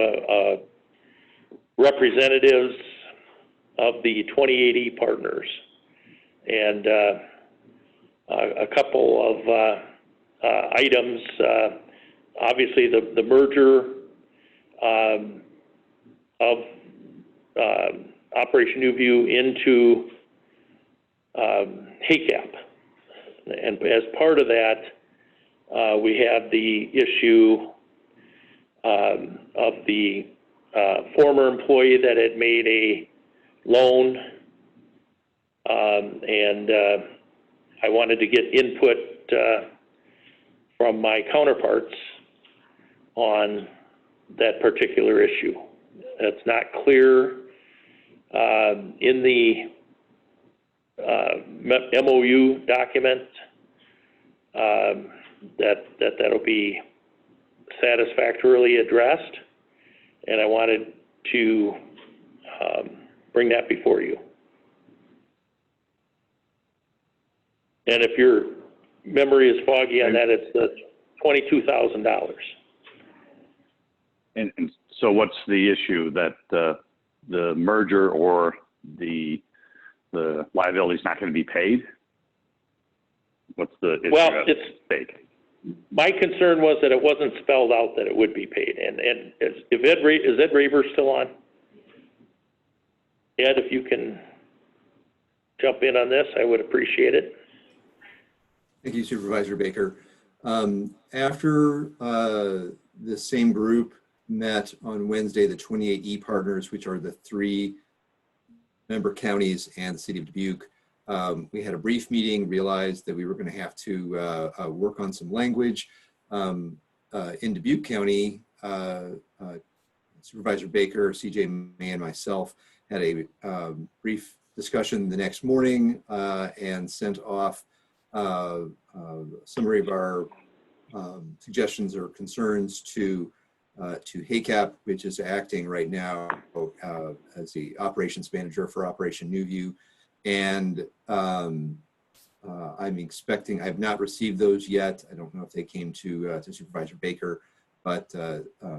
representatives of the 2080 partners. And a couple of items, obviously the merger of Operation New View into HACAP. And as part of that, we have the issue of the former employee that had made a loan, and I wanted to get input from my counterparts on that particular issue. It's not clear in the MOU document that'll be satisfactorily addressed, and I wanted to bring that before you. And if your memory is foggy on that, it's the $22,000. And so what's the issue, that the merger or the liability is not going to be paid? What's the issue? Well, at it's stake? My concern was that it wasn't spelled out that it would be paid. And is Ed Raver still on? Ed, if you can jump in on this, I would appreciate it. Thank you, Supervisor Baker. After the same group met on Wednesday, the 28E partners, which are the 3 member counties and the city of Dubuque, we had a brief meeting, realized that we were going to have to work on some language. In Dubuque County, Supervisor Baker, CJ May, and myself had a brief discussion the next morning and sent off a summary of our suggestions or concerns to HACAP, which is acting right now as the operations manager for Operation New View. And I'm expecting, I have not received those yet. I don't know if they came to Supervisor Baker, but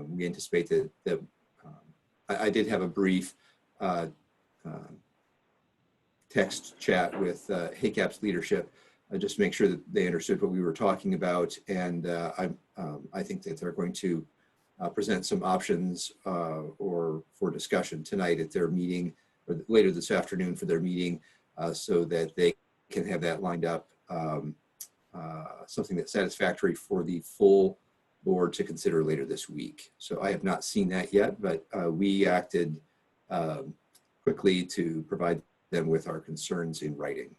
we anticipate that I did have a brief text chat with HACAP's leadership just to make sure that they understood what we were talking about. And I think that they're going to present some options or for discussion tonight at their meeting, or later this afternoon for their meeting, so that they can have that lined up, something that's satisfactory for the full board to consider later this week. So I have not seen that yet, but we acted quickly to provide them with our concerns in writing.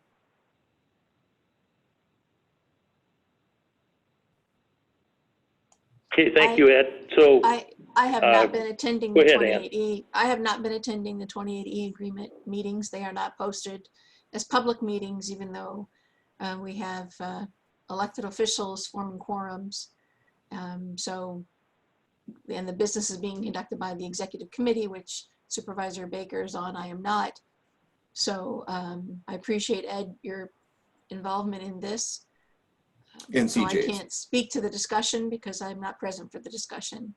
Okay, thank you, Ed. So I have not been attending the go ahead, Ann. 28E. I have not been attending the 28E agreement meetings. They are not posted as public meetings, even though we have elected officials forming quorums. And the business is being conducted by the executive committee, which Supervisor Baker is on. I am not. So I appreciate, Ed, your involvement in this. And so I CJ's. can't speak to the discussion because I'm not present for the discussion.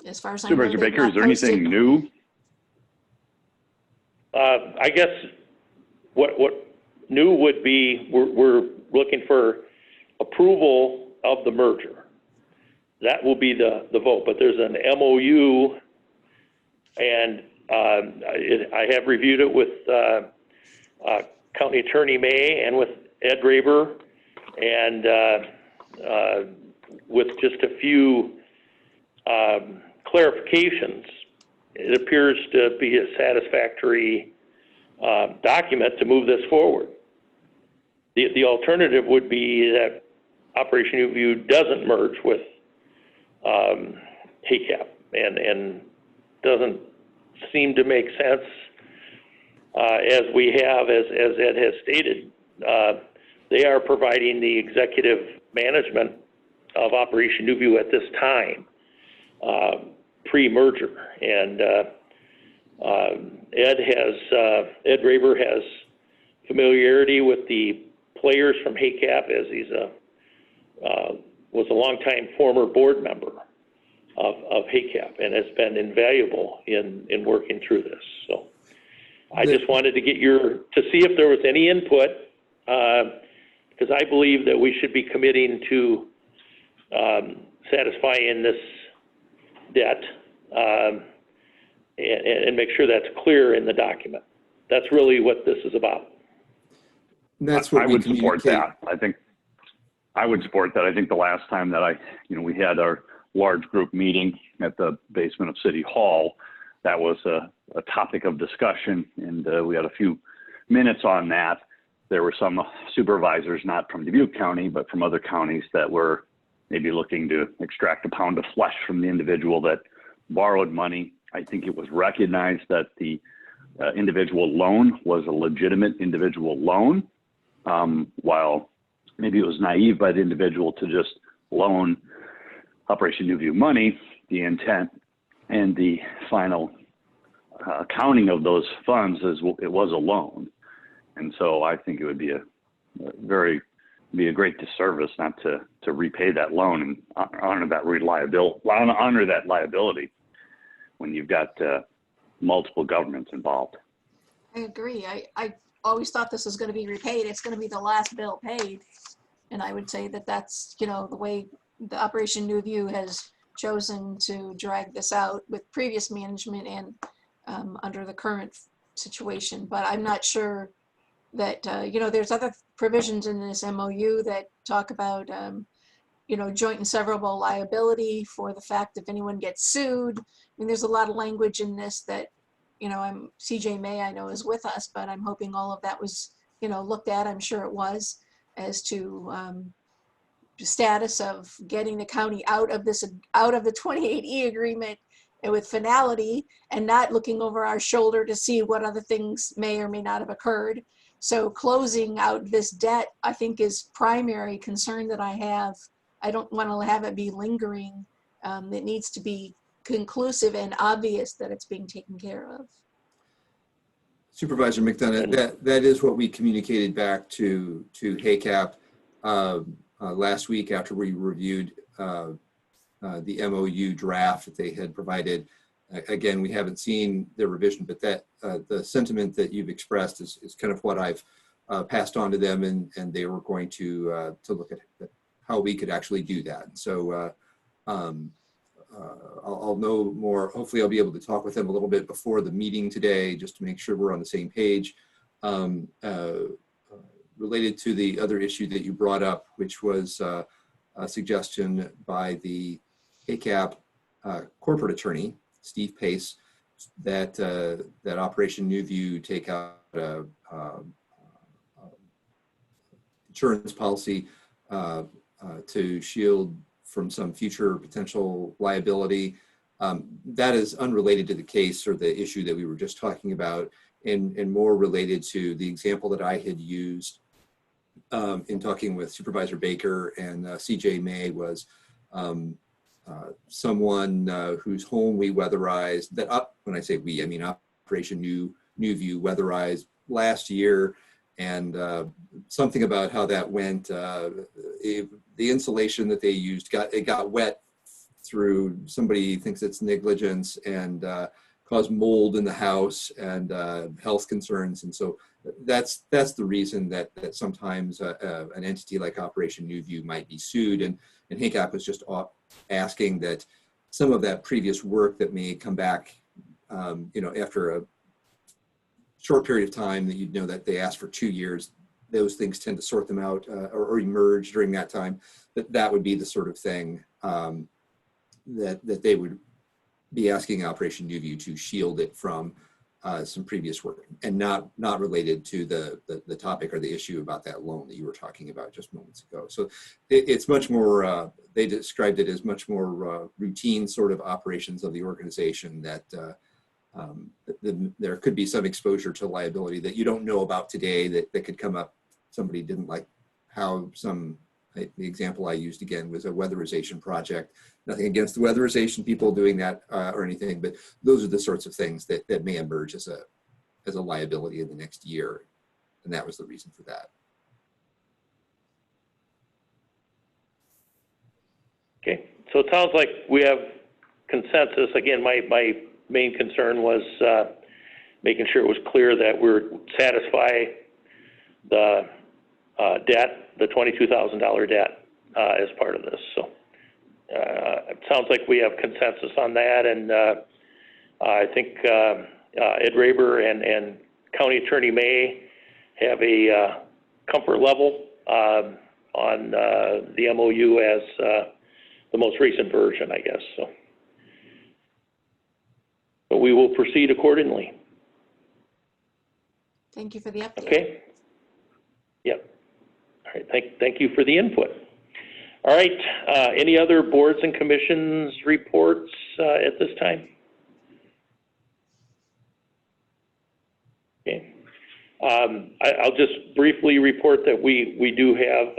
As far as I know, Supervisor they've Baker, not is there anything posted. new? I guess what new would be, we're looking for approval of the merger. That will be the vote, but there's an MOU, and I have reviewed it with County Attorney May and with Ed Raber, and with just a few clarifications, it appears to be a satisfactory document to move this forward. The alternative would be that Operation UView doesn't merge with HACAP and doesn't seem to make sense as we have, as Ed has stated. They are providing the executive management of Operation UView at this time, pre-merger. And Ed Raber has familiarity with the players from HACAP, as he's was a longtime former board member of HACAP and has been invaluable in working through this. So I just wanted to get to see if there was any input, because I believe that we should be committing to satisfying this debt and make sure that's clear in the document. That's really what this is about. That's what I would support that. I would support that. I think the last time that we had our large group meeting at the basement of City Hall, that was a topic of discussion, and we had a few minutes on that. There were some supervisors, not from Dubuque County, but from other counties, that were maybe looking to extract a pound of flesh from the individual that borrowed money. I think it was recognized that the individual loan was a legitimate individual loan, while maybe it was naive by the individual to just loan Operation UView money. The intent and the final accounting of those funds is it was a loan. And so I think it would be a great disservice not to repay that loan and honor that liability when you've got multiple governments involved. I agree. I always thought this was going to be repaid. It's going to be the last bill paid. And I would say that that's, the way the Operation New View has chosen to drag this out with previous management and under the current situation. But I'm not sure that, there's other provisions in this MOU that talk about, joint and severable liability for the fact if anyone gets sued. I mean, there's a lot of language in this that, CJ May, I know, is with us, but I'm hoping all of that was, looked at. I'm sure it was, as to the status of getting the county out of the 28E agreement and with finality, and not looking over our shoulder to see what other things may or may not have occurred. So closing out this debt, I think, is primary concern that I have. I don't want to have it be lingering. It needs to be conclusive and obvious that it's being taken care of. Supervisor McDonough, that is what we communicated back to HACAP. last week after we reviewed the MOU draft that they had provided. Again, we haven't seen the revision, but that the sentiment that you've expressed is kind of what I've passed on to them, and they were going to look at how we could actually do that. So I'll know more. Hopefully I'll be able to talk with them a little bit before the meeting today, just to make sure we're on the same page. Related to the other issue that you brought up, which was a suggestion by the ACAP corporate attorney, Steve Pace, that that Operation New View take out insurance policy to shield from some future potential liability. That is unrelated to the case or the issue that we were just talking about, and more related to the example that I had used in talking with Supervisor Baker and CJ May was someone whose home we weatherized, when I say we, I mean Operation New View weatherized last year, and something about how that went. The insulation that they used got wet through, somebody thinks it's negligence, and caused mold in the house and health concerns. And so that's the reason that sometimes an entity like Operation New View might be sued. And HACAP was just asking that some of that previous work that may come back, after a short period of time, that you'd know that they asked for 2 years, those things tend to sort them out or emerge during that time. That would be the sort of thing that they would be asking Operation New View to shield it from some previous work, and not related to the topic or the issue about that loan that you were talking about just moments ago. So it's much more, they described it as much more routine sort of operations of the organization, that there could be some exposure to liability that you don't know about today that could come up. Somebody didn't like how the example I used again was a weatherization project. Nothing against the weatherization people doing that or anything, but those are the sorts of things that may emerge as a liability in the next year. And that was the reason for that. Okay, so it sounds like we have consensus. Again, my main concern was making sure it was clear that we're satisfy the debt, the $22,000 debt as part of this. So it sounds like we have consensus on that, and I think Ed Raber and County Attorney May have a comfort level on the MOU as the most recent version, I guess. So, but we will proceed accordingly. Thank you for the update. Okay. Yep. All right. Thank you for the input. All right. Any other boards and commissions reports at this time? Okay. I'll just briefly report that we do have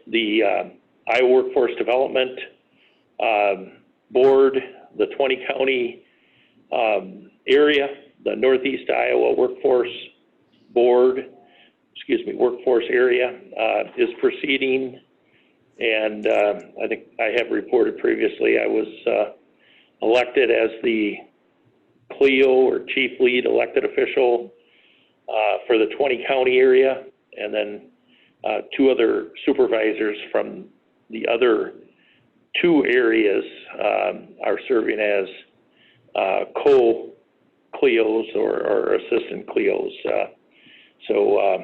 the Iowa Workforce Development Board, the 20 county area, the Northeast Iowa Workforce area is proceeding. And I think I have reported previously, I was elected as the CLEO or Chief Lead Elected Official for the 20 county area, and then 2 other supervisors from the other 2 areas are serving as co-CLEOs or assistant CLEOs. So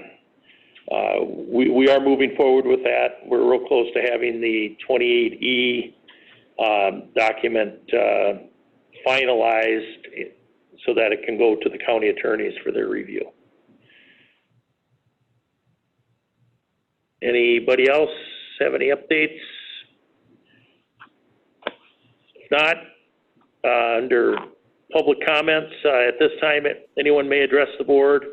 we are moving forward with that. We're real close to having the 28E document finalized so that it can go to the county attorneys for their review. Anybody else have any updates? If not, under public comments, at this time, anyone may address the board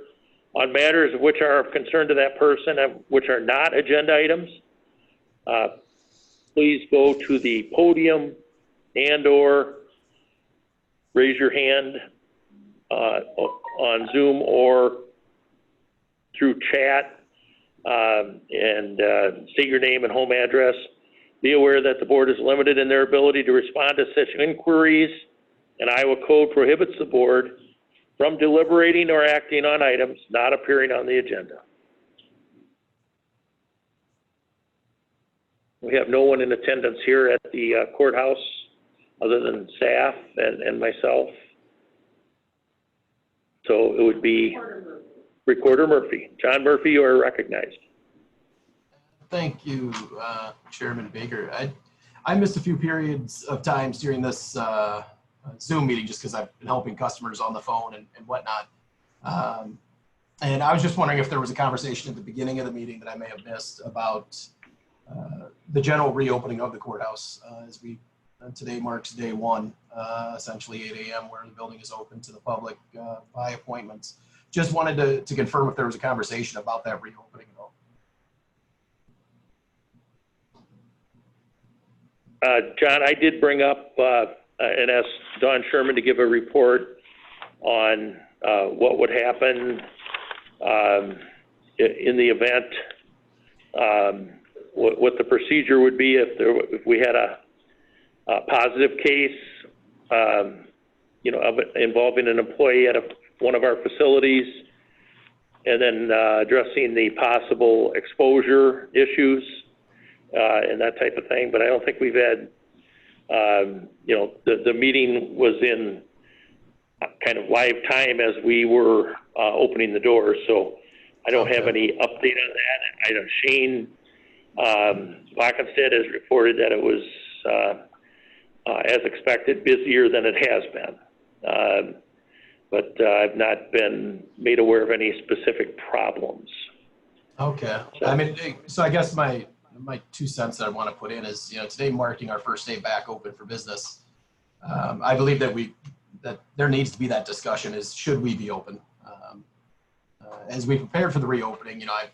on matters which are of concern to that person and which are not agenda items. Please go to the podium and/or raise your hand on Zoom or through chat. and state your name and home address. Be aware that the board is limited in their ability to respond to such inquiries, and Iowa code prohibits the board from deliberating or acting on items not appearing on the agenda. We have no one in attendance here at the courthouse other than staff and myself. So it would be Recorder Murphy. John Murphy, you are recognized. Thank you, Chairman Baker. I missed a few periods of times during this Zoom meeting just because I've been helping customers on the phone and whatnot. And I was just wondering if there was a conversation at the beginning of the meeting that I may have missed about the general reopening of the courthouse as we today marks day one, essentially 8 a.m. where the building is open to the public by appointments. Just wanted to confirm if there was a conversation about that reopening at all. John, I did bring up and asked Don Sherman to give a report on what would happen in the event, what the procedure would be if we had a positive case, involving an employee at one of our facilities, and then addressing the possible exposure issues and that type of thing. But I don't think we've had, the meeting was in kind of live time as we were opening the doors, so I don't have any update on that. I know Shane Lockenstead has reported that it was, as expected, busier than it has been. But I've not been made aware of any specific problems. Okay. I mean, so I guess my 2 cents that I want to put in is, today marking our first day back open for business. I believe that there needs to be that discussion is, should we be open? As we prepare for the reopening, I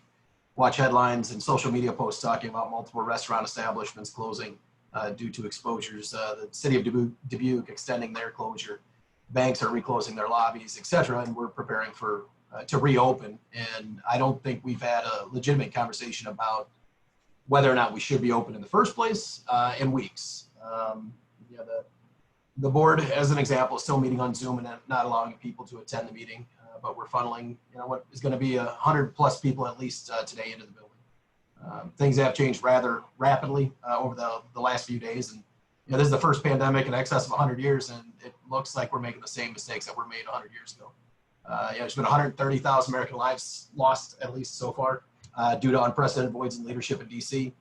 watch headlines and social media posts talking about multiple restaurant establishments closing due to exposures. The city of Dubuque extending their closure. Banks are reclosing their lobbies, et cetera, and we're preparing to reopen. And I don't think we've had a legitimate conversation about whether or not we should be open in the first place in weeks. The board, as an example, is still meeting on Zoom and not allowing people to attend the meeting, but we're funneling, what is going to be 100+ people at least today into the building. Things have changed rather rapidly over the last few days, and this is the first pandemic in excess of 100 years, and it looks like we're making the same mistakes that were made 100 years ago. There's been 130,000 American lives lost, at least so far, due to unprecedented voids in leadership in DC.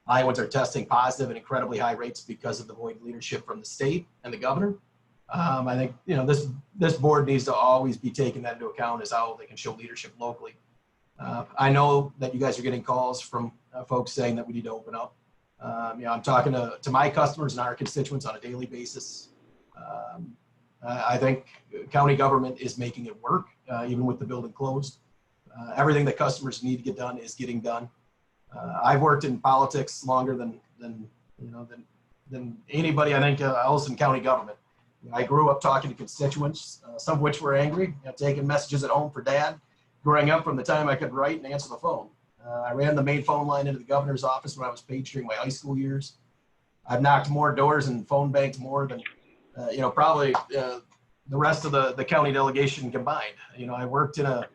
Iowans are testing positive at incredibly high rates because of the void leadership from the state and the governor. I think this board needs to always be taking that into account as how they can show leadership locally. I know that you guys are getting calls from folks saying that we need to open up. I'm talking to my customers and our constituents on a daily basis. I think county government is making it work, even with the building closed. Everything that customers need to get done is getting done. I've worked in politics longer than anybody, I think, else in county government. I grew up talking to constituents, some of which were angry, taking messages at home for dad, growing up from the time I could write and answer the phone. I ran the main phone line into the governor's office when I was paged during my high school years. I've knocked more doors and phone banked more than, probably the rest of the county delegation combined. I worked in a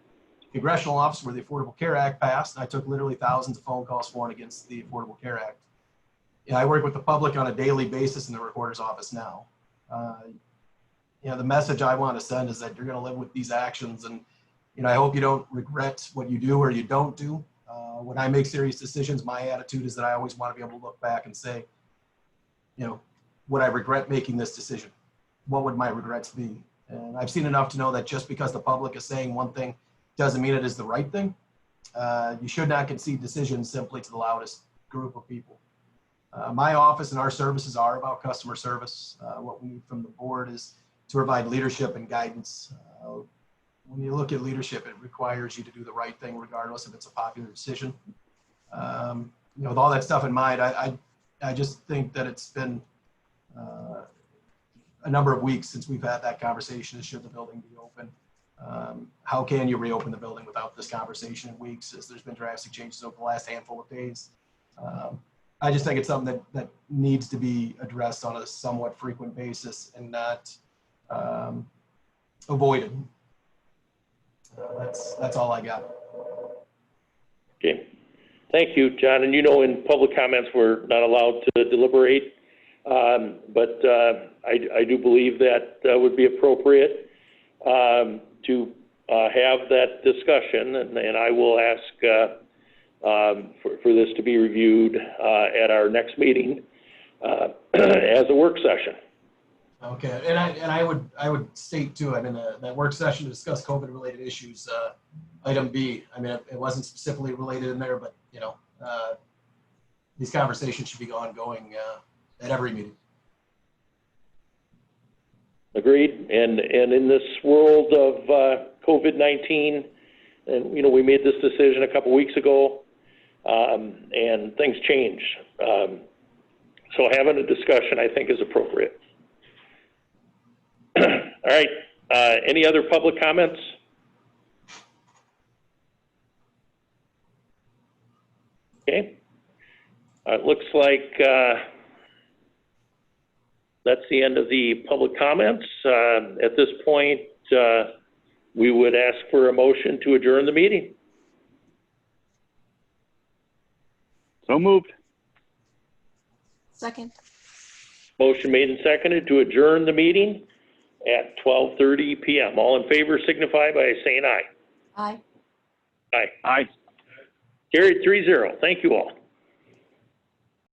congressional office where the Affordable Care Act passed, and I took literally thousands of phone calls for and against the Affordable Care Act. I work with the public on a daily basis in the recorder's office now. The message I want to send is that you're going to live with these actions, and I hope you don't regret what you do or you don't do. When I make serious decisions, my attitude is that I always want to be able to look back and say, would I regret making this decision? What would my regrets be? And I've seen enough to know that just because the public is saying one thing doesn't mean it is the right thing. You should not concede decisions simply to the loudest group of people. My office and our services are about customer service. What we need from the board is to provide leadership and guidance. When you look at leadership, it requires you to do the right thing, regardless if it's a popular decision. With all that stuff in mind, I just think that it's been a number of weeks since we've had that conversation. Should the building be open? How can you reopen the building without this conversation in weeks, as there's been drastic changes over the last handful of days? I just think it's something that needs to be addressed on a somewhat frequent basis and not avoided. That's all I got. Okay. Thank you, John. And in public comments, we're not allowed to deliberate. But I do believe that would be appropriate to have that discussion. And I will ask for this to be reviewed at our next meeting as a work session. Okay, and I would state too, I mean, that work session to discuss COVID-related issues, item B, I mean, it wasn't specifically related in there, but, these conversations should be ongoing at every meeting. Agreed. And in this world of COVID-19, and, we made this decision a couple weeks ago, and things change. So having a discussion, I think, is appropriate. All right. Any other public comments? Okay. It looks like that's the end of the public comments. At this point, we would ask for a motion to adjourn the meeting. So moved. Second. Motion made and seconded to adjourn the meeting at 12:30 p.m. All in favor signify by saying aye. Aye. Aye. Aye. Carried 3-0. Thank you all.